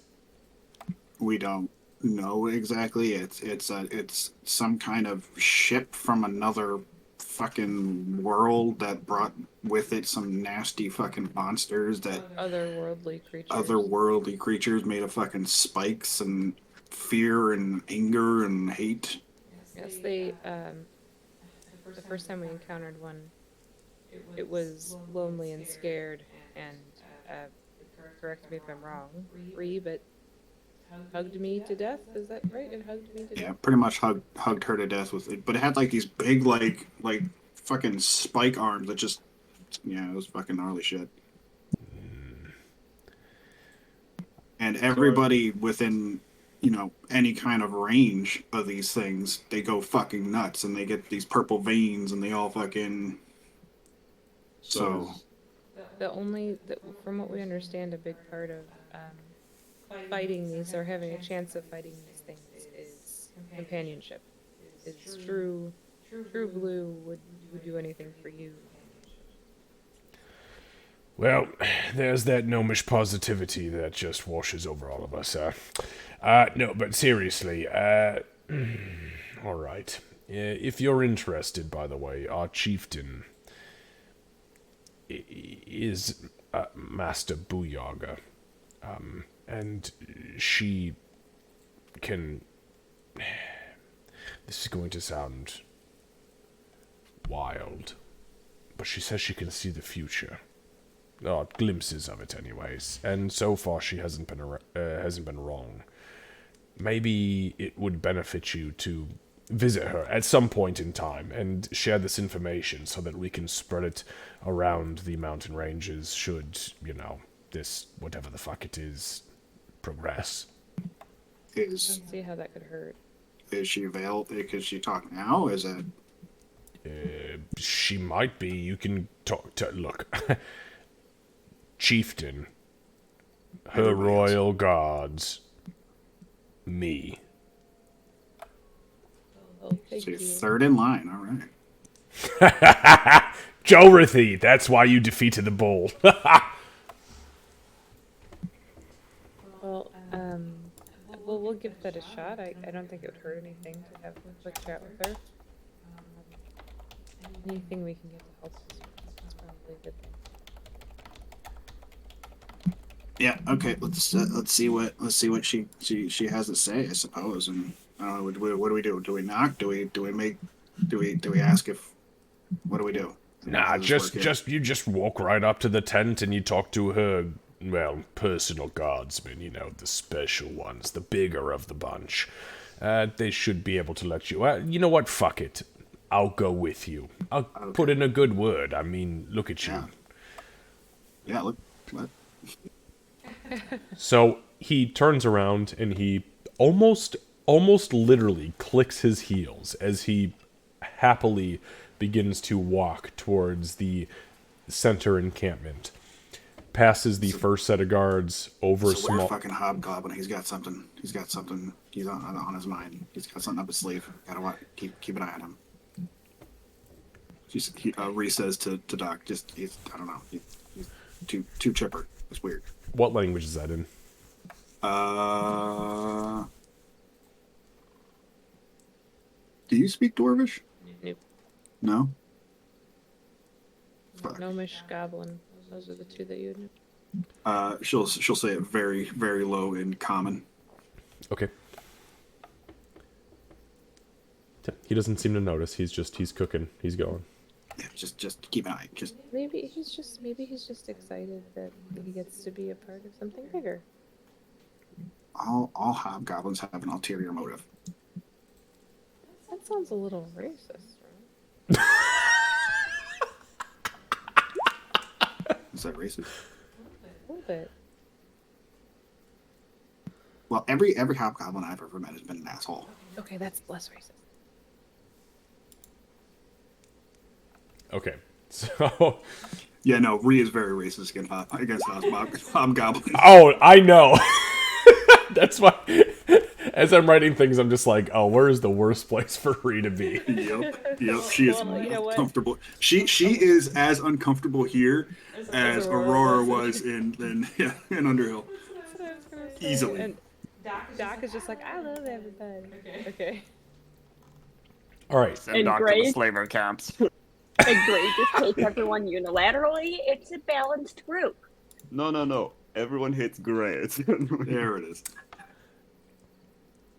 We don't know exactly. It's some kind of ship from another fucking world that brought with it some nasty fucking monsters that Otherworldly creatures made of fucking spikes and fear and anger and hate. Yes, they. The first time we encountered one, it was lonely and scared, and correct me if I'm wrong, free, but hugged me to death. Is that right? It hugged me to death. Yeah, pretty much hugged her to death with it, but it had like these big like fucking spike arms that just it was fucking gnarly shit. And everybody within any kind of range of these things, they go fucking nuts and they get these purple veins and they all fucking. So. From what we understand, a big part of fighting these or having a chance of fighting these things is companionship. Is true blue would do anything for you. Well, there's that gnomish positivity that just washes over all of us. No, but seriously, all right. If you're interested, by the way, our chieftain is Master Booyaga, and she can. This is going to sound wild, but she says she can see the future. Glimpses of it, anyways. And so far, she hasn't been wrong. Maybe it would benefit you to visit her at some point in time and share this information so that we can spread it around the mountain ranges should, this, whatever the fuck it is, progress. I don't see how that could hurt. Is she available? Could she talk now? Is it? She might be. You can talk to... Look. Chieftain. Her Everybody else. royal guards. Me. Oh, thank So you're you. third in line. All right. Jorathy, that's why you defeated the bull. Well, we'll give that a shot. I don't think it would hurt anything to have a quick chat with her. Anything we can get to help is probably a good thing. Yeah. Okay. Let's see what she has to say. I suppose. And I don't know. What do we do? Do we knock? Do we ask if? What do we do? Nah, How does this work you just walk right up to the tent and you talk to her, well, personal guardsmen, you know, the special ones, the bigger of the bunch. They should be able to let you... you know what? Fuck it. I'll go with you. I'll put in a good word. I mean, look at you. Yeah. Look. What? So he turns around and he almost literally clicks his heels as he happily begins to walk towards the center encampment. Passes the first set of guards over a So small... where's fucking Hobgoblin? He's got something. He's on his mind. He's got something up his sleeve. Gotta keep an eye on him. Reese says to Doc, I don't know. He's too chipper. It's weird. What language is that in? Do you speak Dwarvish? Nope. No. Gnomish, Goblin. Those are the two that you would know. She'll say it very, very low in common. Okay. He doesn't seem to notice. He's cooking. He's going. Yeah, just keep an eye. Maybe he's just excited that he gets to be a part of something bigger. All hobgoblins have an ulterior motive. That sounds a little racist, right? Is that racist? A little bit. Well, every hobgoblin I've ever met has been an asshole. Okay, that's less racist. Okay, so... Yeah, no, Ree is very racist against hobgoblins. Oh, I know. That's why, as I'm writing things, I'm just like, oh, where is the worst place for Ree to be? Yep. She is Well, you know what? uncomfortable. She is as uncomfortable here as Aurora was in Underhill. That's what I was gonna say. Easily. And Doc is just like, I love everybody. Okay. All right. Send Doc to the Gray? slaver camps. And Gray just takes everyone unilaterally. It's a balanced group. No. Everyone hates Gray. There it is.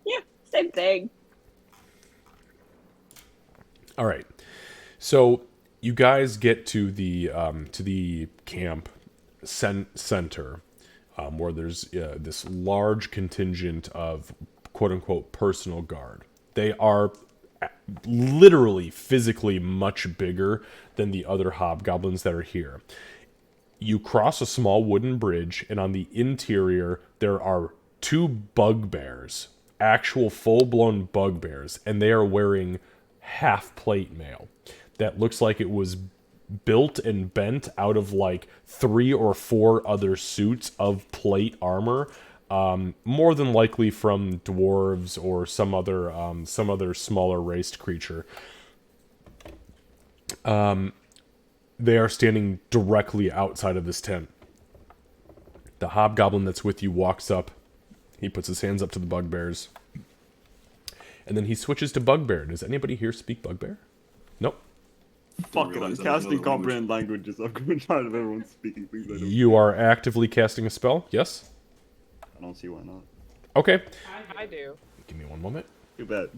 Yeah, same thing. All right. So you guys get to the camp center, where there's this large contingent of quote unquote personal guard. They are literally physically much bigger than the other hobgoblins that are here. You cross a small wooden bridge, and on the interior there are two bugbears, actual full-blown bugbears, and they are wearing half-plate mail that looks like it was built and bent out of like 3 or 4 other suits of plate armor, more than likely from dwarves or some other smaller raced creature. They are standing directly outside of this tent. The hobgoblin that's with you walks up. He puts his hands up to the bugbears. And then he switches to bugbear. Does anybody here speak bugbear? Nope. Fuck it, I'm casting comprehend languages. I'm going to try to everyone speaking things I don't. You are actively casting a spell? Yes? I don't see why not. Okay. I do. Give me one moment. Too bad.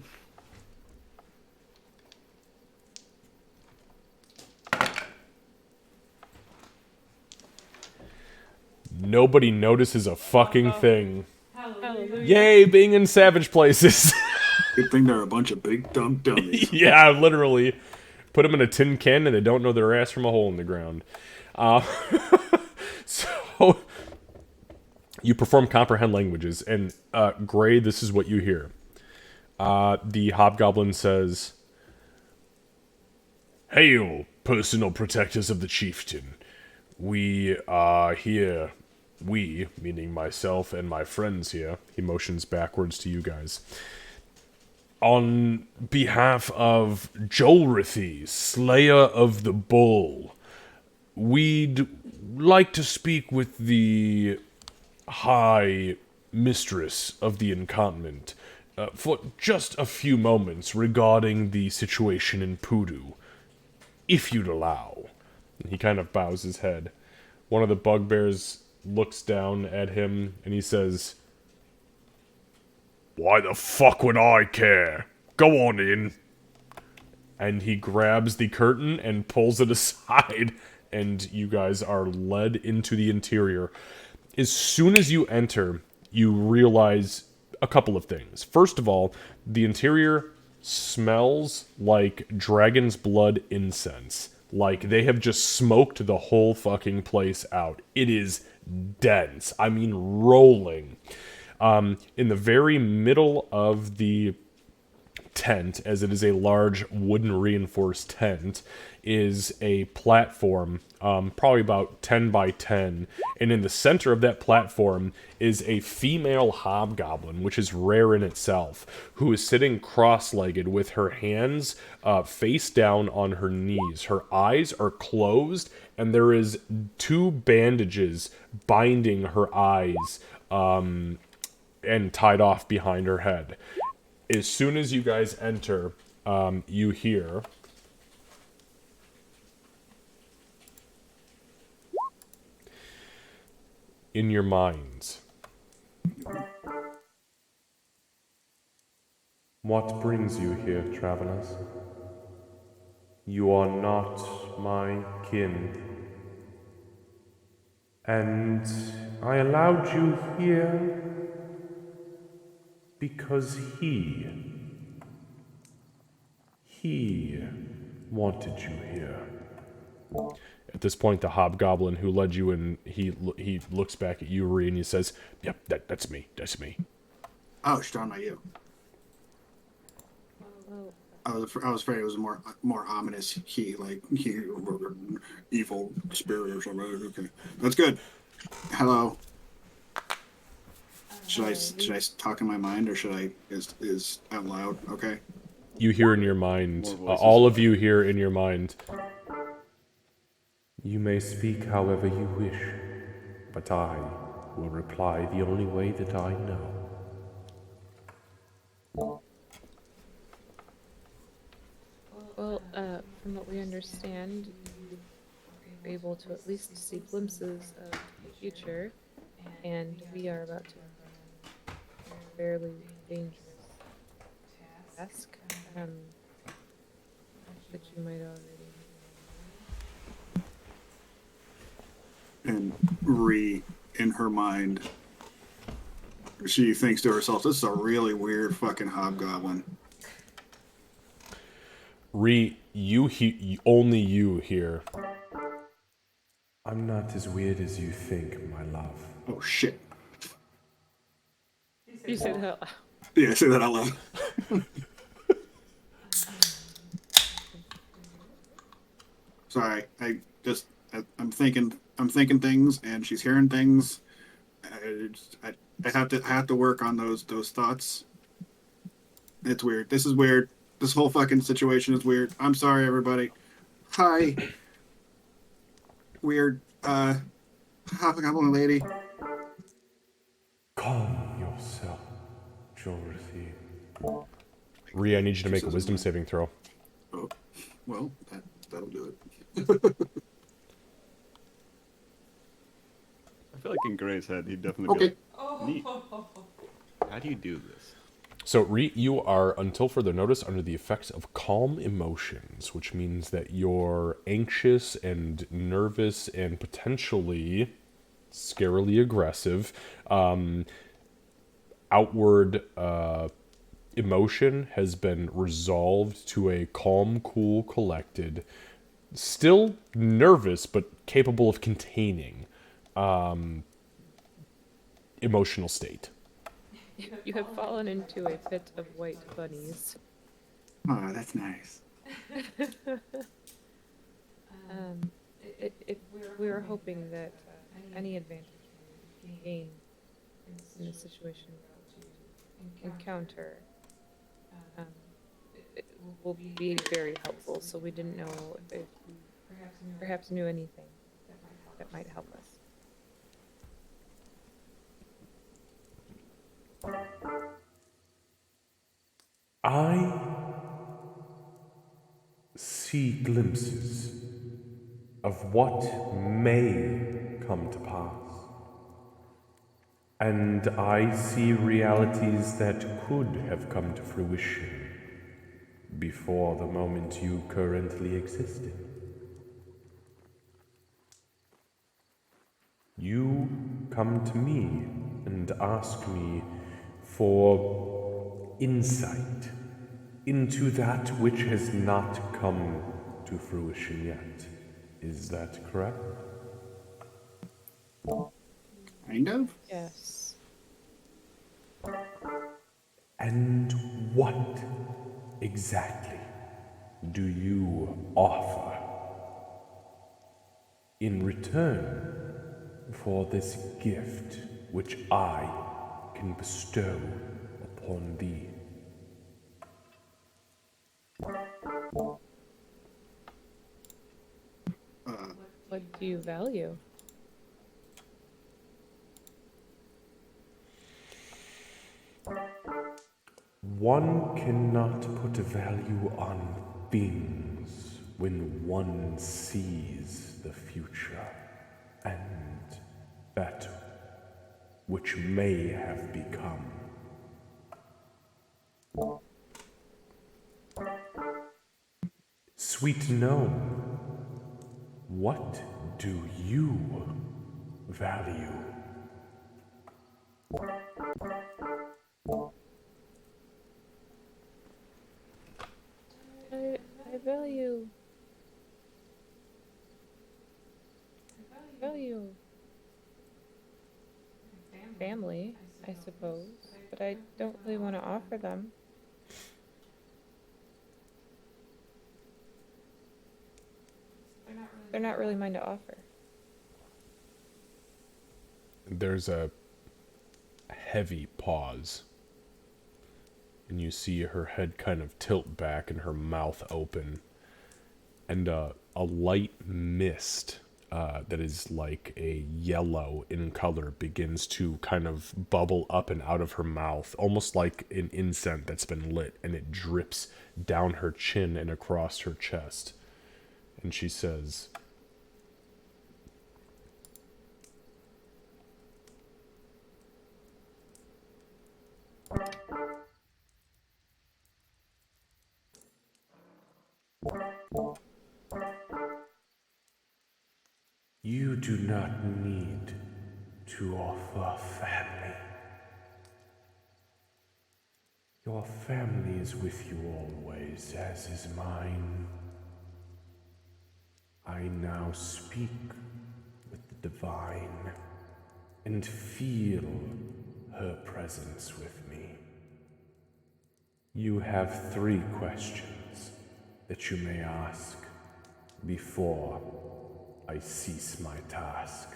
Nobody notices a fucking thing. Hallelujah. Yay, being in savage places. Good thing they're a bunch of big dumb dummies. Yeah, literally. Put them in a tin can and they don't know their ass from a hole in the ground. So, you perform comprehend languages, and Gray, this is what you hear. The hobgoblin says, Hail, personal protectors of the chieftain. We are here. We, meaning myself and my friends here, he motions backwards to you guys. On behalf of Jolrathy, Slayer of the Bull, we'd like to speak with the High Mistress of the Encampment for just a few moments regarding the situation in Poodoo, if you'd allow. And he kind of bows his head. One of the bugbears looks down at him and he says, "Why the fuck would I care? Go on in." And he grabs the curtain and pulls it aside, and you guys are led into the interior. As soon as you enter, you realize a couple of things. First of all, the interior smells like dragon's blood incense. Like they have just smoked the whole fucking place out. It is dense. I mean, rolling. In the very middle of the tent, as it is a large wooden reinforced tent, is a platform, probably about 10 by 10, and in the center of that platform is a female hobgoblin, which is rare in itself, who is sitting cross-legged with her hands face down on her knees. Her eyes are closed, and there is 2 bandages binding her eyes and tied off behind her head. As soon as you guys enter, you hear in your minds, "What brings you here, travelers? You are not my kin. And I allowed you here because he wanted you here." At this point, the hobgoblin who led you in, he looks back at you, Ree, and he says, "Yep, that's me. That's me." Oh, she's talking about you. I was afraid it was a more ominous like evil spirit or something. Okay, that's good. Hello. Should I talk in my mind, or should I is out loud? Okay. You hear in your mind, all of you hear in your mind, "You may speak however you wish, but I will reply the only way that I know." Well, from what we understand, you're able to at least see glimpses of the future, and we are about to a fairly dangerous task that you might already. And Ree, in her mind, she thinks to herself, "This is a really weird fucking hobgoblin." Ree, only you hear, "I'm not as weird as you think, my love." Oh shit. You said that out loud. Yeah, say that out loud. Sorry, I'm thinking things, and she's hearing things. I have to work on those thoughts. It's weird. This is weird. This whole fucking situation is weird. I'm sorry, everybody. Hi. Weird. Hobgoblin lady. Calm yourself, Jolrathy. Ree, I need you to make a wisdom saving throw. Oh, well, that'll do it. I feel like in Gray's head, he'd definitely be like, "Neat. How do you do this?" So, Ree, you are, until further notice, under the effects of calm emotions, which means that you're anxious and nervous and potentially scarily aggressive. Outward emotion has been resolved to a calm, cool, collected, still nervous, but capable of containing emotional state. You have fallen into a pit of white bunnies. Oh, that's nice. We were hoping that any advantage we gain in the situation we encounter it will be very helpful. So we didn't know if you perhaps knew anything that might help us. I see glimpses of what may come to pass. And I see realities that could have come to fruition before the moment you currently exist in. You come to me and ask me for insight into that which has not come to fruition yet. Is that correct? Kind of? Yes. And what exactly do you offer in return for this gift which I can bestow upon thee? What do you value? One cannot put a value on things when one sees the future and that which may have become. Sweet gnome, what do you value? I value family, I suppose, but I don't really want to offer them. They're not really mine to offer. There's a heavy pause, and you see her head kind of tilt back and her mouth open, and a light mist that is like a yellow in color begins to kind of bubble up and out of her mouth, almost like an incense that's been lit, and it drips down her chin and across her chest. And she says, "You do not need to offer family. Your family is with you always, as is mine. I now speak with the divine and feel her presence with me. You have 3 questions that you may ask before I cease my task."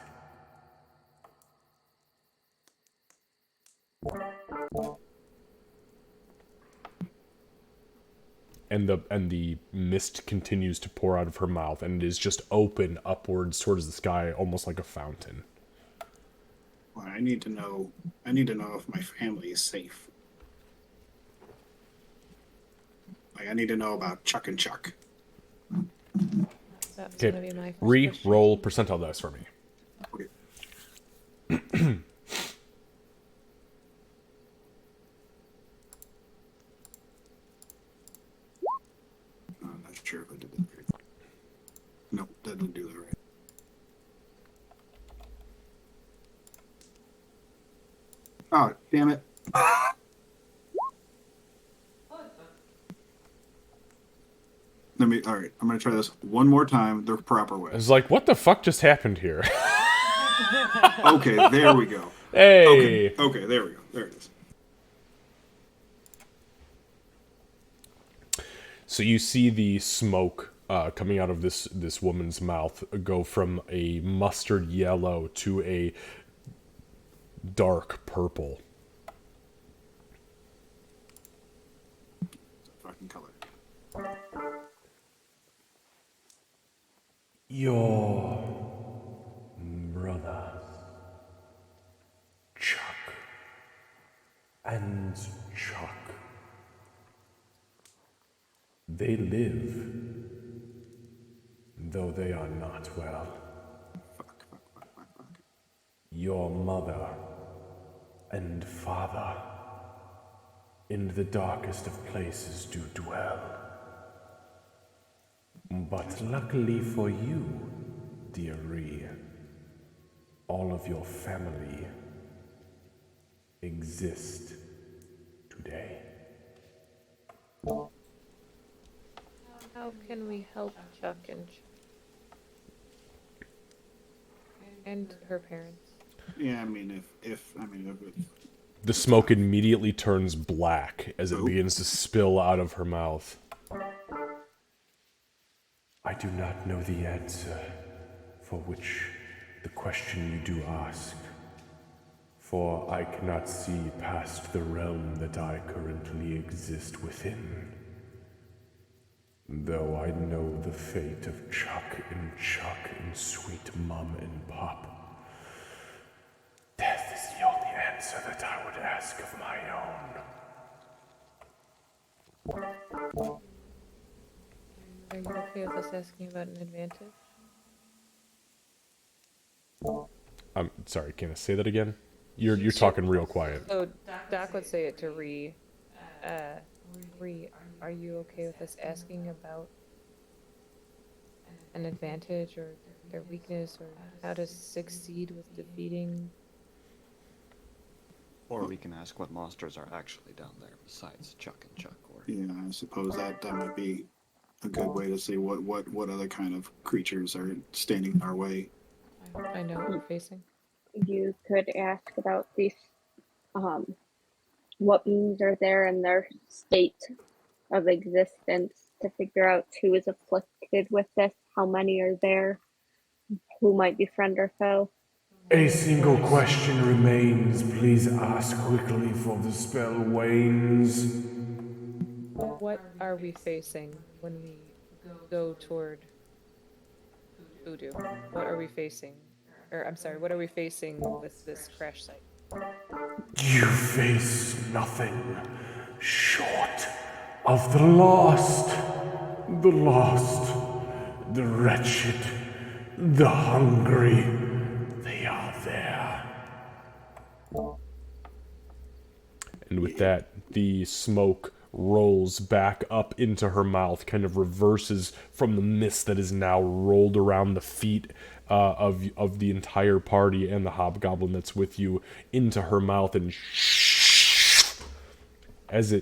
And the mist continues to pour out of her mouth, and it is just open upwards towards the sky, almost like a fountain. Well, I need to know if my family is safe. Like, I need to know about Chuck and Chuck. That's Okay, gonna be my first question. re-roll percentile dice for me. Okay. I'm not sure if I did that right. Nope, that didn't do that right. Oh, damn it. Alright, I'm gonna try this one more time the proper way. I was like, what the fuck just happened here? Okay, there we go. Hey! Okay, there we go. There it is. So you see the smoke coming out of this woman's mouth go from a mustard yellow to a dark purple. Fucking color. Your brothers, Chuck and Chuck, they live, though they are not well. Your mother and father in the darkest of places do dwell. But luckily for you, dear Ree, all of your family exist today. How can we help Chuck and her parents? Yeah, I mean, if The smoke immediately turns black as it begins to spill out of her mouth. I do not know the answer for which the question you do ask, for I cannot see past the realm that I currently exist within. Though I know the fate of Chuck and sweet Mum and Pop, death is the only answer that I would ask of my own. Are you okay with us asking about an advantage? I'm sorry, can I say that again? You're talking real quiet. So Doc would say it to Ree. Ree, are you okay with us asking about an advantage or their weakness or how to succeed with defeating? Or we can ask what monsters are actually down there besides Chuck and Chuck. Or yeah, I suppose that might be a good way to see what other kind of creatures are standing in our way. I know what we're facing. You could ask about these, what beings are there in their state of existence to figure out who is afflicted with this, how many are there, who might be friend or foe. A single question remains. Please ask quickly, for the spell wanes. What are we facing when we go toward Voodoo? What are we facing? Or, I'm sorry, what are we facing with this crash site? You face nothing short of the lost, the wretched, the hungry. They are there. And with that, the smoke rolls back up into her mouth, kind of reverses from the mist that is now rolled around the feet of the entire party and the hobgoblin that's with you into her mouth, and as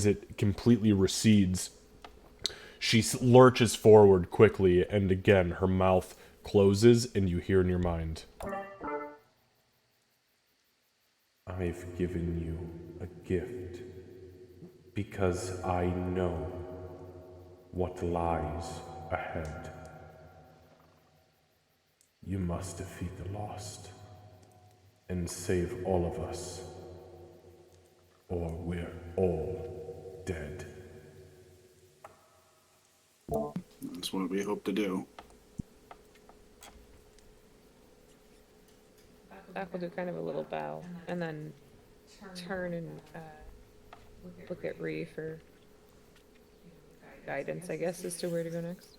it completely recedes, she lurches forward quickly, and again her mouth closes, and you hear in your mind, I've given you a gift because I know what lies ahead. You must defeat the lost and save all of us, or we're all dead. That's what we hope to do. Doc will do kind of a little bow and then turn and look at Ree for guidance, I guess, as to where to go next.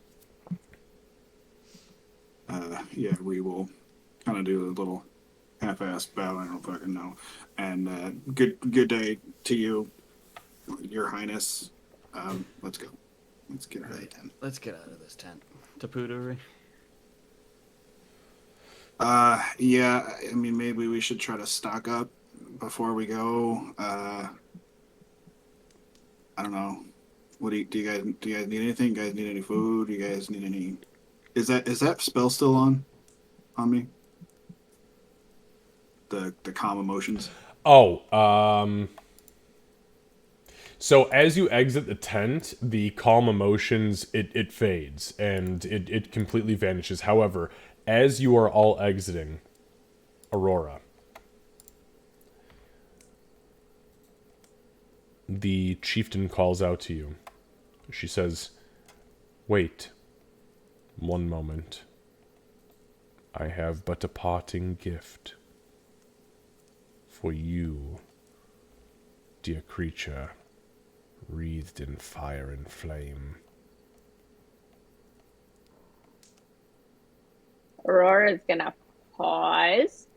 Yeah, we will kind of do a little half-assed bow. I don't fucking know. And good day to you, Your Highness. Let's go. Let's get out of the tent. let's get out of this tent. Tapuduri. Yeah. I mean, maybe we should try to stock up before we go. I don't know. What do you guys need anything? You guys need any food? You guys need any? Is that spell still on me? The calm emotions. Oh, So as you exit the tent, the calm emotions, it fades, and it completely vanishes. However, as you are all exiting, Aurora, the chieftain calls out to you. She says, "Wait one moment. I have but a parting gift for you, dear creature, wreathed in fire and flame." Aurora's gonna pause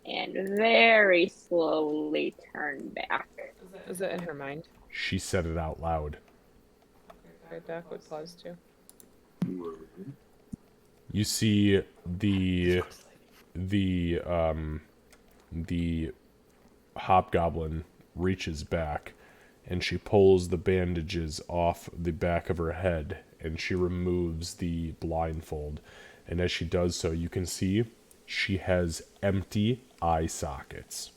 and very slowly turn back. Is it in her mind? She said it out loud. Okay, Doc would pause too. You see the hobgoblin reaches back and she pulls the bandages off the back of her head and she removes the blindfold. And as she does so, you can see she has empty eye sockets.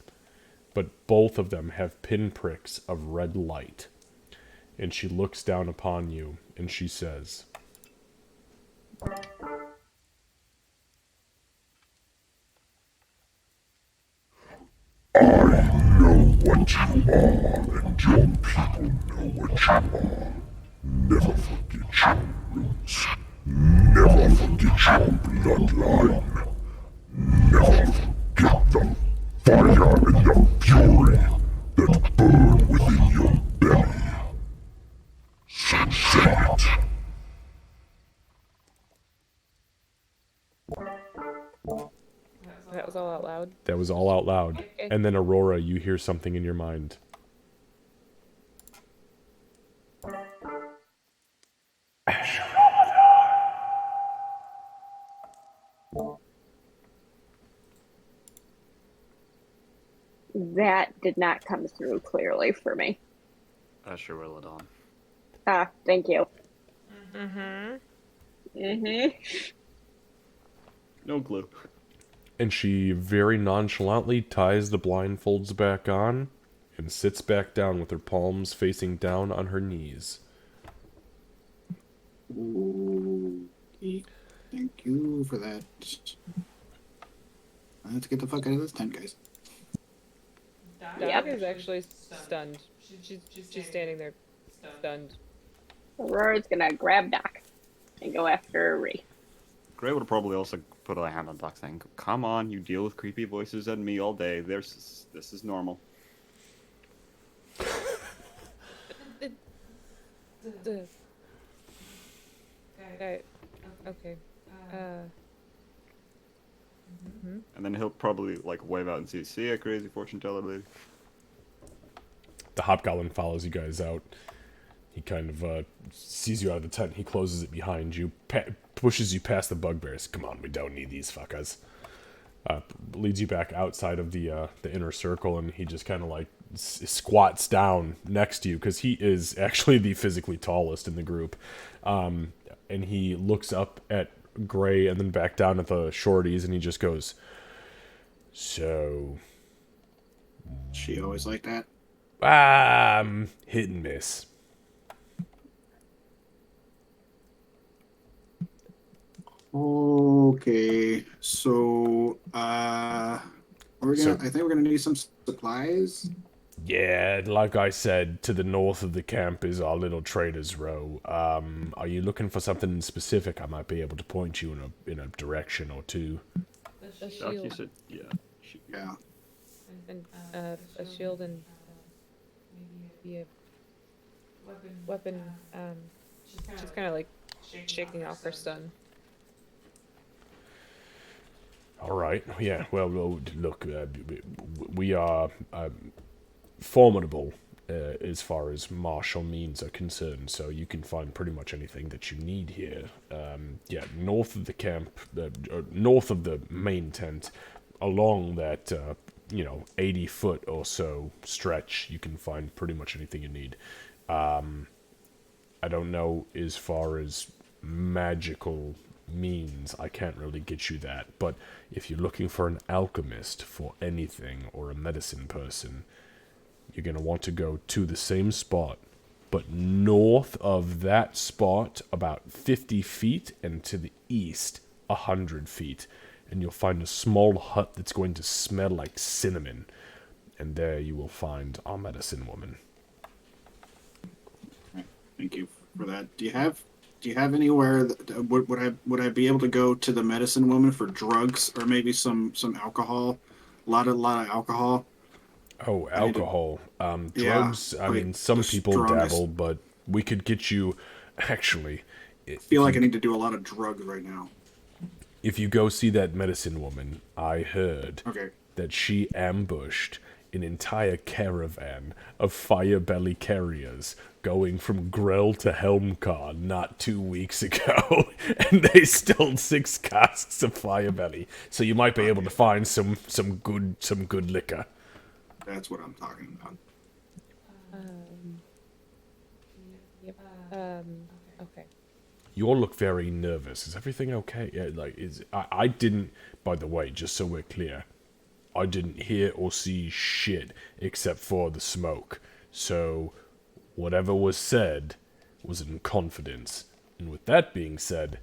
But both of them have pinpricks of red light. And she looks down upon you and she says, I know what you are, and your people know what you are. Never forget your roots. Never forget your bloodline. Never forget the fire and the fury that burn within your belly. So say it. That was all out loud. That was all out loud. Okay. And then Aurora, you hear something in your mind. That did not come through clearly for me. Ashurelladon. Ah, thank you. Mm-hmm. No glue. And she very nonchalantly ties the blindfolds back on and sits back down with her palms facing down on her knees. Ooh, thank you for that. Let's get the fuck out of this tent, guys. Doc is actually stunned. She's standing there, stunned. Aurora's gonna grab Doc and go after Ree. Gray would probably also put a hand on Doc saying, "Come on, you deal with creepy voices and me all day. This is normal." Okay. And then he'll probably like wave out and see a crazy fortune teller lady. The hobgoblin follows you guys out. He kind of sees you out of the tent. He closes it behind you, pushes you past the bugbears. Come on, we don't need these fuckers. Leads you back outside of the inner circle, and he just kind of like squats down next to you because he is actually the physically tallest in the group. And he looks up at Gray and then back down at the shorties, and he just goes, "So, She always like that. hit and miss." Okay, so I think we're gonna need some supplies. Yeah, like I said, to the north of the camp is our little trader's row. Are you looking for something specific? I might be able to point you in a direction or two. A Doc, you shield. said, yeah. Yeah. And a shield and maybe a weapon. She's kind of like shaking off her stun. All right. Yeah. Well, look, we are formidable as far as martial means are concerned, so you can find pretty much anything that you need here. Yeah, north of the camp, north of the main tent, along that 80-foot or so stretch, you can find pretty much anything you need. I don't know as far as magical means, I can't really get you that, but if you're looking for an alchemist for anything or a medicine person, you're going to want to go to the same spot But north of that spot, about 50 feet, and to the east, 100 feet. And you'll find a small hut that's going to smell like cinnamon. And there you will find our medicine woman. Thank you for that. Do you have anywhere that, would I be able to go to the medicine woman for drugs or maybe some alcohol? A lot of alcohol. Oh, alcohol. Drugs, yeah, I mean, some people strongest. dabble, but we could get you... Actually, I feel like I need to do a lot of drugs right now. if you go see that medicine woman, I heard that she ambushed an entire caravan of Firebelly carriers going from Grell to Helmcar not 2 weeks ago, and they stole 6 casks of Firebelly. So you might be able to find some good liquor. That's what I'm talking about. Yep. Okay. You all look very nervous. Is everything okay? Yeah, I didn't, by the way, just so we're clear, I didn't hear or see shit except for the smoke. So whatever was said was in confidence. And with that being said,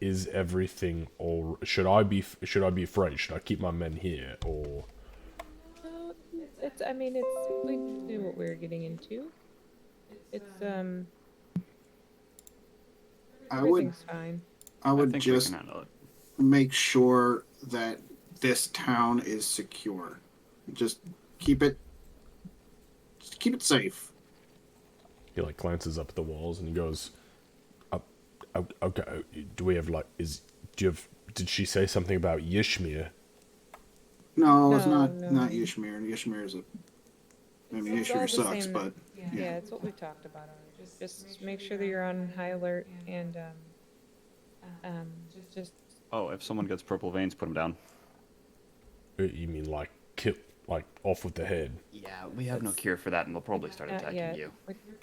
is everything all? Should I be afraid? Should I keep my men here or? I mean, we knew what we were getting into. Everything's fine. I would think we just can handle it. make sure that this town is secure. Just keep it safe. He glances up at the walls and he goes, okay, do we have did she say something about Yishmir? No, it's not Yishmir. Yishmir is Yishmir sucks, same, but yeah, it's what we talked about already. Just make sure that you're on high alert and just. Oh, if someone gets purple veins, put them down. You mean kill, off with the head? Yeah, we have no cure for that, and they'll probably start attacking you.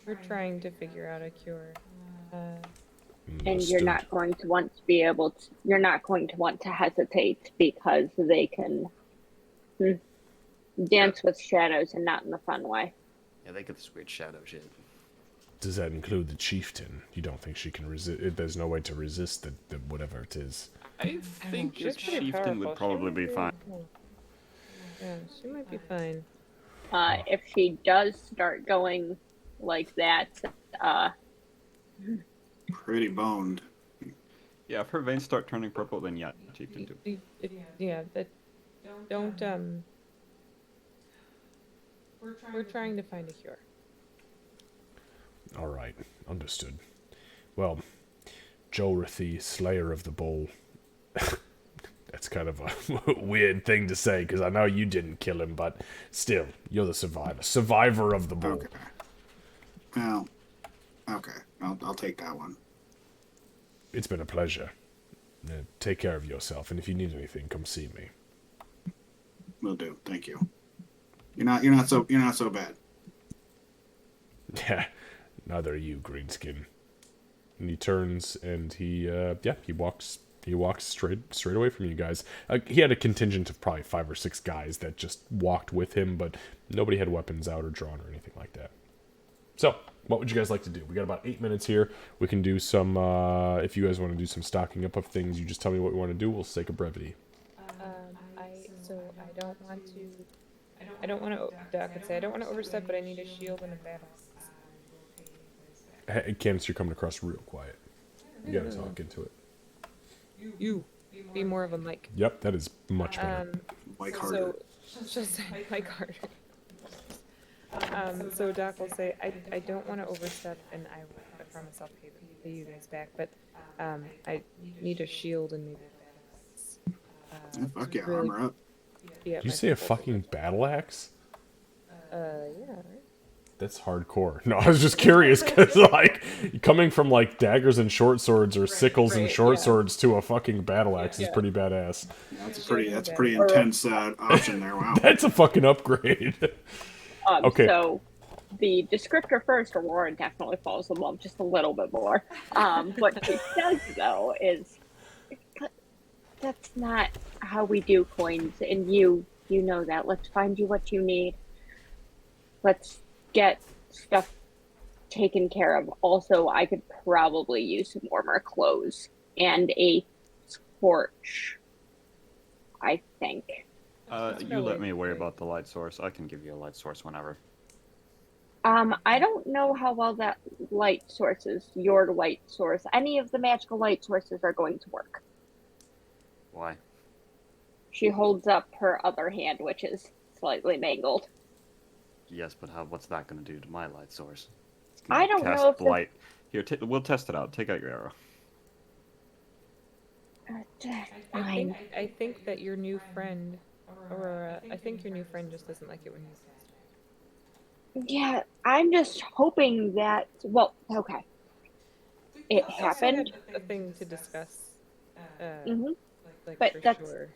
We're trying to figure out a cure. And you're not going to want to be able to. You're not going to want to hesitate because they can dance with shadows and not in the fun way. Yeah, they get this weird shadow shit. Does that include the chieftain? You don't think she can resist? There's no way to resist the whatever it is. I think your chieftain would probably be fine. Yeah, she might be fine. If she does start going like that, pretty boned. Yeah, if her veins start turning purple, then yeah, chieftain too. Yeah, that don't We're trying to find a cure. All right, understood. Well, Jolrathi, Slayer of the Bull. That's kind of a weird thing to say, because I know you didn't kill him, but still, you're the survivor. Survivor of the Bull. Okay. Well, okay. I'll take that one. It's been a pleasure. Take care of yourself, and if you need anything, come see me. Will do. Thank you. You're not so bad. Yeah, neither are you, Greenskin. And he turns and he walks straight away from you guys. He had a contingent of probably 5 or 6 guys that just walked with him, but nobody had weapons out or drawn or anything like that. So, what would you guys like to do? We got about 8 minutes here. We can do some, if you guys want to do some stocking up of things, you just tell me what you want to do. We'll sake of brevity. I don't want to overstep, but I need a shield and a battle. Hey, Candace, you're coming across real quiet. You gotta talk into it. You be more of a mic. Yep, that is much better. Mike Harder. So just say Mike Harder. So Doc will say, I don't want to overstep, and I promise I'll pay you guys back, but I need a shield and maybe a battle axe. Fuck yeah, armor up. Yeah, Did you say a fucking battle axe? Yeah, right? That's hardcore. No, I was just curious, because, coming from, daggers and short swords, or sickles and short swords, to a fucking battle axe is pretty badass. That's a pretty intense option there, wow. That's a fucking upgrade. Okay. So, the descriptor first, Aurora definitely falls in love just a little bit more. What she says, though, is, that's not how we do coins, and you know that. Let's find you what you need. Let's get stuff taken care of. Also, I could probably use some warmer clothes and a torch, I think. You let me worry about the light source. I can give you a light source whenever. I don't know how well that light source is, your light source. Any of the magical light sources are going to work. Why? She holds up her other hand, which is slightly mangled. Yes, but what's that going to do to my light source? It's I don't know if light. Here, we'll test it out. Take out your arrow. Fine. I think that your new friend, Aurora, I think your new friend just doesn't like it when you say Yeah, I'm just hoping that. Well, okay. It happened. A thing to discuss. Mhm. Like But for that's sure.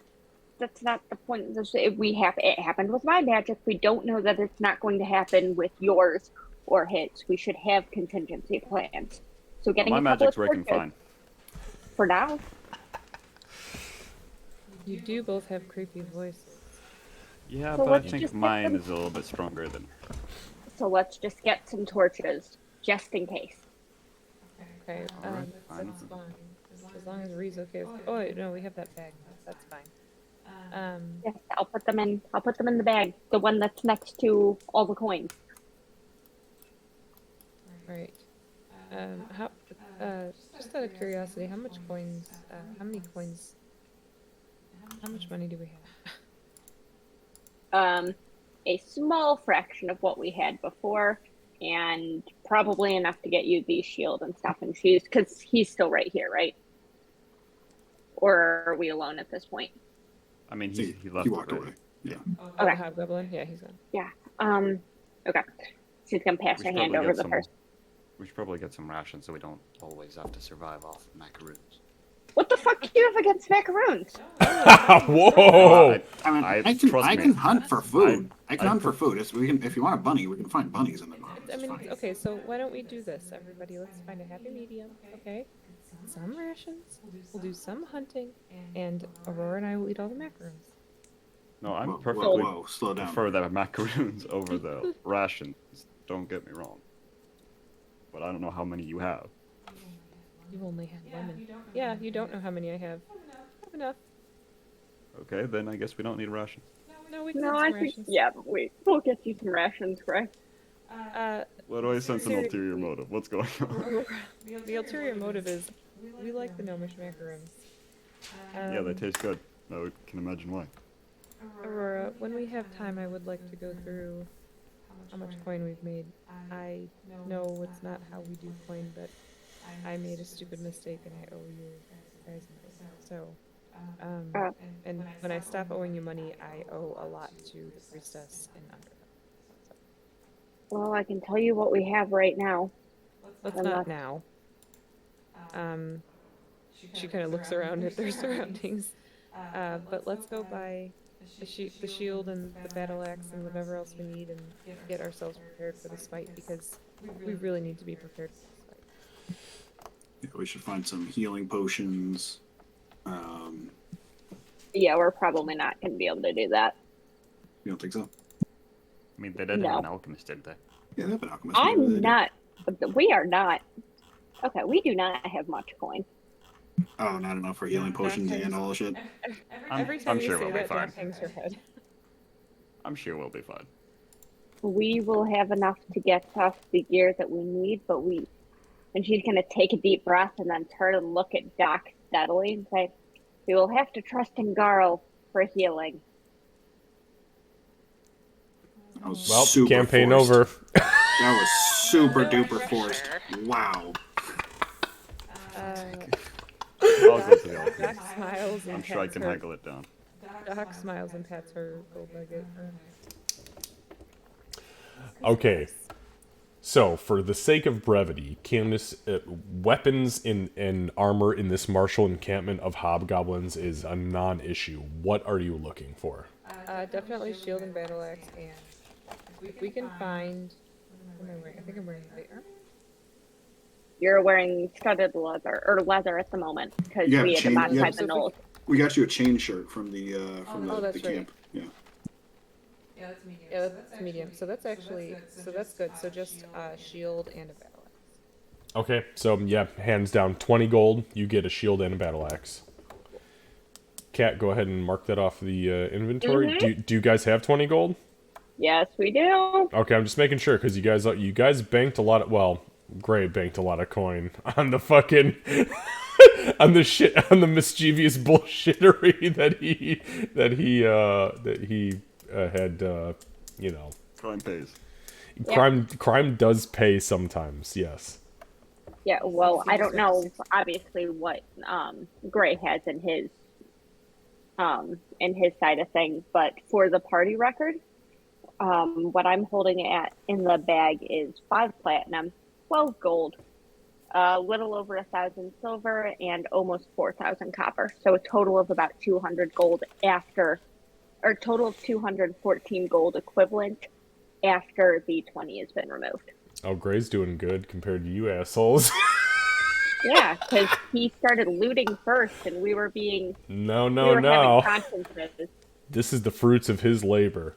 that's not the point. It happened with my magic. We don't know that it's not going to happen with yours or his. We should have contingency plans. So getting my a couple magic's of working torches fine. for now. You do both have creepy voices. Yeah, So but I let's think just get mine them- is a little bit stronger than. So let's just get some torches, just in case. Okay, Alright, fine. that's fine. As long as Ree's okay with. Oh wait, no, we have that bag. That's fine. Yes, I'll put them in. I'll put them in the bag, the one that's next to all the coins. Right. How? Just out of curiosity, how much coins? How many coins? How much money do we have? A small fraction of what we had before, and probably enough to get you the shield and stuff and shoes, because he's still right here, right? Or are we alone at this point? I mean, He he left walked already. away. Yeah. Oh, Okay. the hobgoblin? Yeah, he's gone. Yeah. Okay. She's gonna pass We her should hand probably over get the some. person. We should probably get some rations so we don't always have to survive off macaroons. What the fuck do you have against macaroons? Whoa! I mean, I- I can trust me. hunt for food. I can I hunt for food. If you want a bunny, we can find bunnies in the mountains. I It's mean, fine. okay, so why don't we do this, everybody? Let's find a happy medium, okay? Some rations, we'll do some hunting, and Aurora and I will eat all the macaroons. No, I'm Whoa, perfectly whoa, slow down. prefer the macaroons over the rations. Don't get me wrong. But I don't know how many you have. You only have lemon. Yeah, you don't know how many I have. Have enough. Okay, then I guess we don't need rations. No, we can No, get I some think rations. yeah. We'll get you some rations, right? What do I sense an ulterior motive? What's going on? The ulterior motive is we like the gnomish macaroons. Yeah, they taste good. I can imagine why. Aurora, when we have time, I would like to go through how much coin we've made. I know it's not how we do coin, but I made a stupid mistake and I owe you guys money. So, and when I stop owing you money, I owe a lot to the priestess and Underhill. So, Well, I can tell you what we have right now. let's I'm not not- now. She kind of looks around at their surroundings. But let's go buy the shield and the battle axe and whatever else we need and get ourselves prepared for this fight because we really need to be prepared for this fight. Yeah, we should find some healing potions. Yeah, we're probably not going to be able to do that. You don't think so? I mean, they did have an alchemist, didn't they? Yeah, they have an alchemist. Maybe they I'm do. not. We are not. Okay, we do not have much coin. Oh, not enough for healing potions and all the shit. Every time I'm you sure say we'll be that, fine. Doc hangs her head. I'm sure we'll be fine. We will have enough to get us the gear that we need, but and she's going to take a deep breath and then turn and look at Doc steadily and say, we will have to trust in Garl for healing. That was Well, super campaign forced. over. That was super duper forced. Wow. I'll go to the Doc alchemist. smiles and I'm sure I pats can her. haggle it down. Doc smiles and pats her gold nugget. Okay. So, for the sake of brevity, Candace, weapons and armor in this martial encampment of hobgoblins is a non-issue. What are you looking for? Definitely shield and battle axe, and if we can find. What am I wearing? I think I'm wearing light armor. You're wearing studded leather, or leather at the moment, because You have we had to chain- you modify have- the nose. We got you a chain shirt from the Oh, that's the right. camp. Yeah. Yeah, that's medium. So that's actually, so that's good. So just shield and a battle axe. Okay, so yeah, hands down, 20 gold, you get a shield and a battle axe. Kat, go ahead and mark that off the inventory. Do you guys have 20 gold? Yes, we do. Okay, I'm just making sure, because you guys banked a lot of, well, Gray banked a lot of coin on the fucking, on the mischievous bullshittery that he had, you know. Crime pays. Crime does pay sometimes, yes. Yeah, well, I don't know, obviously, what Gray has in his side of things, but for the party record, what I'm holding at in the bag is 5 platinum, 12 gold, a little over 1,000 silver, and almost 4,000 copper. So a total of about 200 gold total of 214 gold equivalent after the 20 has been removed. Oh, Gray's doing good compared to you assholes. Yeah, because he started looting first, and we were being No. having consciences. This is the fruits of his labor.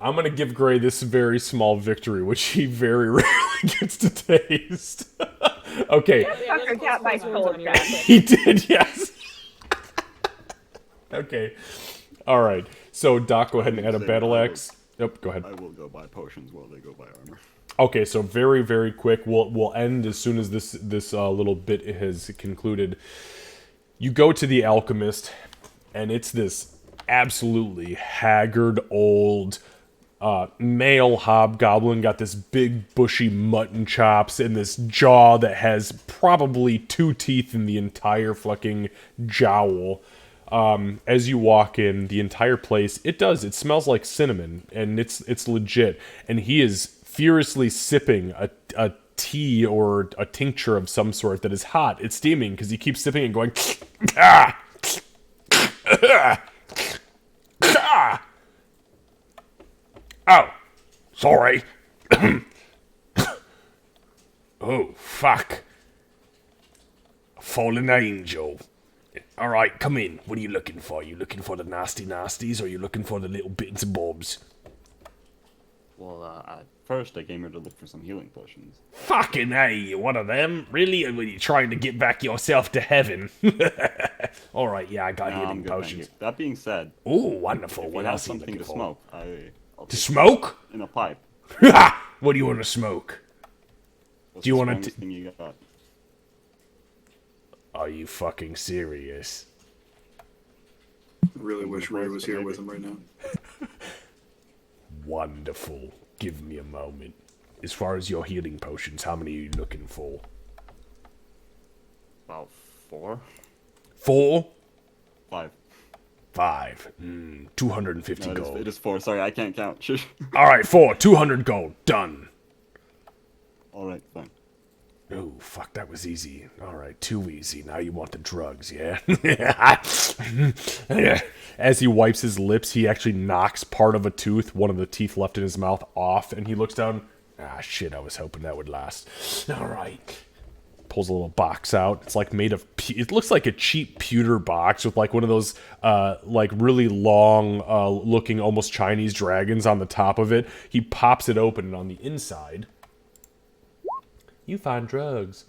I'm gonna give Gray this very small victory, which he very rarely gets to taste. Okay. That fucker got my soul, John. He did, yes. Okay. All right. So Doc, go ahead and add a battle axe. Yep. Go ahead. I will go buy potions while they go buy armor. Okay, so very, very quick. We'll end as soon as this little bit has concluded. You go to the alchemist, and it's this absolutely haggard old male hobgoblin. Got this big bushy mutton chops and this jaw that has probably 2 teeth in the entire fucking jowl. As you walk in, the entire place, it smells like cinnamon, and it's legit. And he is furiously sipping a tea or a tincture of some sort that is hot. It's steaming because he keeps sipping and going, ah! Oh, sorry. Oh, fuck. A fallen angel. All right, come in. What are you looking for? You looking for the nasty nasties, or are you looking for the little bits and bobs? Well, at first I came here to look for some healing potions. Fucking hey, you one of them? Really? Or were you trying to get back yourself to heaven? All right, yeah, I got healing potions. That being said, oh, wonderful. If What you have else are you something looking to for? smoke, I'll To take smoke? it in a pipe. What do you want to smoke? What's Do you the want strongest to? thing you got? Are you fucking serious? Really wish Ray was here with him right now. Wonderful. Give me a moment. As far as your healing potions, how many are you looking for? About 4. 4? 5. 5. 250 No, gold. it is 4. Sorry, I can't count. Shush. All right, 4. 200 gold. Done. All right, fine. Oh, fuck, that was easy. All right, too easy. Now you want the drugs, yeah? As he wipes his lips, he actually knocks part of a tooth, one of the teeth left in his mouth, off, and he looks down. Ah, shit, I was hoping that would last. All right. Pulls a little box out. It's like made of... It looks like a cheap pewter box with like one of those like really long looking almost Chinese dragons on the top of it. He pops it open, and on the inside... You find drugs.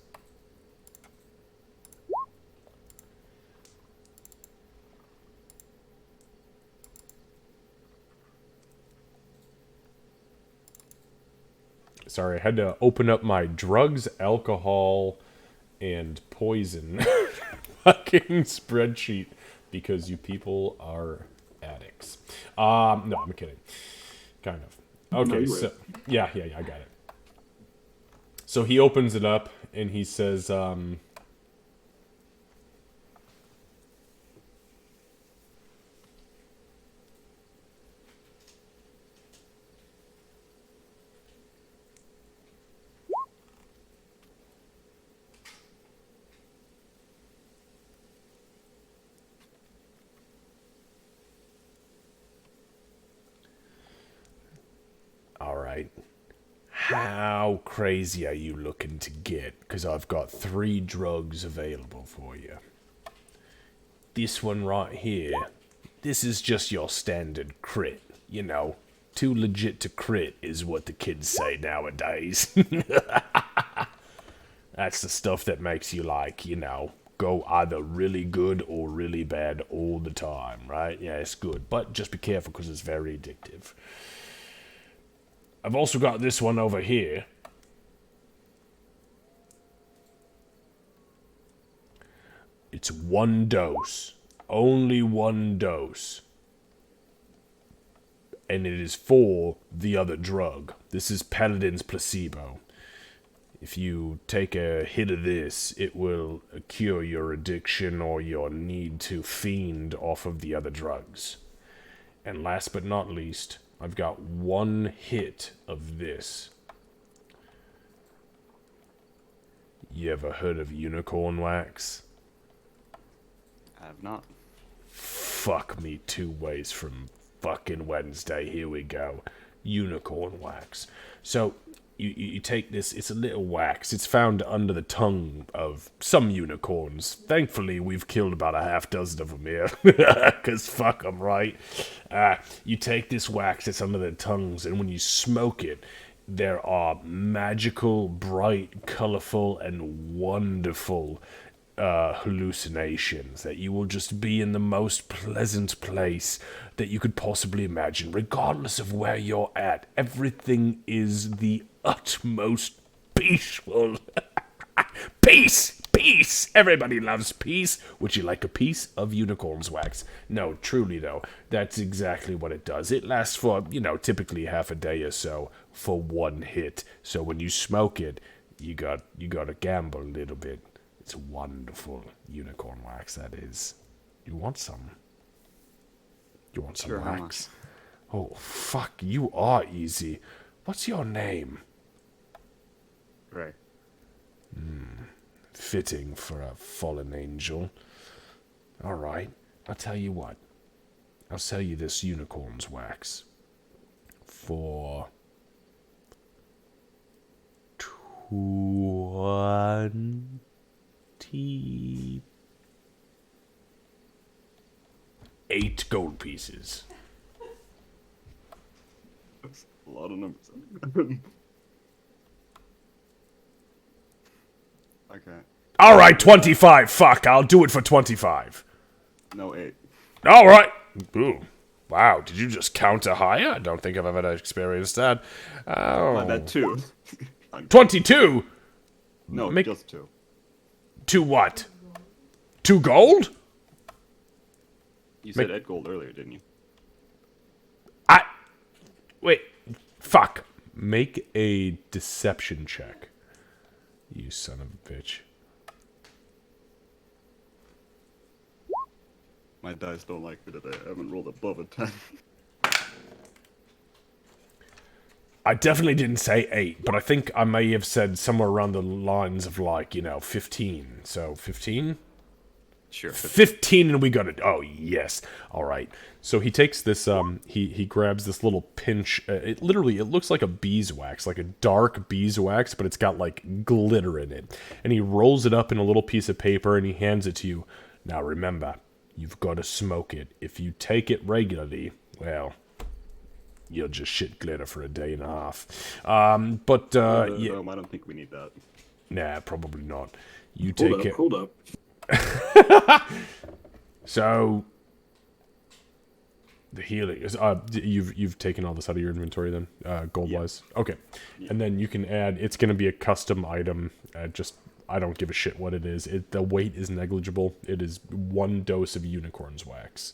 Sorry, I had to open up my drugs, alcohol, and poison fucking spreadsheet because you people are addicts. No, I'm kidding. Kind of. Okay, No, so... Yeah, I got it. So he opens it up, and he says, all right. How crazy are you looking to get? Because I've got 3 drugs available for you. This one right here, this is just your standard crit. you know, too legit to crit is what the kids say nowadays. That's the stuff that makes you, like, you know, go either really good or really bad all the time, right? Yeah, it's good, but just be careful because it's very addictive. I've also got this one over here. It's 1 dose. Only 1 dose. And it is for the other drug. This is Paladin's placebo. If you take a hit of this, it will cure your addiction or your need to fiend off of the other drugs. And last but not least, I've got 1 hit of this. You ever heard of unicorn wax? I have not. Fuck me 2 ways from fucking Wednesday. Here we go. Unicorn wax. So, you take this, it's a little wax. It's found under the tongue of some unicorns. Thankfully, we've killed about a half dozen of them here. Because fuck them, right? You take this wax that's under their tongues, and when you smoke it, there are magical, bright, colorful, and wonderful hallucinations that you will just be in the most pleasant place that you could possibly imagine, regardless of where you're at. Everything is the utmost peaceful. Peace! Peace! Everybody loves peace. Would you like a piece of unicorn's wax? No, truly though, that's exactly what it does. It lasts for, you know, typically half a day or so for 1 hit. So when you smoke it, you gotta gamble a little bit. It's wonderful unicorn wax, that is. You want some? You want some Sure, how wax? Oh, fuck, you are easy. What's your name? Gray. Fitting for a fallen angel. Alright, I'll tell you what. I'll sell you this unicorn's wax for 28 gold pieces. That's a lot of numbers. Okay. Alright, 25. Fuck, I'll do it for 25. No, 8. Alright. Ooh. Wow, did you just counter higher? I don't think I've ever experienced that. Oh. My bad, 2. 22? No, Make... just 2. 2 what? 2 gold? You said 8 gold earlier, didn't you? Wait. Fuck. Make a deception check. You son of a bitch. My dice don't like me today. I haven't rolled above a 10. I definitely didn't say 8, but I think I may have said somewhere around the lines of, like, you know, 15. So, 15? Sure. 15 and we got it. Oh, yes. All right. So he takes this, he grabs this little pinch. It looks like a beeswax, like a dark beeswax, but it's got, like, glitter in it. And he rolls it up in a little piece of paper and he hands it to you. Now, remember, you've got to smoke it. If you take it regularly, well, you'll just shit glitter for a day and a half. Yeah. No, I don't think we need that. Nah, probably not. You take it. Hold up. So the healing is you've taken all this out of your inventory then, gold wise. Okay. Yeah. And then you can add, it's going to be a custom item. Just I don't give a shit what it is. The weight is negligible. It is 1 dose of unicorn's wax.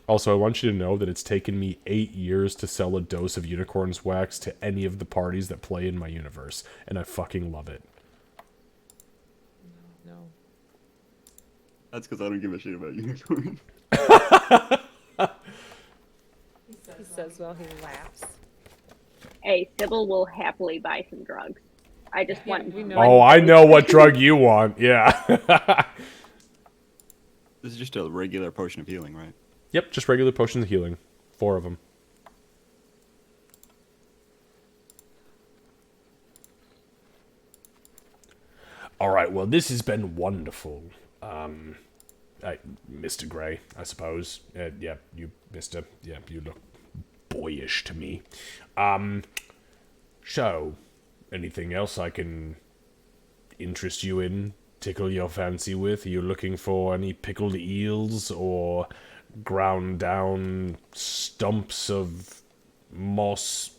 Also, I want you to know that it's taken me 8 years to sell a dose of unicorn's wax to any of the parties that play in my universe, and I fucking love it. No. That's because I don't give a shit about unicorn. He says while he laughs. Hey, Sybil will happily buy some drugs. I just want. we know. Oh, I know what drug you want. Yeah. This is just a regular potion of healing, right? Yep, just regular potions of healing. 4 of them. Alright, well, this has been wonderful. Mr. Gray, I suppose. Yeah, you, Mr. Yeah, you look boyish to me. So, anything else I can interest you in? Tickle your fancy with? Are you looking for any pickled eels or ground down stumps of moss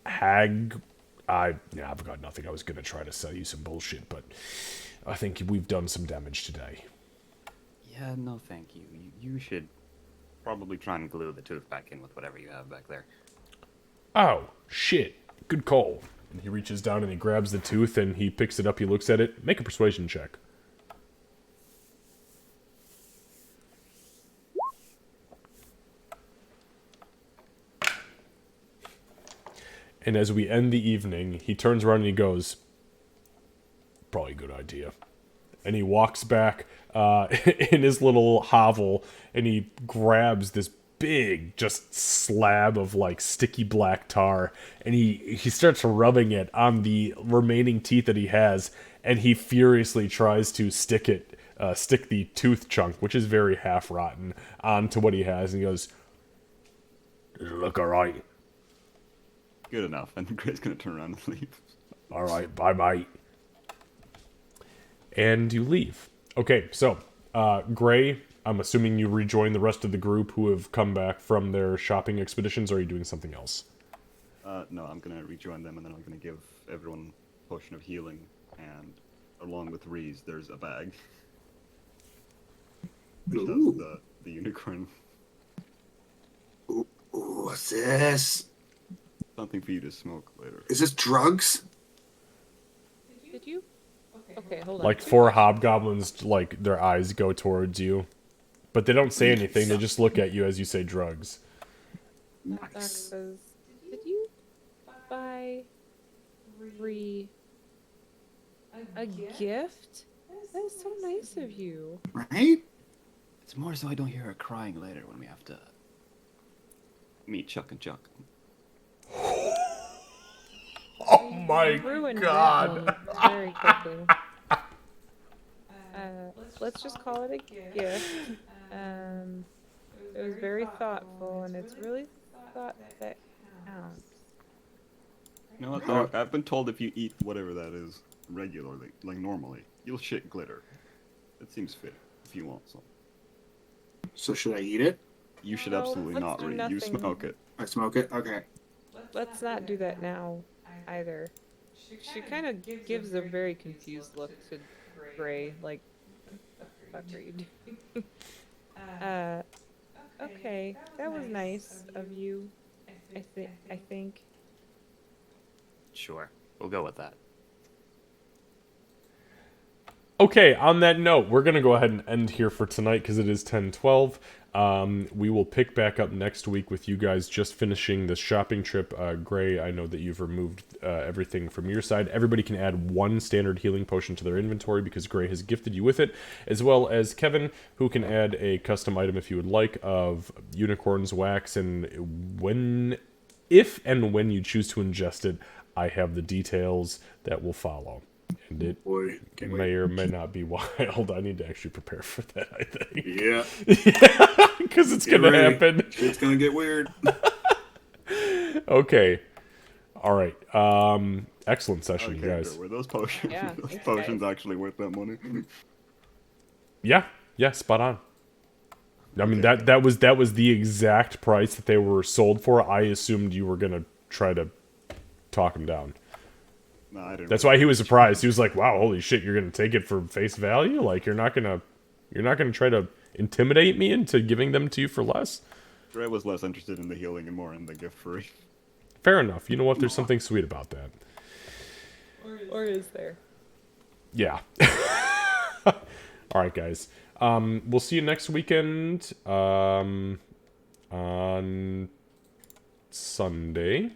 hag? I've got nothing. I was gonna try to sell you some bullshit, but I think we've done some damage today. Yeah, no thank you. You should probably try and glue the tooth back in with whatever you have back there. Oh, shit. Good call. And he reaches down and he grabs the tooth and he picks it up, he looks at it. Make a persuasion check. And as we end the evening, he turns around and he goes, probably a good idea. And he walks back in his little hovel and he grabs this big just slab of like sticky black tar and he starts rubbing it on the remaining teeth that he has, and he furiously tries to stick the tooth chunk, which is very half rotten, onto what he has, and he goes, "Does it look alright?" Good enough. And Gray's gonna turn around and leave. Alright, bye mate. And you leave. Okay, so, Gray, I'm assuming you rejoin the rest of the group who have come back from their shopping expeditions, or are you doing something else? No, I'm gonna rejoin them, and then I'm gonna give everyone a potion of healing, and along with Reese, there's a bag. Which has the unicorn. Ooh, what's this? Something for you to smoke later. Is this drugs? Did you? Okay, hold on. Like 4 hobgoblins, like, their eyes go towards you. But they don't say anything, they just look at you as you say drugs. Nice. Did you buy Ree a gift? That is so nice of you. Right? It's more so I don't hear her crying later when we have to meet Chuck and Chuck. Oh my Ruined god! that moment very quickly. Let's just call it a gift. It was very thoughtful, and it's really thought that counts. You know what, though? I've been told if you eat whatever that is regularly, like normally, you'll shit glitter. It seems fit if you want some. So should I eat it? You should No, absolutely let's not do read. You nothing. smoke it. I smoke it? Okay. Let's not do that now, either. She kind of gives a very confused look to Gray, like, what the fuck are you doing? Okay, that was nice of you, I think. Sure, we'll go with that. Okay, on that note, we're going to go ahead and end here for tonight because it is 10:12. We will pick back up next week with you guys just finishing the shopping trip. Gray, I know that you've removed everything from your side. Everybody can add 1 standard healing potion to their inventory because Gray has gifted you with it, as well as Kevin, who can add a custom item if you would like of unicorn's wax, and if and when you choose to ingest it, I have the details that will follow. And it may or may not be wild. I need to actually prepare for that, I think. Yeah. Because it's going to happen. It's going to get weird. Okay. All right. Excellent session, Okay, guys. were those potions, Yeah, those thanks, potions guys. actually worth that money? Yeah, spot on. I mean, that was the exact price that they were sold for. I assumed you were going to try to talk them down. No, I didn't. That's why he was surprised. He was like, "Wow, holy shit! You're gonna take it for face value? Like you're not gonna try to intimidate me into giving them to you for less?" Dre was less interested in the healing and more in the gift for. Fair enough. You know what? There's something sweet about that. Or is there? Yeah. All right, guys. We'll see you next weekend. On Sunday.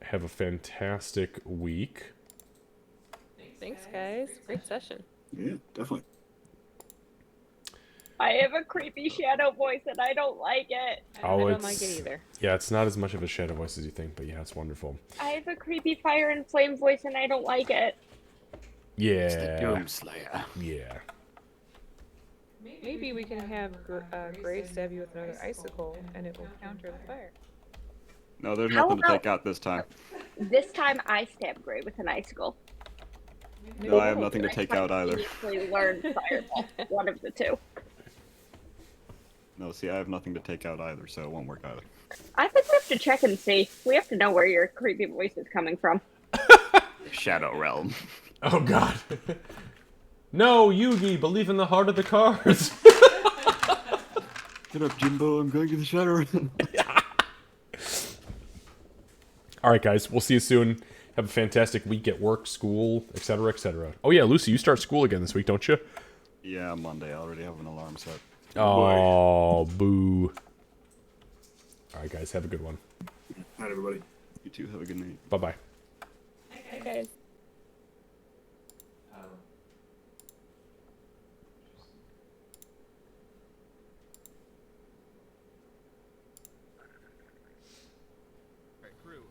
Have a fantastic week. Thanks, guys. Great session. Yeah, definitely. I have a creepy shadow voice and I don't like it. I don't like it either. Yeah, it's not as much of a shadow voice as you think, but yeah, it's wonderful. I have a creepy fire and flame voice and I don't like it. It's the Yeah. Doomslayer. Yeah. Maybe we can have Gray stab you with another icicle, and it will counter the fire. No, there's How nothing to about- take out this time. This time I stab Gray with an icicle. No, I have nothing to take out either. Previously learned fireball. One of the two. No, see, I have nothing to take out either, so it won't work either. I think we have to check and see. We have to know where your creepy voice is coming from. Shadow Realm. Oh god. No, Yugi, believe in the heart of the cards. Get up, Jimbo. I'm going to the Shadow Realm. All right, guys. We'll see you soon. Have a fantastic week at work, school, etc., etc. Oh yeah, Lucy, you start school again this week, don't you? Yeah, Monday. I already have an alarm set. Oh, boo. All right, guys. Have a good one. Night, everybody. You too. Have a good night. Bye-bye. Hey guys. Alright, crew.